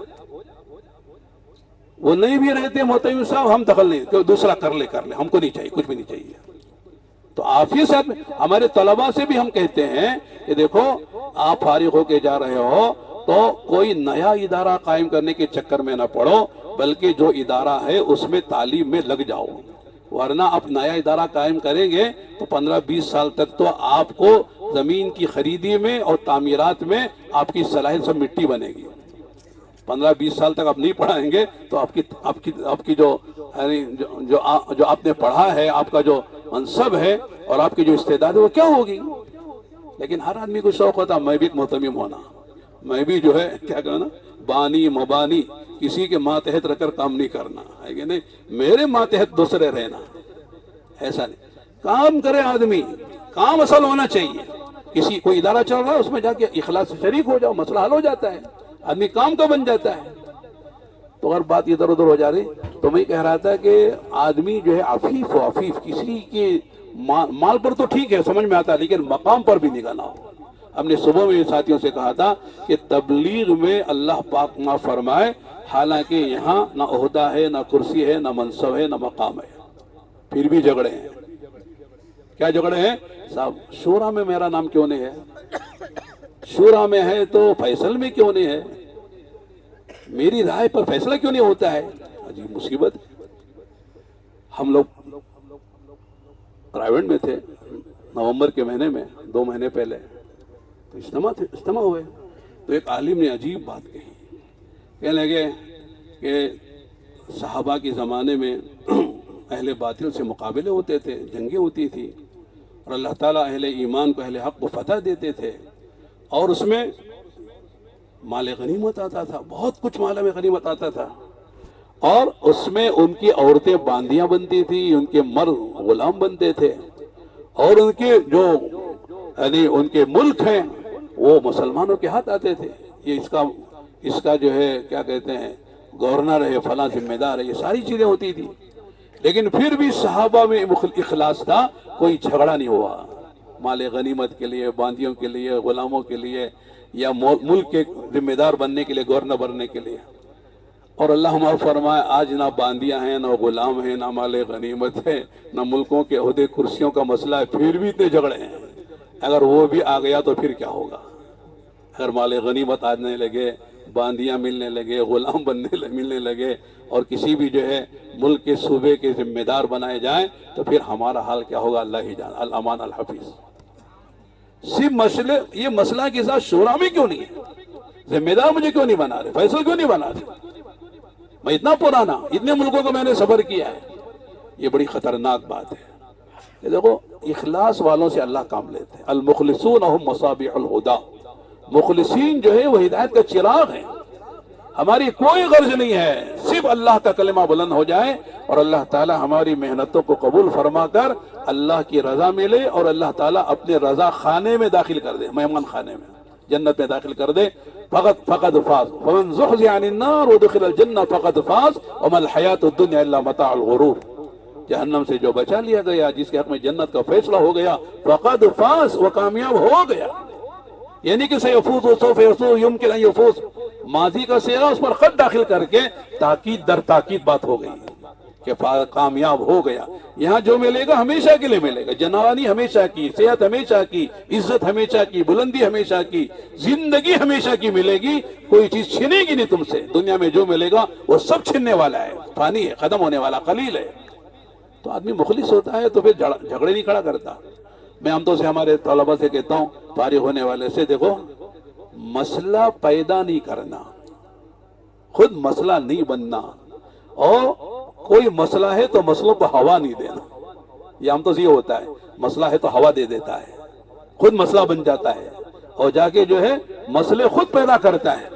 وہ نہیں بھی رہتے محتمم صاحب، ہم دخل نہیں، کہ دوسرا کر لے، ہم کو نہیں چاہیے، کچھ بھی نہیں چاہیے. تو عافیت صاحب ہمارے طلباء سے بھی ہم کہتے ہیں کہ دیکھو آپ فارغ ہو کے جا رہے ہو تو کوئی نیا ادارہ قائم کرنے کے چکر میں نہ پڑو، بلکہ جو ادارہ ہے اس میں تعلیم میں لگ جاؤ. ورنہ آپ نیا ادارہ قائم کریں گے تو 15-20 سال تک تو آپ کو زمین کی خریدی میں اور تعمیرات میں آپ کی صلاحیت سب مٹی بنے گی. 15-20 سال تک آپ نہیں پڑھائیں گے تو آپ کی جو آپ نے پڑھا ہے، آپ کا جو منصب ہے اور آپ کی جو استعداد ہے وہ کیا ہوگی. لیکن ہر آدمی کو شوق ہوتا میں بھی ایک محتمم ہونا، میں بھی جو ہے کیا کہنا، بانی مبانی، کسی کے ماتحت رہ کر کام نہیں کرنا ہے کہ نہیں، میرے ماتحت دوسرے رہنا. ایسا نہیں، کام کرے آدمی، کام اصل ہونا چاہیے. کوئی ادارہ چل رہا ہے اس میں جا کے اخلاص سے شریک ہو جاؤ، مسئلہ حل ہو جاتا ہے، آدمی کام کا بن جاتا ہے. تو اگر بات ادھر ادھر ہو جا رہی تو میں کہہ رہا تھا کہ آدمی جو ہے عفیف کسی کے مال پر تو ٹھیک ہے سمجھ میں آتا ہے، لیکن مقام پر بھی نگاہ نہ ہو. ہم نے صبح میں ساتھیوں سے کہا تھا کہ تبلیغ میں اللہ پاک معاف فرمائے، حالانکہ یہاں نہ عہدہ ہے، نہ کرسی ہے، نہ منصب ہے، نہ مقام ہے، پھر بھی جھگڑے ہیں. کیا جھگڑے ہیں صاحب؟ شورا میں میرا نام کیوں نہیں ہے؟ شورا میں ہے تو فیصل میں کیوں نہیں ہے؟ میری رائے پر فیصلہ کیوں نہیں ہوتا ہے؟ عجیب مصیبت. ہم لوگ پرائیویٹ میں تھے، نومبر کے مہینے میں 2 مہینے پہلے تو اجتماع ہوئے، تو ایک عالم نے عجیب بات کہی. کہنے لگے کہ صحابہ کے زمانے میں اہل باطل سے مقابلے ہوتے تھے، جنگیں ہوتی تھی، اور اللہ تعالیٰ اہل ایمان کو، اہل حق کو فتح دیتے تھے، اور اس میں مال غنیمت آتا تھا، بہت کچھ مال میں غنیمت آتا تھا، اور اس میں ان کی عورتیں باندیاں بنتی تھی، ان کے مرد غلام بنتے تھے، اور ان کے جو یعنی ان کے ملک ہیں وہ مسلمانوں کے ہاتھ آتے تھے. یہ اس کا جو ہے کیا کہتے ہیں، گورنر ہے، فلاں ذمہ دار ہے، یہ ساری چیزیں ہوتی تھی. لیکن پھر بھی صحابہ میں اخلاص تھا، کوئی جھگڑا نہیں ہوا مال غنیمت کے لیے، باندیوں کے لیے، غلاموں کے لیے. یا ملک کے ذمہ دار بننے کے لیے، گورنر بننے کے لیے. اور اللہ ہمارا فرمائے آج نہ باندیاں ہیں، نہ غلام ہیں، نہ مال غنیمت ہے، نہ ملکوں کے عہدے کرسیوں کا مسئلہ ہے، پھر بھی اتنے جھگڑے ہیں. اگر وہ بھی آ گیا تو پھر کیا ہوگا؟ اگر مال غنیمت آنے لگے، باندیاں ملنے لگے، غلام ملنے لگے، اور کسی بھی جو ہے ملک کے صوبے کے ذمہ دار بنائے جائیں تو پھر ہمارا حال کیا ہوگا؟ اللہ ہی جان. الامان الحفیظ. صرف یہ مسئلہ کے ساتھ شورا میں کیوں نہیں ہے؟ ذمہ دار مجھے کیوں نہیں بنا رہے؟ فیصل کیوں نہیں بنا رہے؟ میں اتنا پرانا، اتنے ملکوں کو میں نے سفر کیا ہے. یہ بڑی خطرناک بات ہے. یہ دیکھو، اخلاص والوں سے اللہ کام لیتے ہیں. المخلصون هم مصابیح الہدی. مخلصین جو ہے وہ ہدایت کا چراغ ہیں. ہماری کوئی غرض نہیں ہے، صرف اللہ کا کلمہ بلند ہو جائے اور اللہ تعالی ہماری محنتوں کو قبول فرما کر اللہ کی رضا ملے، اور اللہ تعالی اپنے رضا خانے میں داخل کر دے، مہمان خانے میں، جنت میں داخل کر دے. فقد فاز فمن زحزح عن النار وادخل الجنہ فقد فاز وما الحیاۃ الدنیا الا متاع الغرور. جہنم سے جو بچا لیا گیا، جس کے حق میں جنت کا فیصلہ ہو گیا، فقد فاز، وہ کامیاب ہو گیا. یعنی کہ سیفوز و سوف یفوز یمکن ان یفوز، ماضی کا صیغہ اس پر خط داخل کر کے تاکید در تاکید بات ہو گئی کہ کامیاب ہو گیا. یہاں جو ملے گا ہمیشہ کے لیے ملے گا. جنوانی ہمیشہ کی، صحت ہمیشہ کی، عزت ہمیشہ کی، بلندی ہمیشہ کی، زندگی ہمیشہ کی ملے گی. کوئی چیز چھنے گی نہیں تم سے. دنیا میں جو ملے گا وہ سب چھننے والا ہے، فانی ہے، ختم ہونے والا، قلیل ہے. تو آدمی مخلص ہوتا ہے تو پھر جھگڑے نہیں کھڑا کرتا. میں عام طور سے ہمارے طلبہ سے کہتا ہوں، فارغ ہونے والے سے، دیکھو مسئلہ پیدا نہیں کرنا، خود مسئلہ نہیں بننا، اور کوئی مسئلہ ہے تو مسئلوں کو ہوا نہیں دینا. یہ عام طور سے یہ ہوتا ہے، مسئلہ ہے تو ہوا دے دیتا ہے، خود مسئلہ بن جاتا ہے اور جا کے جو ہے مسئلے خود پیدا کرتا ہے.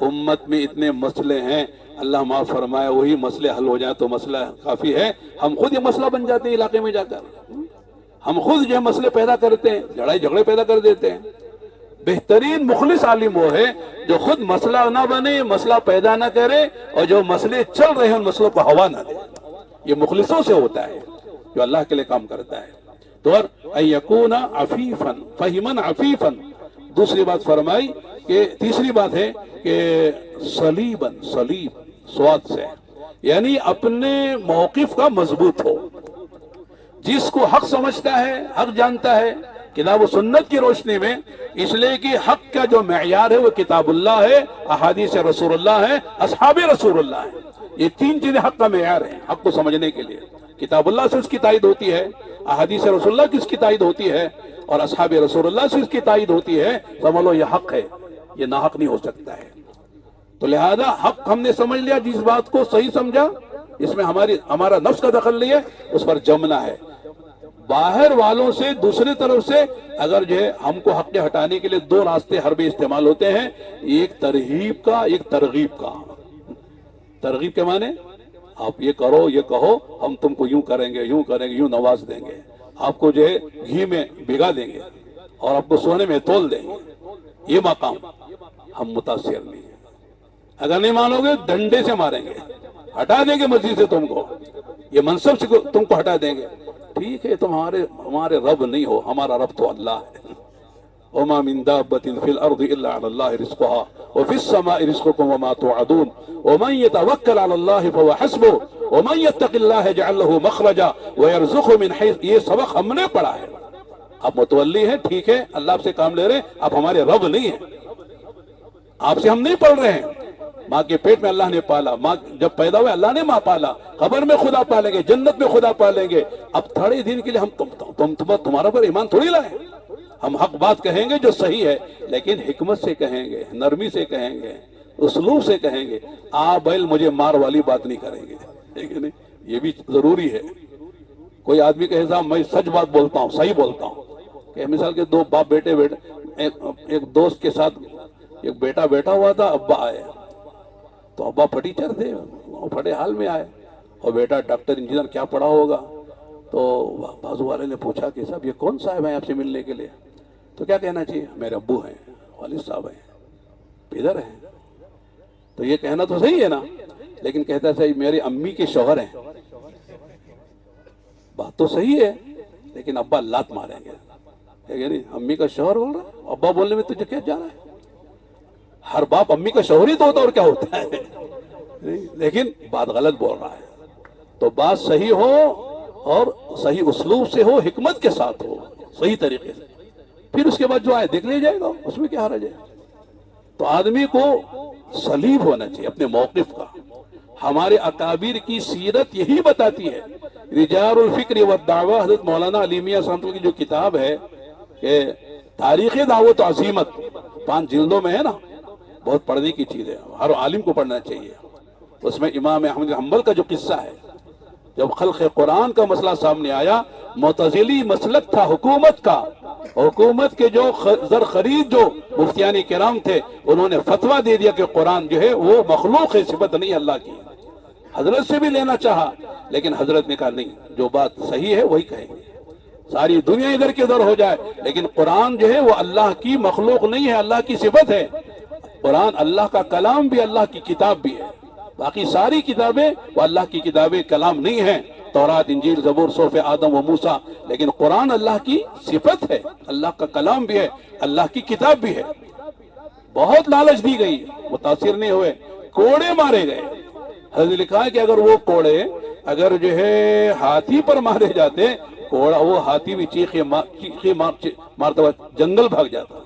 امت میں اتنے مسئلے ہیں، اللہ معاف فرمائے، وہی مسئلے حل ہو جائیں تو مسئلہ کافی ہے. ہم خود یہ مسئلہ بن جاتے ہیں علاقے میں جا کر. ہم خود جو ہے مسئلے پیدا کرتے ہیں، لڑائی جھگڑے پیدا کر دیتے ہیں. بہترین مخلص عالم وہ ہے جو خود مسئلہ نہ بنے، مسئلہ پیدا نہ کرے، اور جو مسئلے چل رہے ہیں ان مسئلوں کو ہوا نہ دے. یہ مخلصوں سے ہوتا ہے جو اللہ کے لیے کام کرتا ہے. تو ان یکون عفیفا فہما عفیفا. دوسری بات فرمائی کہ تیسری بات ہے کہ صلیب سواد سے، یعنی اپنے موقف کا مضبوط ہو. جس کو حق سمجھتا ہے، حق جانتا ہے کتاب و سنت کی روشنی میں، اس لیے کہ حق کا جو معیار ہے وہ کتاب اللہ ہے، احادیث رسول اللہ ہے، اصحاب رسول اللہ ہے. یہ تین چیزیں حق کا معیار ہیں حق کو سمجھنے کے لیے. کتاب اللہ سے اس کی تائید ہوتی ہے، احادیث رسول اللہ کی اس کی تائید ہوتی ہے، اور اصحاب رسول اللہ سے اس کی تائید ہوتی ہے. سمجھ لو یہ حق ہے، یہ ناحق نہیں ہو سکتا ہے. تو لہذا حق ہم نے سمجھ لیا، جس بات کو صحیح سمجھا، اس میں ہمارا نفس کا دخل نہیں ہے، اس پر جمنا ہے. باہر والوں سے، دوسری طرف سے اگر جو ہے ہم کو حق کے ہٹانے کے لیے دو راستے حربے استعمال ہوتے ہیں، ایک ترہیب کا، ایک ترغیب کا. ترغیب کے معنی آپ یہ کرو، یہ کہو، ہم تم کو یوں کریں گے، یوں کریں گے، یوں نواز دیں گے، آپ کو جو ہے گھی میں بھگا دیں گے اور آپ کو سونے میں تول دیں گے. یہ مقام ہم متاثر نہیں ہیں. اگر نہیں مانو گے ڈنڈے سے ماریں گے، ہٹا دیں گے مسجد سے تم کو، یہ منصب سے تم کو ہٹا دیں گے. ٹھیک ہے، تم ہمارے رب نہیں ہو، ہمارا رب تو اللہ ہے. وما من دابة في الأرض إلا على الله رزقها وفي السماء رزقكم وما توعدون ومن يتوكل على الله فهو حسبه ومن يتق الله يجعل له مخرجا ويرزقه من حيث. یہ سبق ہم نے پڑھا ہے. آپ متولی ہیں، ٹھیک ہے، اللہ آپ سے کام لے رہے ہیں، آپ ہمارے رب نہیں ہیں. آپ سے ہم نہیں پڑھ رہے ہیں. ماں کے پیٹ میں اللہ نے پالا، ماں جب پیدا ہوئے اللہ نے ماں پالا. قبر میں خدا پالیں گے، جنت میں خدا پالیں گے. اب تھوڑے دن کے لیے ہم تمہارا پر ایمان تھوڑی لائیں. ہم حق بات کہیں گے جو صحیح ہے، لیکن حکمت سے کہیں گے، نرمی سے کہیں گے، اسلوب سے کہیں گے. بیل مجھے مار والی بات نہیں کریں گے، ٹھیک ہے نہیں؟ یہ بھی ضروری ہے. کوئی آدمی کہے صاحب میں سچ بات بولتا ہوں، صحیح بولتا ہوں. کہ مثال کے دو باپ بیٹے ایک دوست کے ساتھ ایک بیٹا بیٹھا ہوا تھا. ابا آئے تو ابا ٹیچر تھے، وہ پھٹے حال میں آئے، اور بیٹا ڈاکٹر انجینئر کیا پڑھا ہوگا. تو بازو والے نے پوچھا کہ صاحب یہ کون صاحب ہیں آپ سے ملنے کے لیے؟ تو کیا کہنا چاہیے؟ میرے ابو ہیں، والد صاحب ہیں، ادھر ہیں. تو یہ کہنا تو صحیح ہے نا، لیکن کہتا ہے صحیح میری امی کے شوہر ہیں. بات تو صحیح ہے، لیکن ابا لات ماریں گے. امی کا شوہر بول رہا ہے، ابا بولنے میں تجھے کیا جا رہا ہے؟ ہر باپ امی کا شوہر ہی تو ہوتا اور کیا ہوتا ہے، لیکن بات غلط بول رہا ہے. تو بات صحیح ہو اور صحیح اسلوب سے ہو، حکمت کے ساتھ ہو، صحیح طریقے سے، پھر اس کے بعد جو آئے دیکھ لیا جائے گا، اس میں کیا حرج ہے. تو آدمی کو سلیب ہونا چاہیے اپنے موقف کا. ہمارے اکابر کی سیرت یہی بتاتی ہے. رجال الفکر والدعوہ، حضرت مولانا علی میاں صاحب کی جو کتاب ہے کہ تاریخ دعوت و عظیمت، 5 جلدوں میں ہے نا، بہت پڑھنے کی چیز ہے، ہر عالم کو پڑھنا چاہیے. اس میں امام احمد بن حنبل کا جو قصہ ہے، جب خلق قرآن کا مسئلہ سامنے آیا، معتزلی مسلک تھا حکومت کا، حکومت کے جو زر خرید جو مفتیان کرام تھے، انہوں نے فتویٰ دے دیا کہ قرآن جو ہے وہ مخلوق ہے، صفت نہیں اللہ کی. حضرت سے بھی لینا چاہا، لیکن حضرت نے کہا نہیں، جو بات صحیح ہے وہی کہیں گے. ساری دنیا ادھر کی ادھر ہو جائے، لیکن قرآن جو ہے وہ اللہ کی مخلوق نہیں ہے، اللہ کی صفت ہے. قرآن اللہ کا کلام بھی، اللہ کی کتاب بھی ہے. باقی ساری کتابیں وہ اللہ کی کتابیں کلام نہیں ہیں، تورات، انجیل، زبور، صحف آدم و موسیٰ، لیکن قرآن اللہ کی صفت ہے، اللہ کا کلام بھی ہے، اللہ کی کتاب بھی ہے. بہت لالچ دی گئی، متاثر نہیں ہوئے، کوڑے مارے گئے. حضرت نے لکھا ہے کہ اگر وہ کوڑے اگر جو ہے ہاتھی پر مارے جاتے، کوڑا وہ ہاتھی بھی چیخے مارتا ہوا جنگل بھاگ جاتا،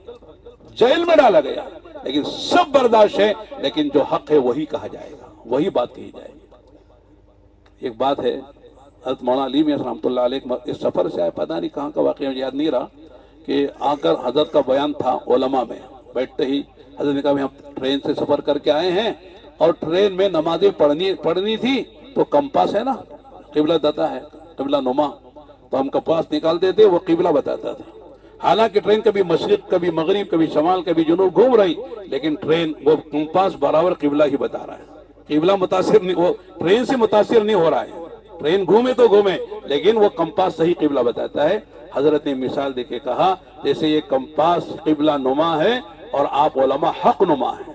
جیل میں ڈالا گیا. لیکن سب برداشت ہے، لیکن جو حق ہے وہی کہا جائے گا، وہی بات کہی جائے گی. ایک بات ہے، حضرت مولانا علی میاں رحمۃ اللہ علیہ اس سفر سے آئے، پتہ نہیں کہاں کا واقعہ مجھے یاد نہیں رہا، کہ آ کر حضرت کا بیان تھا علماء میں. بیٹھتے ہی حضرت نے کہا ہم ٹرین سے سفر کر کے آئے ہیں اور ٹرین میں نمازیں پڑھنی تھی، تو کمپاس ہے نا، قبلہ داتا ہے، قبلہ نما، تو ہم کمپاس نکالتے تھے، وہ قبلہ بتاتا تھا. حالانکہ ٹرین کبھی مشرق، کبھی مغرب، کبھی شمال، کبھی جنوب گھوم رہی، لیکن ٹرین وہ کمپاس برابر قبلہ ہی بتا رہا ہے. قبلہ متاثر نہیں، وہ ٹرین سے متاثر نہیں ہو رہا ہے. ٹرین گھومے تو گھومے، لیکن وہ کمپاس صحیح قبلہ بتاتا ہے. حضرت نے مثال دے کے کہا جیسے یہ کمپاس قبلہ نما ہے اور آپ علماء حق نما ہیں.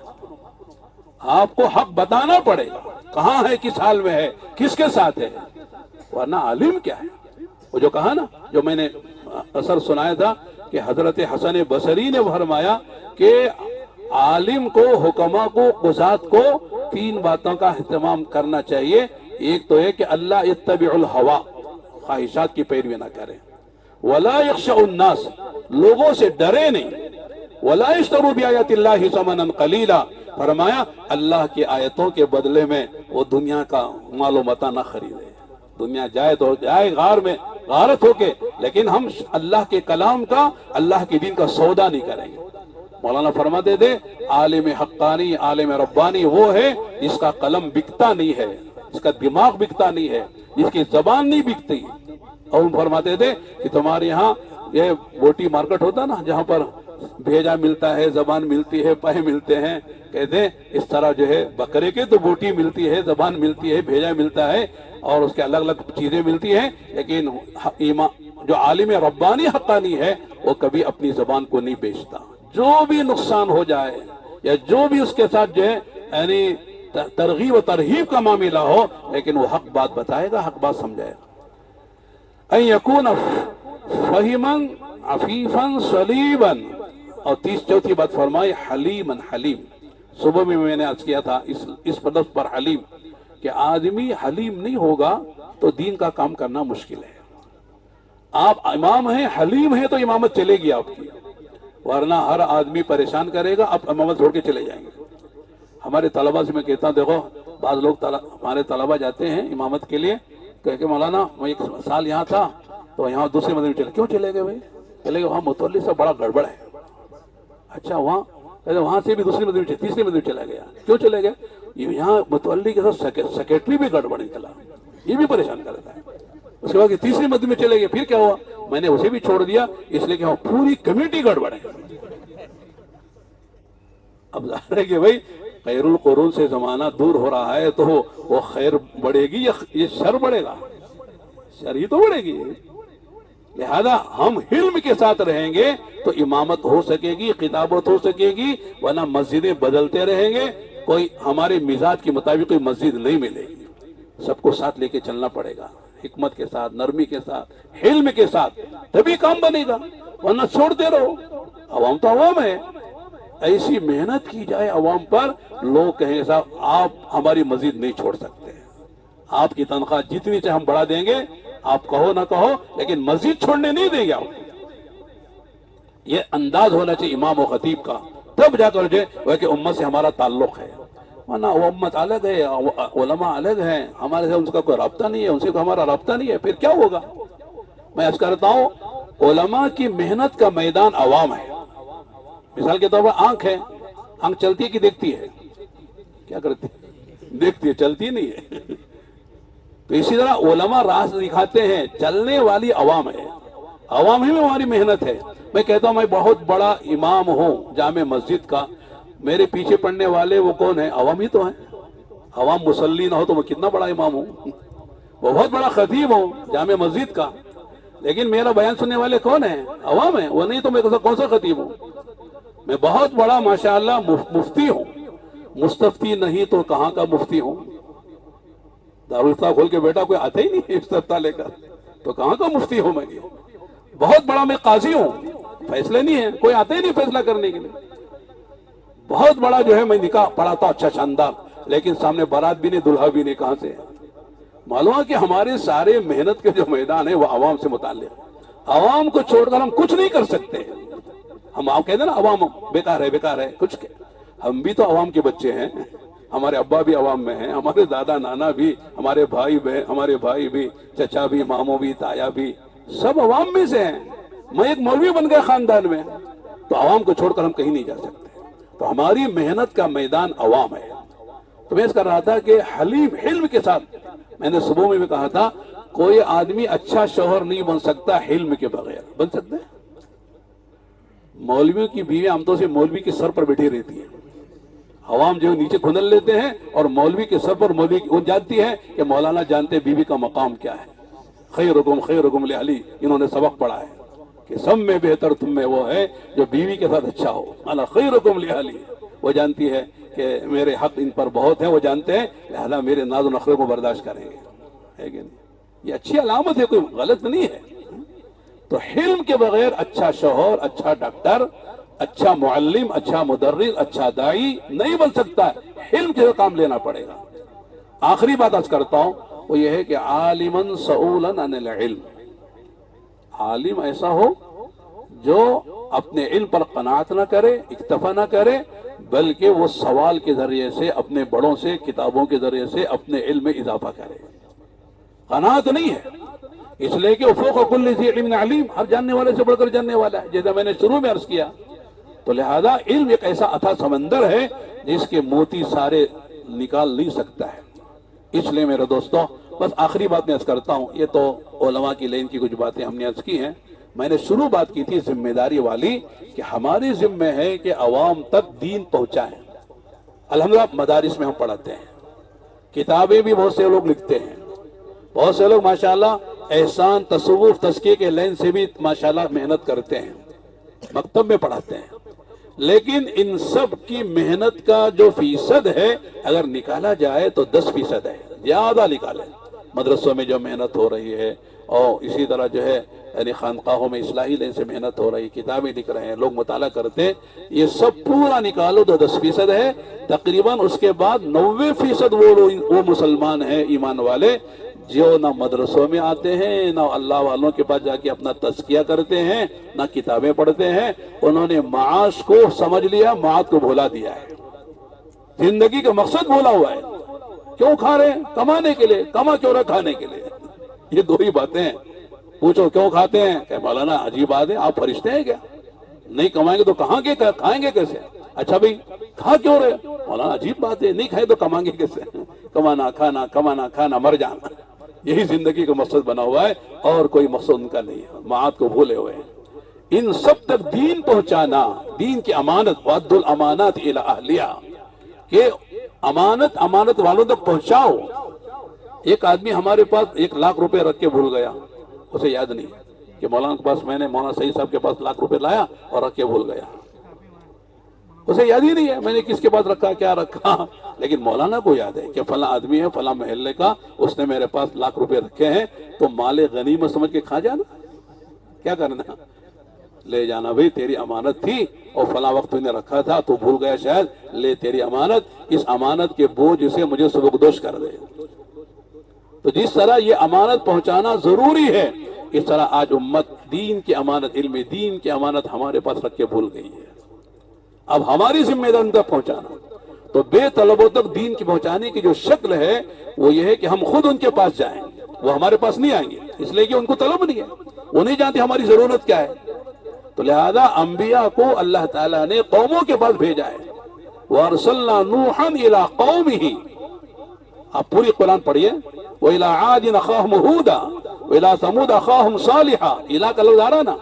آپ کو حق بتانا پڑے گا، کہاں ہے، کس حال میں ہے، کس کے ساتھ ہے، ورنہ عالم کیا ہے. وہ جو کہا نا، جو میں نے اثر سنایا تھا کہ حضرت حسن بصری نے فرمایا کہ عالم کو، حکما کو، قضات کو 3 باتوں کا اہتمام کرنا چاہیے. ایک تو ہے کہ اللہ یتبع الہوا، خواہشات کی پیروی نہ کرے. ولا یخشع الناس، لوگوں سے ڈرے نہیں. ولا یشتروا بآیات اللہ ثمنا قلیلا، فرمایا اللہ کی آیتوں کے بدلے میں وہ دنیا کا مال و متاع نہ خریدے. دنیا جائے تو جائے غار میں، غارت ہو کے، لیکن ہم اللہ کے کلام کا، اللہ کے دین کا سودا نہیں کریں گے. مولانا فرماتے تھے عالم حقانی، عالم ربانی وہ ہے جس کا قلم بکتا نہیں ہے، جس کا دماغ بکتا نہیں ہے، جس کی زبان نہیں بکتی. اور ہم فرماتے تھے کہ تمہارے یہاں یہ بوٹی مارکیٹ ہوتا نا، جہاں پر بھیجا ملتا ہے، زبان ملتی ہے، پائے ملتے ہیں، کہتے ہیں اس طرح جو ہے بکرے کے تو بوٹی ملتی ہے، زبان ملتی ہے، بھیجا ملتا ہے، اور اس کے الگ الگ چیزیں ملتی ہیں. لیکن جو عالم ربانی حقانی ہے وہ کبھی اپنی زبان کو نہیں بیچتا. جو بھی نقصان ہو جائے یا جو بھی اس کے ساتھ جو ہے یعنی ترغیب و ترہیب کا معاملہ ہو، لیکن وہ حق بات بتائے گا، حق بات سمجھائے گا. ان یکون فہما عفیفا صلیبا، اور 34 بات فرمائی حلیما، حلیم. صبح میں نے عرض کیا تھا اس لفظ پر حلیم، کہ آدمی حلیم نہیں ہوگا تو دین کا کام کرنا مشکل ہے. آپ امام ہیں، حلیم ہیں، تو امامت چلے گی آپ کی، ورنہ ہر آدمی پریشان کرے گا، آپ امامت چھوڑ کے چلے جائیں گے. ہمارے طلبہ سے میں کہتا ہوں، دیکھو بعض لوگ ہمارے طلبہ جاتے ہیں امامت کے لیے، کہ مولانا میں 1 سال یہاں تھا تو یہاں دوسرے مدرسے میں چلے. کیوں چلے گئے بھائی؟ چلے گئے وہاں متولی سے بڑا گڑبڑ ہے. اچھا وہاں سے بھی دوسری مدرسے، تیسری مدرسے چلا گیا. کیوں چلے گئے؟ یہاں متولی کے ساتھ سیکرٹری بھی گڑبڑ نکلا، یہ بھی پریشان کرتا ہے. اس کے بعد تیسری مدرسے میں چلے گئے. پھر کیا ہوا؟ میں نے اسے بھی چھوڑ دیا، اس لیے کہ وہاں پوری کمیٹی گڑبڑ ہے. اب ظاہر ہے کہ بھائی خیر القرون سے زمانہ دور ہو رہا ہے، تو وہ خیر بڑھے گی یا یہ شر بڑھے گا؟ شر ہی تو بڑھے گی. لہذا ہم علم کے ساتھ رہیں گے تو امامت ہو سکے گی، خطابت ہو سکے گی، ورنہ مسجدیں بدلتے رہیں گے، کوئی ہمارے مزاج کے مطابق کوئی مسجد نہیں ملے گی. سب کو ساتھ لے کے چلنا پڑے گا، حکمت کے ساتھ، نرمی کے ساتھ، علم کے ساتھ، تبھی کام بنے گا، ورنہ چھوڑتے رہو. عوام تو عوام ہے، ایسی محنت کی جائے عوام پر، لوگ کہیں صاحب آپ ہماری مزید نہیں چھوڑ سکتے، آپ کی تنخواہ جتنی چاہے ہم بڑھا دیں گے، آپ کہو نہ کہو لیکن مزید چھوڑنے نہیں دیں گے آپ۔ یہ انداز ہونا چاہیے امام و خطیب کا، تب جا کر جو ہے کہ امت سے ہمارا تعلق ہے، ورنہ وہ امت الگ ہے، علماء الگ ہیں، ہمارے سے ان کا کوئی رابطہ نہیں ہے، ان سے کوئی ہمارا رابطہ نہیں ہے، پھر کیا ہوگا؟ میں عرض کرتا ہوں علماء کی محنت کا میدان عوام ہے۔ مثال کے طور پر آنکھ ہے، آنکھ چلتی ہے کہ دیکھتی ہے؟ کیا کرتی ہے؟ دیکھتی ہے، چلتی نہیں ہے۔ تو اسی طرح علماء راہ دکھاتے ہیں، چلنے والی عوام ہے، عوام ہی میں ہماری محنت ہے۔ میں کہتا ہوں میں بہت بڑا امام ہوں جامع مسجد کا، میرے پیچھے پڑنے والے وہ کون ہیں؟ عوام ہی تو ہیں۔ عوام مصلی نہ ہو تو میں کتنا بڑا امام ہوں، وہ بہت بڑا خطیب ہوں جامع مسجد کا، لیکن میرا بیان سننے والے کون ہیں؟ عوام ہیں، وہ نہیں تو میں کون سا خطیب ہوں؟ میں بہت بڑا ماشاءاللہ مفتی ہوں، مستفتی نہیں تو کہاں کا مفتی ہوں؟ دارالفتہ کھول کے بیٹا کوئی آتے ہی نہیں استفتاء لے کر، تو کہاں کا مفتی ہوں میں؟ بہت بڑا میں قاضی ہوں، فیصلے نہیں ہے، کوئی آتے ہی نہیں فیصلہ کرنے کے لیے۔ بہت بڑا جو ہے میں نکاح پڑھا تھا اچھا شاندار، لیکن سامنے بارات بھی نہیں، دلہا بھی نہیں، کہاں سے؟ معلوم ہے کہ ہمارے سارے محنت کے جو میدان ہے وہ عوام سے متعلق، عوام کو چھوڑ کر ہم کچھ نہیں کر سکتے۔ ہم آپ کہتے ہیں نا عوام بیکار ہے بیکار ہے، کچھ ہم بھی تو عوام کے بچے ہیں، ہمارے ابا بھی عوام میں ہیں، ہمارے دادا نانا بھی، ہمارے بھائی بھی، چچا بھی، ماموں بھی، تایا بھی، سب عوام میں سے ہیں۔ میں ایک مولوی بن گیا خاندان میں، تو عوام کو چھوڑ کر ہم کہیں نہیں جا سکتے۔ تو ہماری محنت کا میدان عوام ہے۔ تو میں اس کر رہا تھا کہ حلم کے ساتھ، میں نے صبح میں بھی کہا تھا، کوئی آدمی اچھا شوہر نہیں بن سکتا حلم کے بغیر۔ بن سکتے ہیں؟ مولویوں کی بیوی عام طور سے مولوی کے سر پر بیٹھی رہتی ہے، عوام جو نیچے کھندل لیتے ہیں، اور مولوی کے سر پر مولوی وہ جانتی ہے کہ مولانا جانتے بیوی کا مقام کیا ہے۔ خیرکم لعلی، انہوں نے سبق پڑھا ہے کہ سب میں بہتر تم میں وہ ہے جو بیوی کے ساتھ اچھا ہو۔ انا خیرکم لعلی، وہ جانتی ہے کہ میرے حق ان پر بہت ہیں، وہ جانتے ہیں، لہذا میرے ناز و نخرے کو برداشت کریں گے، ہے کہ نہیں؟ یہ اچھی علامت ہے، کوئی غلط نہیں ہے۔ تو حلم کے بغیر اچھا شوہر، اچھا ڈاکٹر، اچھا معلم، اچھا مدرس، اچھا داعی نہیں بن سکتا ہے، حلم کے کام لینا پڑے گا۔ آخری بات عرض کرتا ہوں وہ یہ ہے کہ عالماً سؤولاً عن العلم، عالم ایسا ہو جو اپنے علم پر قناعت نہ کرے، اکتفا نہ کرے، بلکہ وہ سوال کے ذریعے سے، اپنے بڑوں سے، کتابوں کے ذریعے سے اپنے علم میں اضافہ کرے۔ قناعت نہیں ہے، اس لیے کہ فوق کل ذی علم علیم، ہر جاننے والے سے بڑھ کر جاننے والا ہے، جیسا میں نے شروع میں عرض کیا۔ تو لہذا علم ایک ایسا اتھا سمندر ہے جس کے موتی سارے نکال نہیں سکتا ہے۔ اس لیے میرے دوستوں، بس آخری بات میں عرض کرتا ہوں، یہ تو علماء کی لین کی کچھ باتیں ہم نے عرض کی ہیں۔ میں نے شروع بات کی تھی ذمہ داری والی، کہ ہماری ذمہ ہے کہ عوام تک دین پہنچائیں۔ الحمدللہ مدارس میں ہم پڑھاتے ہیں، کتابیں بھی بہت سے لوگ لکھتے ہیں، بہت سے لوگ ماشاءاللہ احسان، تصوف، تزکیے کے لین سے بھی ماشاءاللہ محنت کرتے ہیں، مکتب میں پڑھاتے ہیں، لیکن ان سب کی محنت کا جو فیصد ہے اگر نکالا جائے تو 10% ہے، زیادہ نکالے۔ مدرسوں میں جو محنت ہو رہی ہے، اور اسی طرح جو ہے یعنی خانقاہوں میں اصلاحی لین سے محنت ہو رہی، کتابیں لکھ رہے ہیں، لوگ مطالعہ کرتے ہیں، یہ سب پورا نکالو تو 10% ہے۔ تقریباً اس کے بعد 90% وہ مسلمان ہیں ایمان والے جو نہ مدرسوں میں آتے ہیں، نہ اللہ والوں کے پاس جا کے اپنا تزکیہ کرتے ہیں، نہ کتابیں پڑھتے ہیں۔ انہوں نے معاش کو سمجھ لیا، معاد کو بھولا دیا ہے، زندگی کا مقصد بھولا ہوا ہے۔ کیوں کھا رہے ہیں؟ کمانے کے لیے، کما کیوں رہا؟ کھانے کے لیے۔ یہ دو ہی باتیں ہیں۔ پوچھو کیوں کھاتے ہیں، کہ مولانا عجیب بات ہے، آپ فرشتے ہیں کیا؟ نہیں کمائیں گے تو کھائیں گے کیسے؟ اچھا بھائی کھا کیوں رہے؟ مولانا عجیب بات ہے، نہیں کھائے تو کمائیں گے کیسے؟ کمانا کھانا مر جانا، یہی زندگی کا مقصد بنا ہوا ہے، اور کوئی مقصد ان کا نہیں ہے، معاد کو بھولے ہوئے ہیں۔ ان سب تک دین پہنچانا، دین کی امانت، وَأَدُّوا الْأَمَانَاتِ إِلَىٰ أَهْلِهَا، کہ امانت والوں تک پہنچاؤ۔ ایک آدمی ہمارے پاس 1,00,000 روپے رکھ کے بھول گیا، اسے یاد نہیں کہ مولانا کے پاس، میں نے مولانا سعید صاحب کے پاس 1,00,000 روپے لایا اور رکھ کے بھول گیا، اسے یاد ہی نہیں ہے میں نے کس کے پاس رکھا، کیا رکھا، لیکن مولانا کو یاد ہے کہ فلاں آدمی ہے فلاں محلے کا، اس نے میرے پاس 1,00,000 روپے رکھے ہیں، تو مال غنیمت سمجھ کے کھا جانا، کیا کرنا۔ لے جانا بھائی تیری امانت تھی اور فلاں وقت نے رکھا تھا تو بھول گیا شاید، لے تیری امانت، اس امانت کے بوجھ سے مجھے سبکدوش کر دے۔ تو جس طرح یہ امانت پہنچانا ضروری ہے، اس طرح آج امت دین کی امانت، علم دین کی امانت ہمارے پاس رکھ کے بھول گئی ہے۔ اب ہماری ذمہ داری ان تک پہنچانا۔ تو بے طلبوں تک دین کی پہنچانے کی جو شکل ہے وہ یہ ہے کہ ہم خود ان کے پاس جائیں، وہ ہمارے پاس نہیں آئیں گے، اس لیے کہ ان کو طلب نہیں ہے، وہ نہیں جانتے ہماری ضرورت کیا ہے۔ تو لہذا انبیاء کو اللہ تعالیٰ نے قوموں کے پاس بھیجا ہے۔ وَأَرْسَلْنَا نُوحًا إِلَىٰ قَوْمِهِ، آپ پوری قرآن پڑھیے، وَإِلَىٰ عَادٍ أَخَاهُمْ هُودًا وَإِلَىٰ ثَمُودَ أَخَاهُمْ صَالِحًا، الہ کا لفظ آ رہا نا،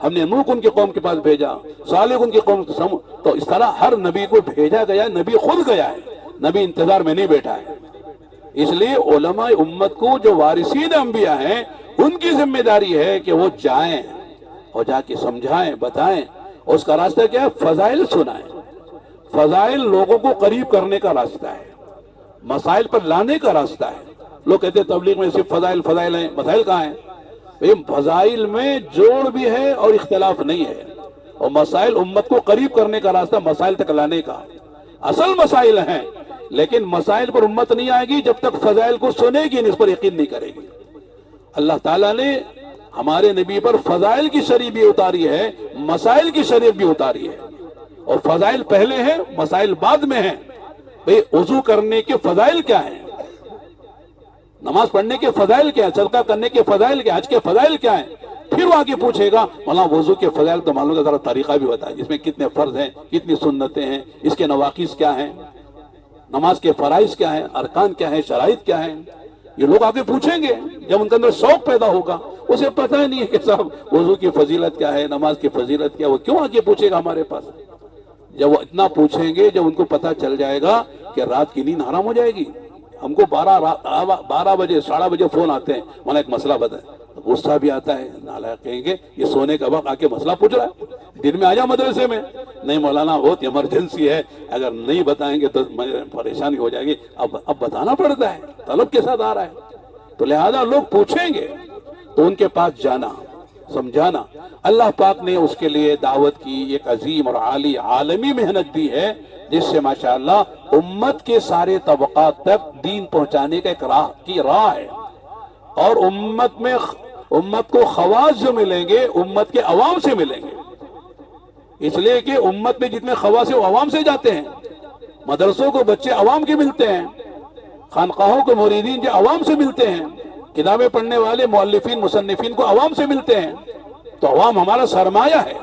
ہم نے نوح ان کی قوم کے پاس بھیجا، صالح ان کی قوم، تو اس طرح ہر نبی کو بھیجا گیا، نبی خود گیا ہے، نبی انتظار میں نہیں بیٹھا ہے۔ اس لیے علماء امت کو جو وارثین انبیاء ہیں ان کی ذمہ داری ہے کہ وہ جائیں اور جا کے سمجھائیں، بتائیں، اور اس کا راستہ کیا ہے؟ فضائل سنائیں۔ فضائل لوگوں کو قریب کرنے کا راستہ ہے، مسائل پر لانے کا راستہ ہے۔ لوگ کہتے ہیں تبلیغ میں صرف فضائل فضائل ہیں، مسائل کہاں ہیں؟ فضائل میں جوڑ بھی ہے اور اختلاف نہیں ہے، اور مسائل امت کو قریب کرنے کا راستہ، مسائل تک لانے کا اصل مسائل ہیں، لیکن مسائل پر امت نہیں آئے گی جب تک فضائل کو سنے گی نہیں، اس پر یقین نہیں کرے گی۔ اللہ تعالیٰ نے ہمارے نبی پر فضائل کی شریعت بھی اتاری ہے، مسائل کی شریعت بھی اتاری ہے، اور فضائل پہلے ہیں، مسائل بعد میں ہیں۔ بھئی وضو کرنے کے فضائل کیا ہیں؟ نماز پڑھنے کے فضائل کیا ہیں؟ صدقہ کرنے کے فضائل کیا ہیں؟ حج کے فضائل کیا ہیں؟ پھر وہ آگے پوچھے گا مولانا وضو کے فضائل تو معلوم کا ذرا طریقہ بھی بتائیں، اس میں کتنے فرض ہیں، کتنی سنتیں ہیں، اس کے نواقص کیا ہیں، نماز کے فرائض کیا ہیں، ارکان کیا ہیں، شرائط کیا ہیں؟ یہ لوگ آگے پوچھیں گے جب ان کے اندر شوق پیدا ہوگا۔ اسے پتہ ہی نہیں ہے کہ صاحب وضو کی فضیلت کیا ہے، نماز کی فضیلت کیا ہے، وہ کیوں آگے پوچھے گا ہمارے پاس؟ جب وہ اتنا پوچھیں گے، جب ان کو پتہ چل جائے گا کہ رات کی نیند حرام ہو جائے گی۔ ہم کو 12 بجے 12:30 بجے فون آتے ہیں، مولانا ایک مسئلہ بتائیں، غصہ بھی آتا ہے، نالائق کہیں گے یہ سونے کا وقت آ کے مسئلہ پوچھ رہا ہے، دن میں آ جا مدرسے میں۔ نہیں مولانا بہت ایمرجنسی ہے، اگر نہیں بتائیں گے تو پریشانی ہو جائے گی، اب بتانا پڑتا ہے، طلب کے ساتھ آ رہا ہے۔ تو لہذا لوگ پوچھیں گے تو ان کے پاس جانا، سمجھانا۔ اللہ پاک نے اس کے لیے دعوت کی ایک عظیم اور عالی عالمی محنت دی ہے، جس سے ماشاءاللہ امت کے سارے طبقات تک دین پہنچانے کا ایک راہ ہے۔ اور امت کو خواص جو ملیں گے امت کے عوام سے ملیں گے، اس لیے کہ امت میں جتنے خواص ہیں وہ عوام سے جاتے ہیں۔ مدرسوں کو بچے عوام کے ملتے ہیں، خانقاہوں کو مریدین جو عوام سے ملتے ہیں، کتابیں پڑھنے والے مؤلفین مصنفین کو عوام سے ملتے ہیں۔ تو عوام ہمارا سرمایہ ہے،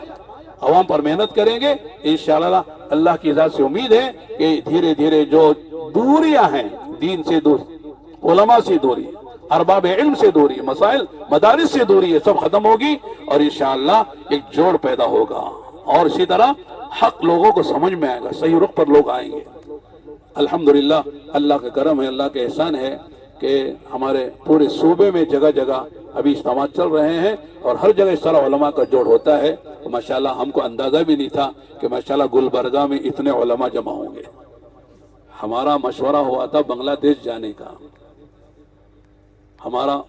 عوام پر محنت کریں گے انشاءاللہ۔ اللہ کی ذات سے امید ہے کہ دھیرے دھیرے جو دوریاں ہیں، دین سے دور، علماء سے دوری، ارباب علم سے دوری، مسائل مدارس سے دوری، یہ سب ختم ہوگی، اور انشاءاللہ ایک جوڑ پیدا ہوگا، اور اسی طرح حق لوگوں کو سمجھ میں آئے گا، صحیح رخ پر لوگ آئیں گے۔ الحمدللہ اللہ کا کرم ہے، اللہ کا احسان ہے کہ ہمارے پورے صوبے میں جگہ جگہ ابھی اجتماع چل رہے ہیں، اور ہر جگہ اس طرح علماء کا جوڑ ہوتا ہے۔ ماشاءاللہ ہم کو اندازہ بھی نہیں تھا کہ ماشاءاللہ گلبرگہ میں اتنے علماء جمع ہوں گے۔ ہمارا مشورہ ہوا تھا بنگلہ دیش جانے کا، ہمارا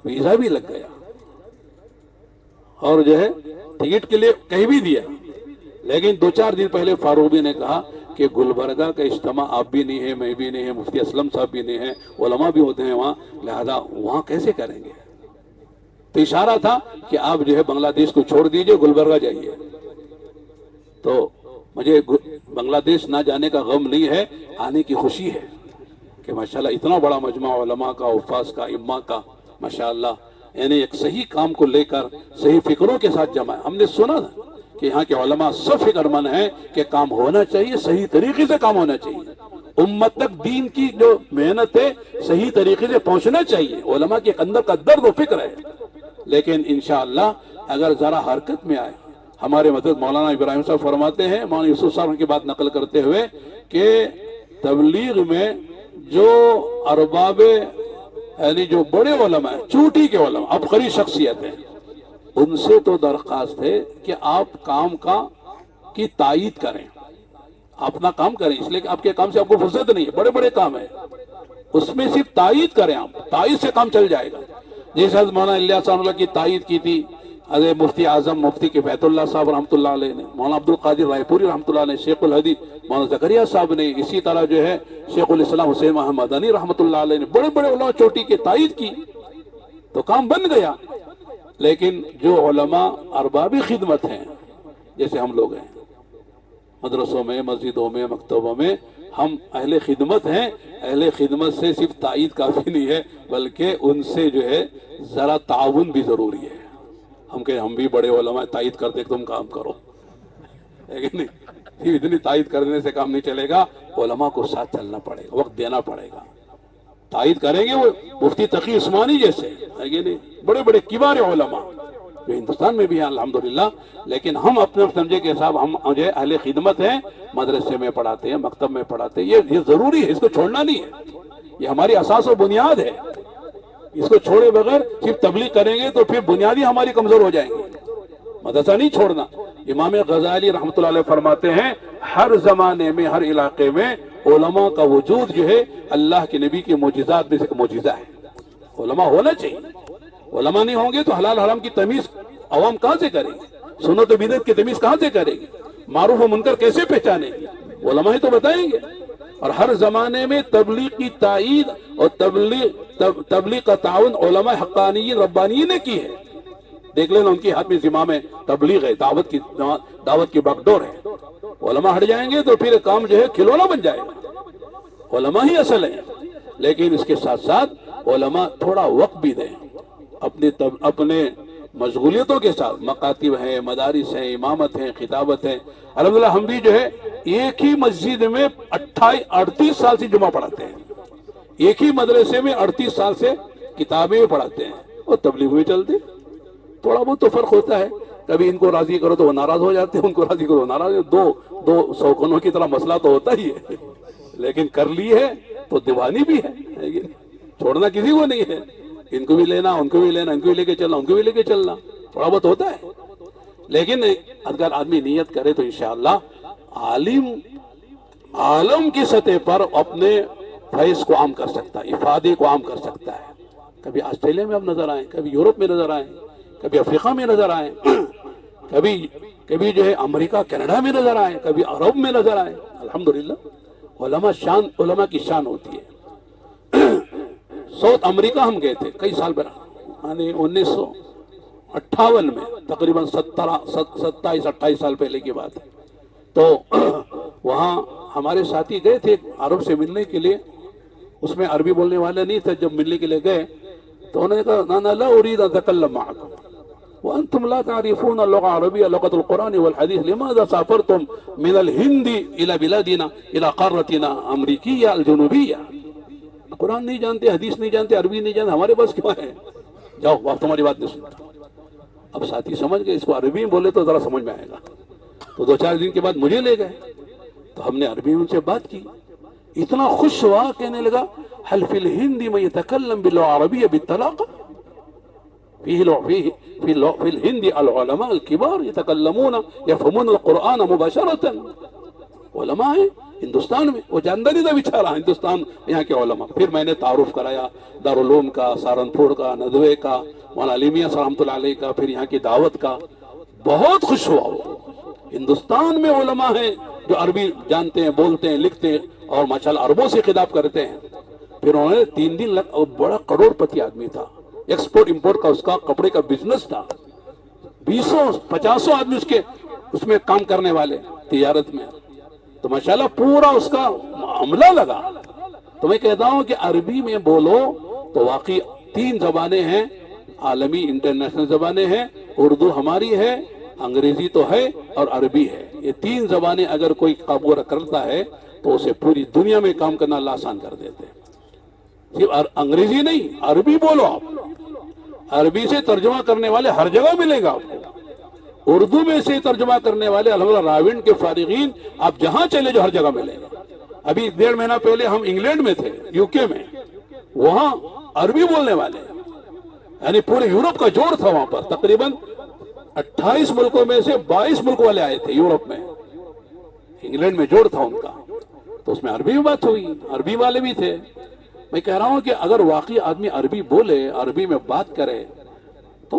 ویزا بھی لگ گیا، اور جو ہے ٹکٹ کے لیے کہیں بھی دیا، لیکن 2-4 دن پہلے فاروق بھی نے کہا کہ گلبرگہ کا اجتماع آپ بھی نہیں ہے، میں بھی نہیں ہے، مفتی اسلم صاحب بھی نہیں ہے، علماء بھی ہوتے ہیں وہاں، لہذا وہاں کیسے کریں گے؟ تو اشارہ تھا کہ آپ جو ہے بنگلہ دیش کو چھوڑ دیجئے، گلبرگہ جائیے۔ تو مجھے بنگلہ دیش نہ جانے کا غم نہیں ہے، آنے کی خوشی ہے کہ ماشاءاللہ اتنا بڑا مجمع علماء کا، حفاظ کا، اماء کا، ماشاءاللہ یعنی ایک صحیح کام کو لے کر صحیح فکروں کے ساتھ جمع ہے۔ ہم نے سنا تھا کہ یہاں کے علماء سب فکر مند ہیں کہ کام ہونا چاہیے، صحیح طریقے سے کام ہونا چاہیے، امت تک دین کی جو محنت ہے صحیح طریقے سے پہنچنا چاہیے، علماء کے اندر کا درد و فکر ہے۔ لیکن انشاءاللہ اگر ذرا حرکت میں آئے، ہمارے مدد مولانا ابراہیم صاحب فرماتے ہیں، مولانا یوسف صاحب کی بات نقل کرتے ہوئے، کہ تبلیغ میں جو ارباب یعنی جو بڑے علماء ہیں، چوٹی کے علماء، عبقری شخصیت ہیں، ان سے تو درخواست ہے کہ آپ کام کی تائید کریں، اپنا کام کریں، اس لیے کہ آپ کے کام سے آپ کو فرصت نہیں ہے، بڑے بڑے کام ہیں، اس میں صرف تائید کریں، آپ تائید سے کام چل جائے گا۔ جیسے حضرت مولانا الیاس صاحب کی تائید کی تھی حضرت مفتی اعظم مفتی کفایتullah صاحب رحمۃ اللہ علیہ نے، مولانا عبد القادر رائے پوری رحمۃ اللہ علیہ، شیخ الحدیث مولانا زکریا صاحب نے، اسی طرح جو ہے شیخ الاسلام حسین محمد مدنی رحمۃ اللہ علیہ نے، بڑے بڑے علماء چوٹی کے تائید کی تو کام بن گیا۔ لیکن جو علماء اربابی خدمت ہیں جیسے ہم لوگ ہیں، مدرسوں میں، مسجدوں میں، مکتبوں میں ہم اہل خدمت ہیں، اہل خدمت سے صرف تائید کافی نہیں ہے بلکہ ان سے جو ہے ذرا تعاون بھی ضروری ہے۔ ہم کہیں ہم بھی بڑے علماء تائید کرتے کہ تم کام کرو، ہے کہ نہیں؟ یہ اتنی تائید کرنے سے کام نہیں چلے گا، علماء کو ساتھ چلنا پڑے گا، وقت دینا پڑے گا۔ تائید کریں گے وہ مفتی تقی عثمانی جیسے، ہے کہ نہیں؟ بڑے بڑے کبار علماء جو ہندوستان میں بھی ہیں الحمدللہ، لیکن ہم اپنے سمجھے کے حساب ہم جو ہے اہل خدمت ہیں، مدرسے میں پڑھاتے ہیں، مکتب میں پڑھاتے ہیں، یہ ضروری ہے، اس کو چھوڑنا نہیں ہے، یہ ہماری اساس و بنیاد ہے۔ اس کو چھوڑے بغیر صرف تبلیغ کریں گے تو پھر بنیادی ہماری کمزور ہو جائیں گے۔ مدرسہ نہیں چھوڑنا۔ امام غزالی رحمۃ اللہ علیہ فرماتے ہیں ہر زمانے میں، ہر علاقے میں علماء کا وجود جو ہے اللہ کے نبی کے معجزات میں سے ایک معجزہ ہے۔ علماء ہونا چاہیے، علماء نہیں ہوں گے تو حلال حرام کی تمیز عوام کہاں سے کرے گی؟ سنت و بدعت کی تمیز کہاں سے کرے گی؟ معروف و منکر کیسے پہچانے گی؟ علماء ہی تو بتائیں گے۔ اور ہر زمانے میں تبلیغ کی تائید اور تبلیغ کا تعاون علماء حقانیین ربانیین نے کی ہے۔ دیکھ لینا ان کے ہاتھ میں زمام ہے، تبلیغ ہے، دعوت کی باگڈور ہے۔ علماء ہٹ جائیں گے تو پھر کام جو ہے کھلونا بن جائے گا۔ علماء ہی اصل ہے، لیکن اس کے ساتھ ساتھ علماء تھوڑا وقت بھی دیں اپنے مشغولیتوں کے ساتھ۔ مکاتب ہیں، مدارس ہیں، امامت ہیں، خطابت ہیں۔ الحمدللہ ہم بھی جو ہے ایک ہی مسجد میں 38 سال سے جمعہ پڑھاتے ہیں، ایک ہی مدرسے میں 38 سال سے کتابیں پڑھاتے ہیں اور تبلیغ بھی چلتے۔ تھوڑا بہت تو فرق ہوتا ہے، کبھی ان کو راضی کرو تو وہ ناراض ہو جاتے ہیں، ان کو راضی کرو وہ ناراض، دو سوکنوں کی طرح مسئلہ تو ہوتا ہی ہے، لیکن کر لی ہے تو دیوانی بھی ہے، چھوڑنا کسی کو نہیں ہے۔ ان کو بھی لینا، ان کو بھی لینا، ان کو بھی لے کے چلنا، ان کو بھی لے کے چلنا، تھوڑا بہت ہوتا ہے۔ لیکن اگر آدمی نیت کرے تو انشاءاللہ عالم کی سطح پر اپنے فیض کو عام کر سکتا ہے، افادے کو عام کر سکتا ہے۔ کبھی آسٹریلیا میں آپ نظر آئیں، کبھی یورپ میں نظر آئیں، کبھی افریقہ میں نظر آئیں، کبھی جو ہے امریکہ کینیڈا میں نظر آئیں، کبھی عرب میں نظر آئیں۔ الحمدللہ علماء کی شان ہوتی ہے۔ ساؤتھ امریکہ ہم گئے تھے کئی سال پہلے، یعنی 1958 میں، تقریباً 27-28 سال پہلے کی بات ہے۔ تو وہاں ہمارے ساتھی گئے تھے عرب سے ملنے کے لیے، اس میں عربی بولنے والے نہیں تھے۔ جب ملنے کے لیے گئے تو انہوں نے کہا انا لا اريد ان اتكلم معكم وانتم لا تعرفون اللغة العربية لغة القرآن والحديث، لماذا سافرتم من الهند الى بلادنا الى قارتنا امریکیہ الجنوبیہ؟ قرآن نہیں جانتے، حدیث نہیں جانتے، عربی نہیں جانتے، ہمارے پاس کیا ہے؟ جاؤ، آپ تمہاری بات نہیں سنتا۔ اب ساتھی سمجھ گئے اس کو عربی میں بولے تو ذرا سمجھ میں آئے گا، تو 2-4 دن کے بعد مجھے لے گئے، تو ہم نے عربی میں ان سے بات کی۔ اتنا خوش ہوا، کہنے لگا هل في الهند من يتكلم باللغة العربية بالطلاقة؟ في الهند العلماء الكبار يتكلمون يفهمون القرآن مباشرة۔ علماء ہیں ہندوستان میں، وہ جانتا نہیں تھا بیچارہ ہندوستان یہاں کے علماء۔ پھر میں نے تعارف کرایا دارالعلوم کا، سہارنپور کا، ندوے کا، مولانا علی میاں رحمۃ اللہ علیہ کا، پھر یہاں کی دعوت کا۔ بہت خوش ہوا وہ۔ ہندوستان میں علماء ہیں جو عربی جانتے ہیں، بولتے ہیں، لکھتے ہیں، اور ماشاءاللہ عربوں سے خطاب کرتے ہیں۔ پھر انہوں نے 3 دن بڑا کروڑ پتی آدمی تھا، ایکسپورٹ امپورٹ کا اس کا کپڑے کا بزنس تھا، 20-50 آدمی اس میں کام کرنے والے تجارت میں، تو ماشاءاللہ پورا اس کا عملہ لگا۔ تو میں کہتا ہوں کہ عربی میں بولو تو واقعی 3 زبانیں ہیں، عالمی انٹرنیشنل زبانیں ہیں، اردو ہماری ہے، انگریزی تو ہے اور عربی ہے۔ یہ 3 زبانیں اگر کوئی قابو کرتا ہے تو اسے پوری دنیا میں کام کرنا اللہ آسان کر دیتے ہیں۔ صرف انگریزی نہیں، عربی بولو آپ، عربی سے ترجمہ کرنے والے ہر جگہ ملے گا آپ کو، اردو میں سے ترجمہ کرنے والے الحمدللہ راونڈ کے فارغین آپ جہاں چلے جو ہر جگہ ملیں گے۔ ابھی 1.5 مہینہ پہلے ہم انگلینڈ میں تھے، UK میں، وہاں عربی بولنے والے، یعنی پورے یورپ کا جوڑ تھا وہاں پر، تقریباً 28 ملکوں میں سے 22 ملک والے آئے تھے یورپ میں، انگلینڈ میں جوڑ تھا ان کا، تو اس میں عربی میں بات ہوئی، عربی والے بھی تھے۔ میں کہہ رہا ہوں کہ اگر واقعی آدمی عربی بولے، عربی میں بات کرے، تو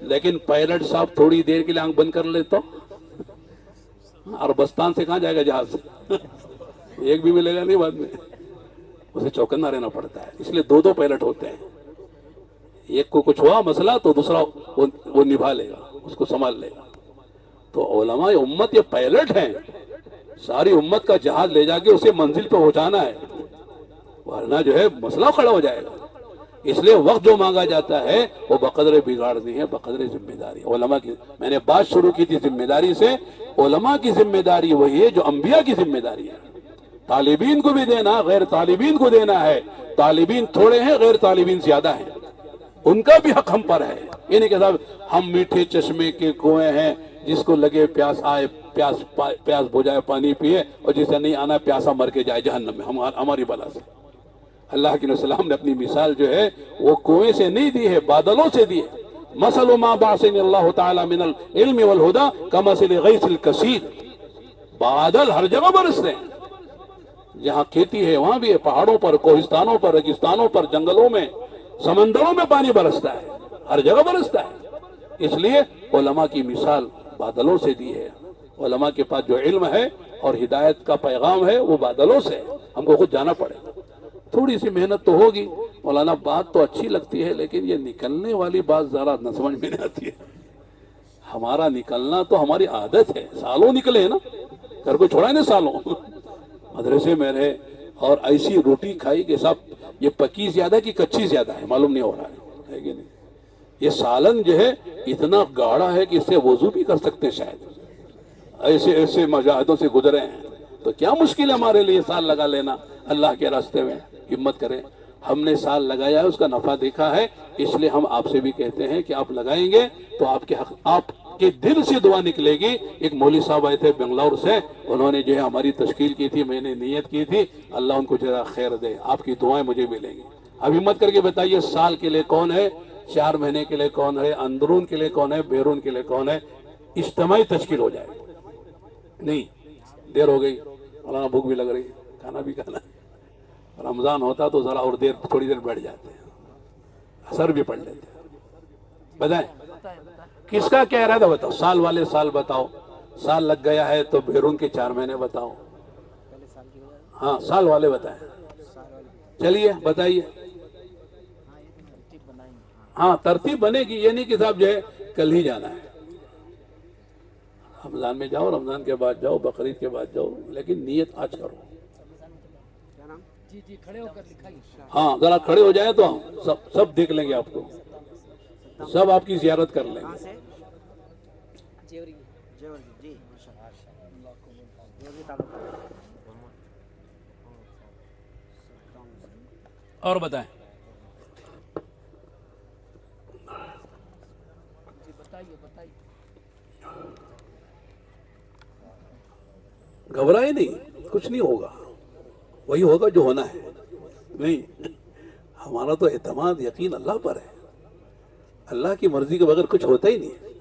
لیکن پائلٹ صاحب تھوڑی دیر کے لیے آنکھ بند کر لے تو عربستان سے کہاں جائے گا جہاز سے؟ ایک بھی ملے گا نہیں بعد میں، اسے چوکنا رہنا پڑتا ہے. اس لیے دو دو پائلٹ ہوتے ہیں، ایک کو کچھ ہوا مسئلہ تو دوسرا وہ نبھا لے گا، اس کو سنبھال لے گا. تو علماء امت یہ پائلٹ ہیں، ساری امت کا جہاز لے جا کے اسے منزل پہ پہنچانا ہے، ورنہ جو ہے مسئلہ کھڑا ہو جائے گا. اس لیے وقت جو مانگا جاتا ہے وہ بقدر بگاڑنی ہے، بقدر ذمہ داری. علماء کی میں نے بات شروع کی تھی ذمہ داری سے. علماء کی ذمہ داری وہی ہے جو انبیاء کی ذمہ داری ہے. طالبین کو بھی دینا، غیر طالبین کو دینا ہے. طالبین تھوڑے ہیں، غیر طالبین زیادہ ہیں، ان کا بھی حق ہم پر ہے. یہ نہیں کہ صاحب ہم میٹھے چشمے کے کنویں ہیں، جس کو لگے پیاس آئے پیاس بجھائے پانی پیے، اور جسے نہیں آنا پیاسا مر کے جائے جہنم میں ہماری بلا سے. اللہ کے السلام نے اپنی مثال جو ہے وہ کنویں سے نہیں دی ہے، بادلوں سے دی ہے. مثل ما بعثني اللہ تعالی من العلم والهدى كمثل غیث الکثیر. بادل ہر جگہ برستے ہیں، جہاں کھیتی ہے وہاں بھی ہے، پہاڑوں پر، کوہستانوں پر، ریگستانوں پر، جنگلوں میں، سمندروں میں پانی برستا ہے، ہر جگہ برستا ہے. اس لیے علماء کی مثال بادلوں سے دی ہے. علماء کے پاس جو علم ہے اور ہدایت کا پیغام ہے وہ بادلوں سے ہے. ہم کو خود جانا پڑے گا. تھوڑی سی محنت تو ہوگی. مولانا بات تو اچھی لگتی ہے لیکن یہ نکلنے والی بات ذرا نہ سمجھ میں نہیں آتی ہے. ہمارا نکلنا تو ہماری عادت ہے، سالوں نکلے ہیں نا، گھر کو چھوڑا ہے نا سالوں، مدرسے میں رہے اور ایسی روٹی کھائی کہ صاحب یہ پکی زیادہ کہ کچی زیادہ ہے معلوم نہیں ہو رہا ہے کہ نہیں. یہ سالن جو ہے اتنا گاڑھا ہے کہ اس سے وضو بھی کر سکتے شاید، ایسے ایسے مجاہدوں سے گزرے ہیں. تو کیا مشکل ہے ہمارے لیے سال لگا لینا اللہ کے راستے میں. ہمت کریں. ہم نے سال لگایا ہے، اس کا نفع دیکھا ہے، اس لیے ہم آپ سے بھی کہتے ہیں کہ آپ لگائیں گے تو آپ کے دل سے دعا نکلے گی. ایک مولوی صاحب آئے تھے بنگلور سے، انہوں نے جو ہے ہماری تشکیل کی تھی، میں نے نیت کی تھی، اللہ ان کو جزا خیر دے. آپ کی دعائیں مجھے ملیں گی. اب ہمت کر کے بتائیے سال کے لیے کون ہے، 4 مہینے کے لیے کون ہے، اندرون کے لیے کون ہے، بیرون کے لیے کون ہے. اجتماعی تشکیل ہو جائے. نہیں دیر ہو گئی، مولانا بھوک بھی لگ رہی ہے، کھانا بھی کھانا ہے. رمضان ہوتا تو ذرا اور دیر تھوڑی دیر بیٹھ جاتے ہیں، اثر بھی پڑھ لیتے ہیں. بتائیں کس کا کیا ارادہ بتاؤ. سال والے سال بتاؤ، سال لگ گیا ہے تو بیرون کے 4 مہینے بتاؤ. ہاں سال والے بتائیں. چلیے بتائیے. ہاں ترتیب بنے گی، یہ نہیں کہ صاحب جو ہے کل ہی جانا ہے. رمضان میں جاؤ، رمضان کے بعد جاؤ، بقرعید کے بعد جاؤ، لیکن نیت آج کرو. ہاں ذرا کھڑے ہو جائیں تو ہم سب دیکھ لیں گے، آپ کو سب آپ کی زیارت کر لیں گے. اور بتائیں. گھبرائے نہیں، کچھ نہیں ہوگا، وہی ہوگا جو ہونا ہے. نہیں ہمارا تو اعتماد یقین اللہ پر ہے. اللہ کی مرضی کے بغیر کچھ ہوتا ہی نہیں ہے.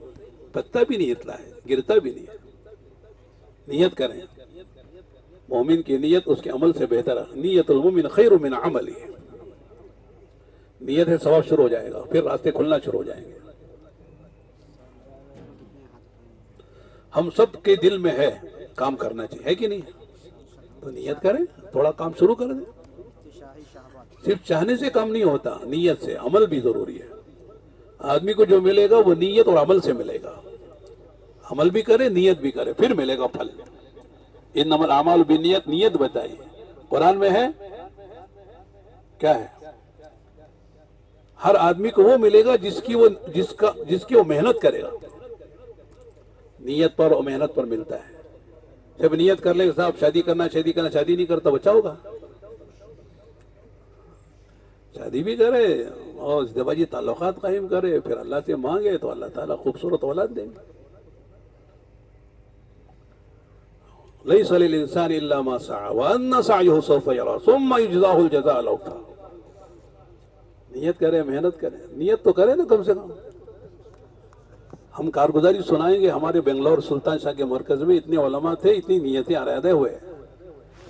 پتا بھی نہیں ہلتا ہے، گرتا بھی نہیں ہے. نیت کریں. مومن کی نیت اس کے عمل سے بہتر ہے. نیت المومن خیر من عملی. نیت ہے ثواب شروع ہو جائے گا، پھر راستے کھلنا شروع ہو جائیں گے. ہم سب کے دل میں ہے کام کرنا چاہیے، ہے کہ نہیں؟ تو نیت کریں، تھوڑا کام شروع کر دیں. صرف چاہنے سے کام نہیں ہوتا، نیت سے. عمل بھی ضروری ہے. آدمی کو جو ملے گا وہ نیت اور عمل سے ملے گا. عمل بھی کرے، نیت بھی کرے، پھر ملے گا پھل. انما الاعمال بالنیت، نیت بتائیے قرآن میں ہے کیا ہے؟ ہر آدمی کو وہ ملے گا جس کی وہ محنت کرے گا. نیت پر اور محنت پر ملتا ہے. جب نیت کر لے صاحب شادی کرنا، شادی نہیں کرتا، بچہ ہوگا. شادی بھی کرے اور ازدواجی تعلقات قائم کرے، پھر اللہ سے مانگے تو اللہ تعالیٰ خوبصورت اولاد دیں گے. لیس للانسان الا ما سعى وان سعيه سوف يرى ثم يجزاه الجزاء الاوفى. نیت کرے، محنت کرے. نیت تو کرے نا کم سے کم. ہم کارگزاری سنائیں گے. ہمارے بنگلور سلطان شاہ کے مرکز میں اتنے علماء تھے، اتنی نیتیں ارادے ہوئے،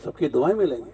سب کی دعائیں ملیں گی.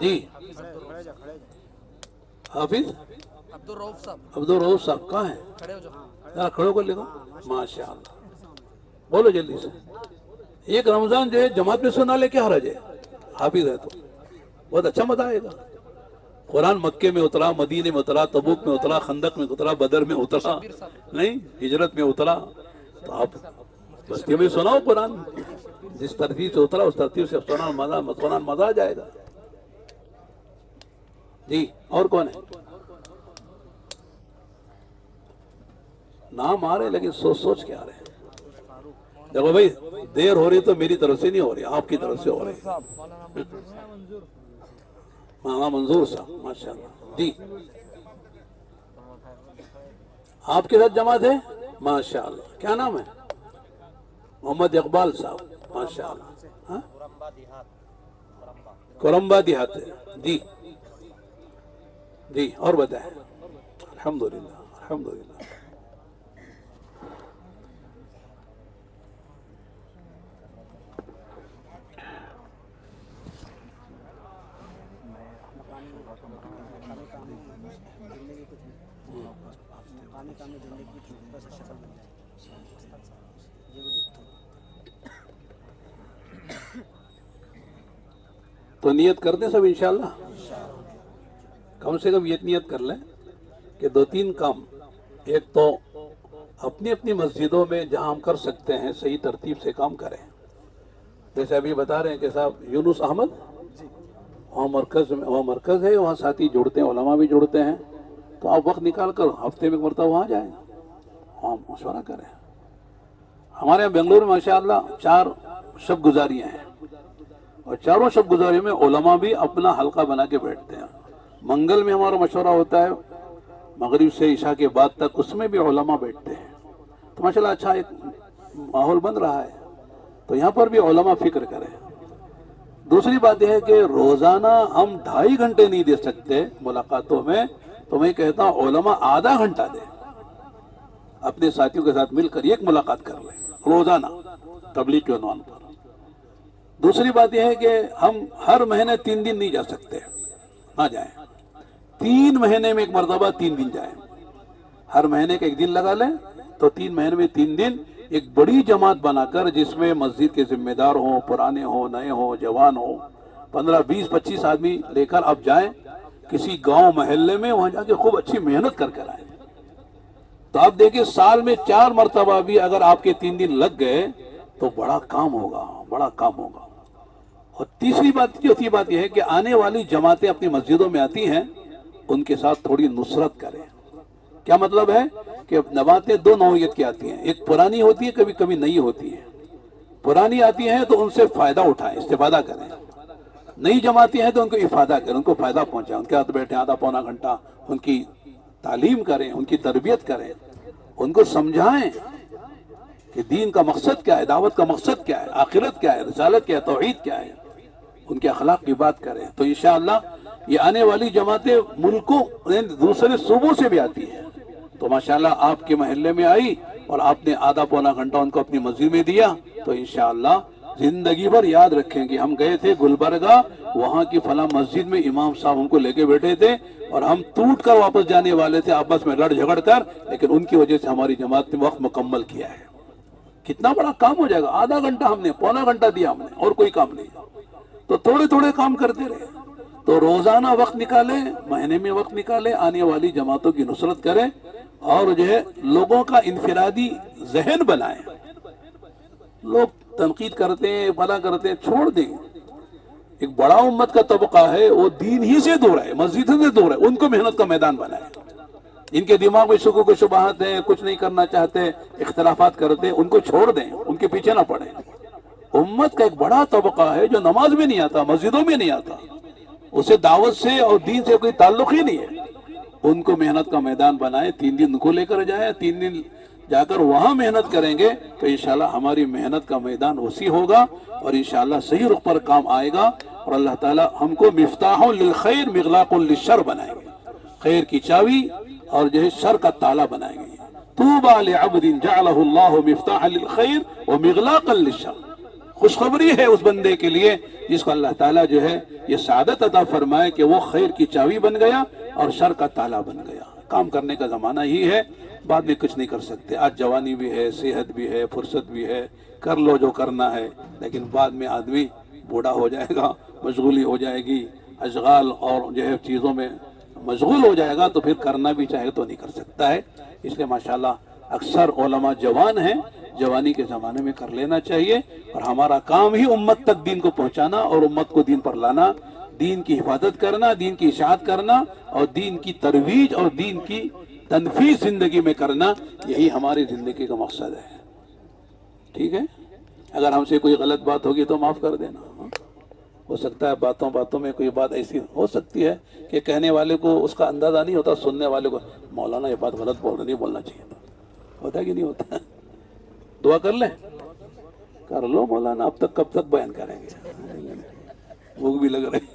جی حافظ عبدالرؤف صاحب کہاں ہیں؟ ذرا کھڑے ہو کر لکھو. ماشاء اللہ بولو جلدی سے. ایک رمضان جو ہے جماعت میں سنا لے کیا حرج ہے؟ حافظ ہے تو بہت اچھا مزہ آئے گا. قرآن مکے میں اترا، مدینے میں اترا، تبوک میں اترا، خندق میں اترا، بدر میں اترا، نہیں ہجرت میں اترا. تو آپ بستی میں سناؤ قرآن، جس ترتیب سے اترا اس ترتیب سے سناؤ، مزہ آ جائے گا. جی اور کون ہے؟ نام آ رہے لیکن سوچ سوچ کے آ رہے ہیں. دیکھو بھائی دیر ہو رہی تو میری طرف سے نہیں ہو رہی، آپ کی طرف سے ہو رہی. مولانا منظور صاحب ماشاء اللہ. جی آپ کے ساتھ جماعت ہے ماشاء اللہ. کیا نام ہے؟ محمد اقبال صاحب ماشاء اللہ. کرمبا دیہات ہے. جی جی اور بتائیں. الحمدللہ الحمدللہ. تو نیت کر دیں سب انشاءاللہ. کم سے کم یہ نیت کر لیں کہ 2-3 کام. ایک تو اپنی اپنی مسجدوں میں جہاں ہم کر سکتے ہیں صحیح ترتیب سے کام کریں. جیسے ابھی بتا رہے ہیں کہ صاحب یونس احمد وہاں مرکز ہے، وہاں ساتھی جڑتے ہیں، علماء بھی جڑتے ہیں. تو آپ وقت نکال کر ہفتے میں ایک مرتبہ وہاں جائیں، وہاں مشورہ کریں. ہمارے یہاں بنگلور میں ماشاءاللہ 4 شب گزاریاں ہیں، اور چاروں شب گزاری میں علماء بھی اپنا حلقہ بنا کے بیٹھتے ہیں. منگل میں ہمارا مشورہ ہوتا ہے مغرب سے عشاء کے بعد تک، اس میں بھی علماء بیٹھتے ہیں. تو ماشاءاللہ اچھا ایک ماحول بن رہا ہے. تو یہاں پر بھی علماء فکر کریں. دوسری بات یہ ہے کہ روزانہ ہم 2.5 گھنٹے نہیں دے سکتے ملاقاتوں میں، تو میں کہتا ہوں علماء آدھا گھنٹہ دیں، اپنے ساتھیوں کے ساتھ مل کر ایک ملاقات کر لیں روزانہ تبلیغ کے عنوان پر. دوسری بات یہ ہے کہ ہم ہر مہینے 3 دن نہیں جا سکتے، نہ جائیں. 3 مہینے میں ایک مرتبہ 3 دن جائیں. ہر مہینے کا 1 دن لگا لیں تو 3 مہینے میں 3 دن ایک بڑی جماعت بنا کر، جس میں مسجد کے ذمہ دار ہوں، پرانے ہوں، نئے ہوں، جوان ہوں، 15 20 25 آدمی لے کر آپ جائیں کسی گاؤں محلے میں، وہاں جا کے خوب اچھی محنت کر کر آئیں. تو آپ دیکھیں سال میں 4 مرتبہ بھی اگر آپ کے 3 دن لگ گئے تو بڑا کام ہوگا، بڑا کام ہوگا. اور تیسری چوتھی بات یہ ہے کہ آنے والی جماعتیں اپنی مسجدوں میں آتی ہیں، ان کے ساتھ تھوڑی نصرت کریں. کیا مطلب ہے کہ جماعتیں 2 نوعیت کی آتی ہیں. ایک پرانی ہوتی ہے، کبھی کبھی نئی ہوتی ہے. پرانی آتی ہیں تو ان سے فائدہ اٹھائیں، استفادہ کریں. نئی جماعتیں ہیں تو ان کو افادہ کریں، ان کو فائدہ پہنچائیں. ان کے ہاتھ بیٹھیں آدھا پونا گھنٹہ، ان کی تعلیم کریں، ان کی تربیت کریں، ان کو سمجھائیں کہ دین کا مقصد کیا ہے، دعوت کا مقصد کیا ہے، آخرت کیا ہے، رسالت کیا ہے، توحید کیا ہے. ان کے اخلاق کی بات کریں. تو انشاءاللہ یہ آنے والی جماعتیں ملکوں دوسرے صوبوں سے بھی آتی ہیں. تو ماشاءاللہ آپ کے محلے میں آئی اور آپ نے آدھا پونا گھنٹہ ان کو اپنی مسجد میں دیا، تو انشاءاللہ زندگی بھر یاد رکھیں گے. ہم گئے تھے گلبرگہ، وہاں کی فلاں مسجد میں امام صاحب ہم کو لے کے بیٹھے تھے، اور ہم ٹوٹ کر واپس جانے والے تھے آپس میں لڑ جھگڑ کر، لیکن ان کی وجہ سے ہماری جماعت نے وقت مکمل کیا ہے. کتنا بڑا کام ہو جائے گا. آدھا گھنٹہ ہم نے، پونا گھنٹہ دیا ہم نے، اور کوئی کام نہیں. تو تھوڑے تھوڑے کام کرتے رہے. تو روزانہ وقت نکالیں، مہینے میں وقت نکالیں، آنے والی جماعتوں کی نصرت کریں، اور جو ہے لوگوں کا انفرادی ذہن بنائیں. لوگ تنقید کرتے ہیں، بھلا کرتے ہیں، چھوڑ دیں. ایک بڑا امت کا طبقہ ہے، وہ دین ہی سے دور ہے، مسجد سے دور ہے، ان کو محنت کا میدان بنائیں. ان کے دماغ میں شکوک و شبہات ہیں، کچھ نہیں کرنا چاہتے، اختلافات کرتے ہیں، ان کو چھوڑ دیں، ان کے پیچھے نہ پڑیں. امت کا ایک بڑا طبقہ ہے جو نماز میں نہیں آتا، مسجدوں میں نہیں آتا، اسے دعوت سے اور دین سے کوئی تعلق ہی نہیں ہے. ان کو محنت کا میدان بنائیں. 3 دن ان کو لے کر جائیں، 3 دن جا کر وہاں محنت کریں گے تو انشاءاللہ ہماری محنت کا میدان وسیع ہوگا، اور انشاءاللہ صحیح رخ پر کام آئے گا. اور اللہ تعالی ہم کو مفتاح للخیر مغلاق للشر بنائیں گے. خیر کی چابی اور جو ہے شر کا تالا بنائیں گے. طوبى لعبد جعلہ اللہ مفتاحا للخیر ومغلاقا للشر. خوشخبری ہے اس بندے کے لیے جس کو اللہ تعالیٰ جو ہے یہ سعادت عطا فرمائے کہ وہ خیر کی چابی بن گیا اور شر کا تالا بن گیا۔ کام کرنے کا زمانہ ہی ہے، بعد میں کچھ نہیں کر سکتے۔ آج جوانی بھی ہے، صحت بھی ہے، فرصت بھی ہے، کر لو جو کرنا ہے، لیکن بعد میں آدمی بوڑھا ہو جائے گا، مشغولی ہو جائے گی، اشغال اور جو ہے چیزوں میں مشغول ہو جائے گا، تو پھر کرنا بھی چاہے تو نہیں کر سکتا ہے۔ اس لیے ماشاءاللہ اکثر علماء جوان ہیں، جوانی کے زمانے میں کر لینا چاہیے، اور ہمارا کام ہی امت تک دین کو پہنچانا اور امت کو دین پر لانا، دین کی حفاظت کرنا، دین کی اشاعت کرنا، اور دین کی ترویج اور دین کی تنفیذ زندگی میں کرنا، یہی ہماری زندگی کا مقصد ہے۔ ٹھیک ہے، اگر ہم سے کوئی غلط بات ہوگی تو معاف کر دینا۔ ہو سکتا ہے باتوں باتوں میں کوئی بات ایسی ہو سکتی ہے کہ کہنے والے کو اس کا اندازہ نہیں ہوتا، سننے والے کو مولانا یہ بات غلط بول رہے، نہیں بولنا چاہیے تھا۔ ہوتا ہے کہ نہیں ہوتا؟ دعا کر لیں، کر لو مولانا، اب تک کب تک بیان کریں گے، بھوک بھی لگ رہی۔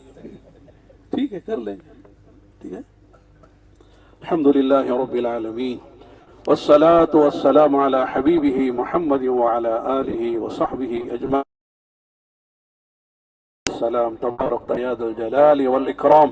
ٹھیک ہے، کر لیں گے، ٹھیک ہے۔ الحمدللہ رب العالمین، والصلاة والسلام على حبیبہ محمد وعلى آلہ وصحبہ اجمعین۔ السلام تبارک یا ذا الجلال والإکرام،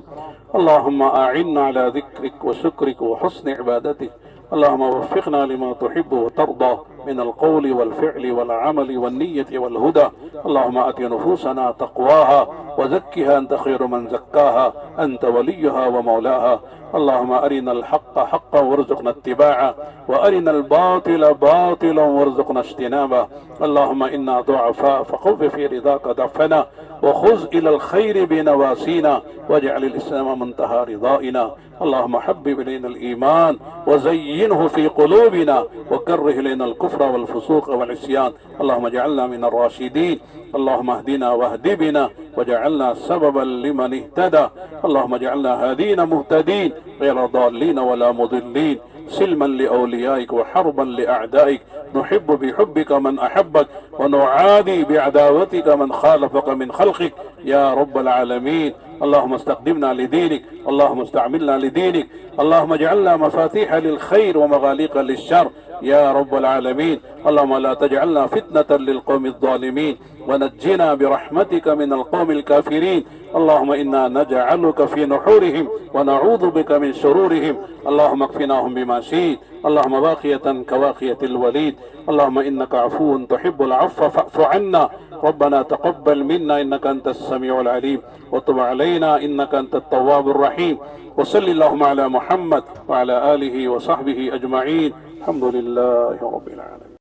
اللہم أعنا على ذکرک وشکرک وحسن عبادتک، اللہم وفقنا لما تحب وترضى من القول والفعل والعمل والنية والهدى، اللهم آت نفوسنا تقواها وزكها أنت خير من زكاها أنت وليها ومولاها، اللهم أرنا الحق حقا وارزقنا اتباعه وأرنا الباطل باطلا وارزقنا اجتنابه، اللهم إنا ضعفاء فخذ في رضاك ضعفنا وخذ إلى الخير بنواسينا واجعل الإسلام منتهى رضائنا، اللهم حبب إلينا الإيمان وزينه في قلوبنا وكره إلينا الكفر والفسوق والعصيان، اللهم اجعلنا من الراشدين، اللهم اهدنا واهد بنا وجعلنا سببا لمن اهتدى، اللهم اجعلنا هادين مهتدين غير ضالين ولا مضلين، سلما لأوليائك وحربا لأعدائك، نحب بحبك من أحبك ونعادي بعداوتك من خالفك من خلقك يا رب العالمين، اللهم استخدمنا لدينك، اللهم استعملنا لدينك، اللهم اجعلنا مفاتيح للخير ومغاليق للشر يا رب العالمين، اللهم لا تجعلنا فتنة للقوم الظالمين ونجنا برحمتك من القوم الكافرين، اللهم إنا نجعلك في نحورهم ونعوذ بك من شرورهم، اللهم اكفناهم بما شئت، اللهم باقية كواقية الوليد، اللهم إنك عفو تحب العفو فاعف عنا، ربنا تقبل منا إنك أنت السميع العليم وتب علينا إنك أنت التواب الرحيم، وصل اللهم على محمد وعلى آله وصحبه أجمعين، الحمد لله رب العالمين.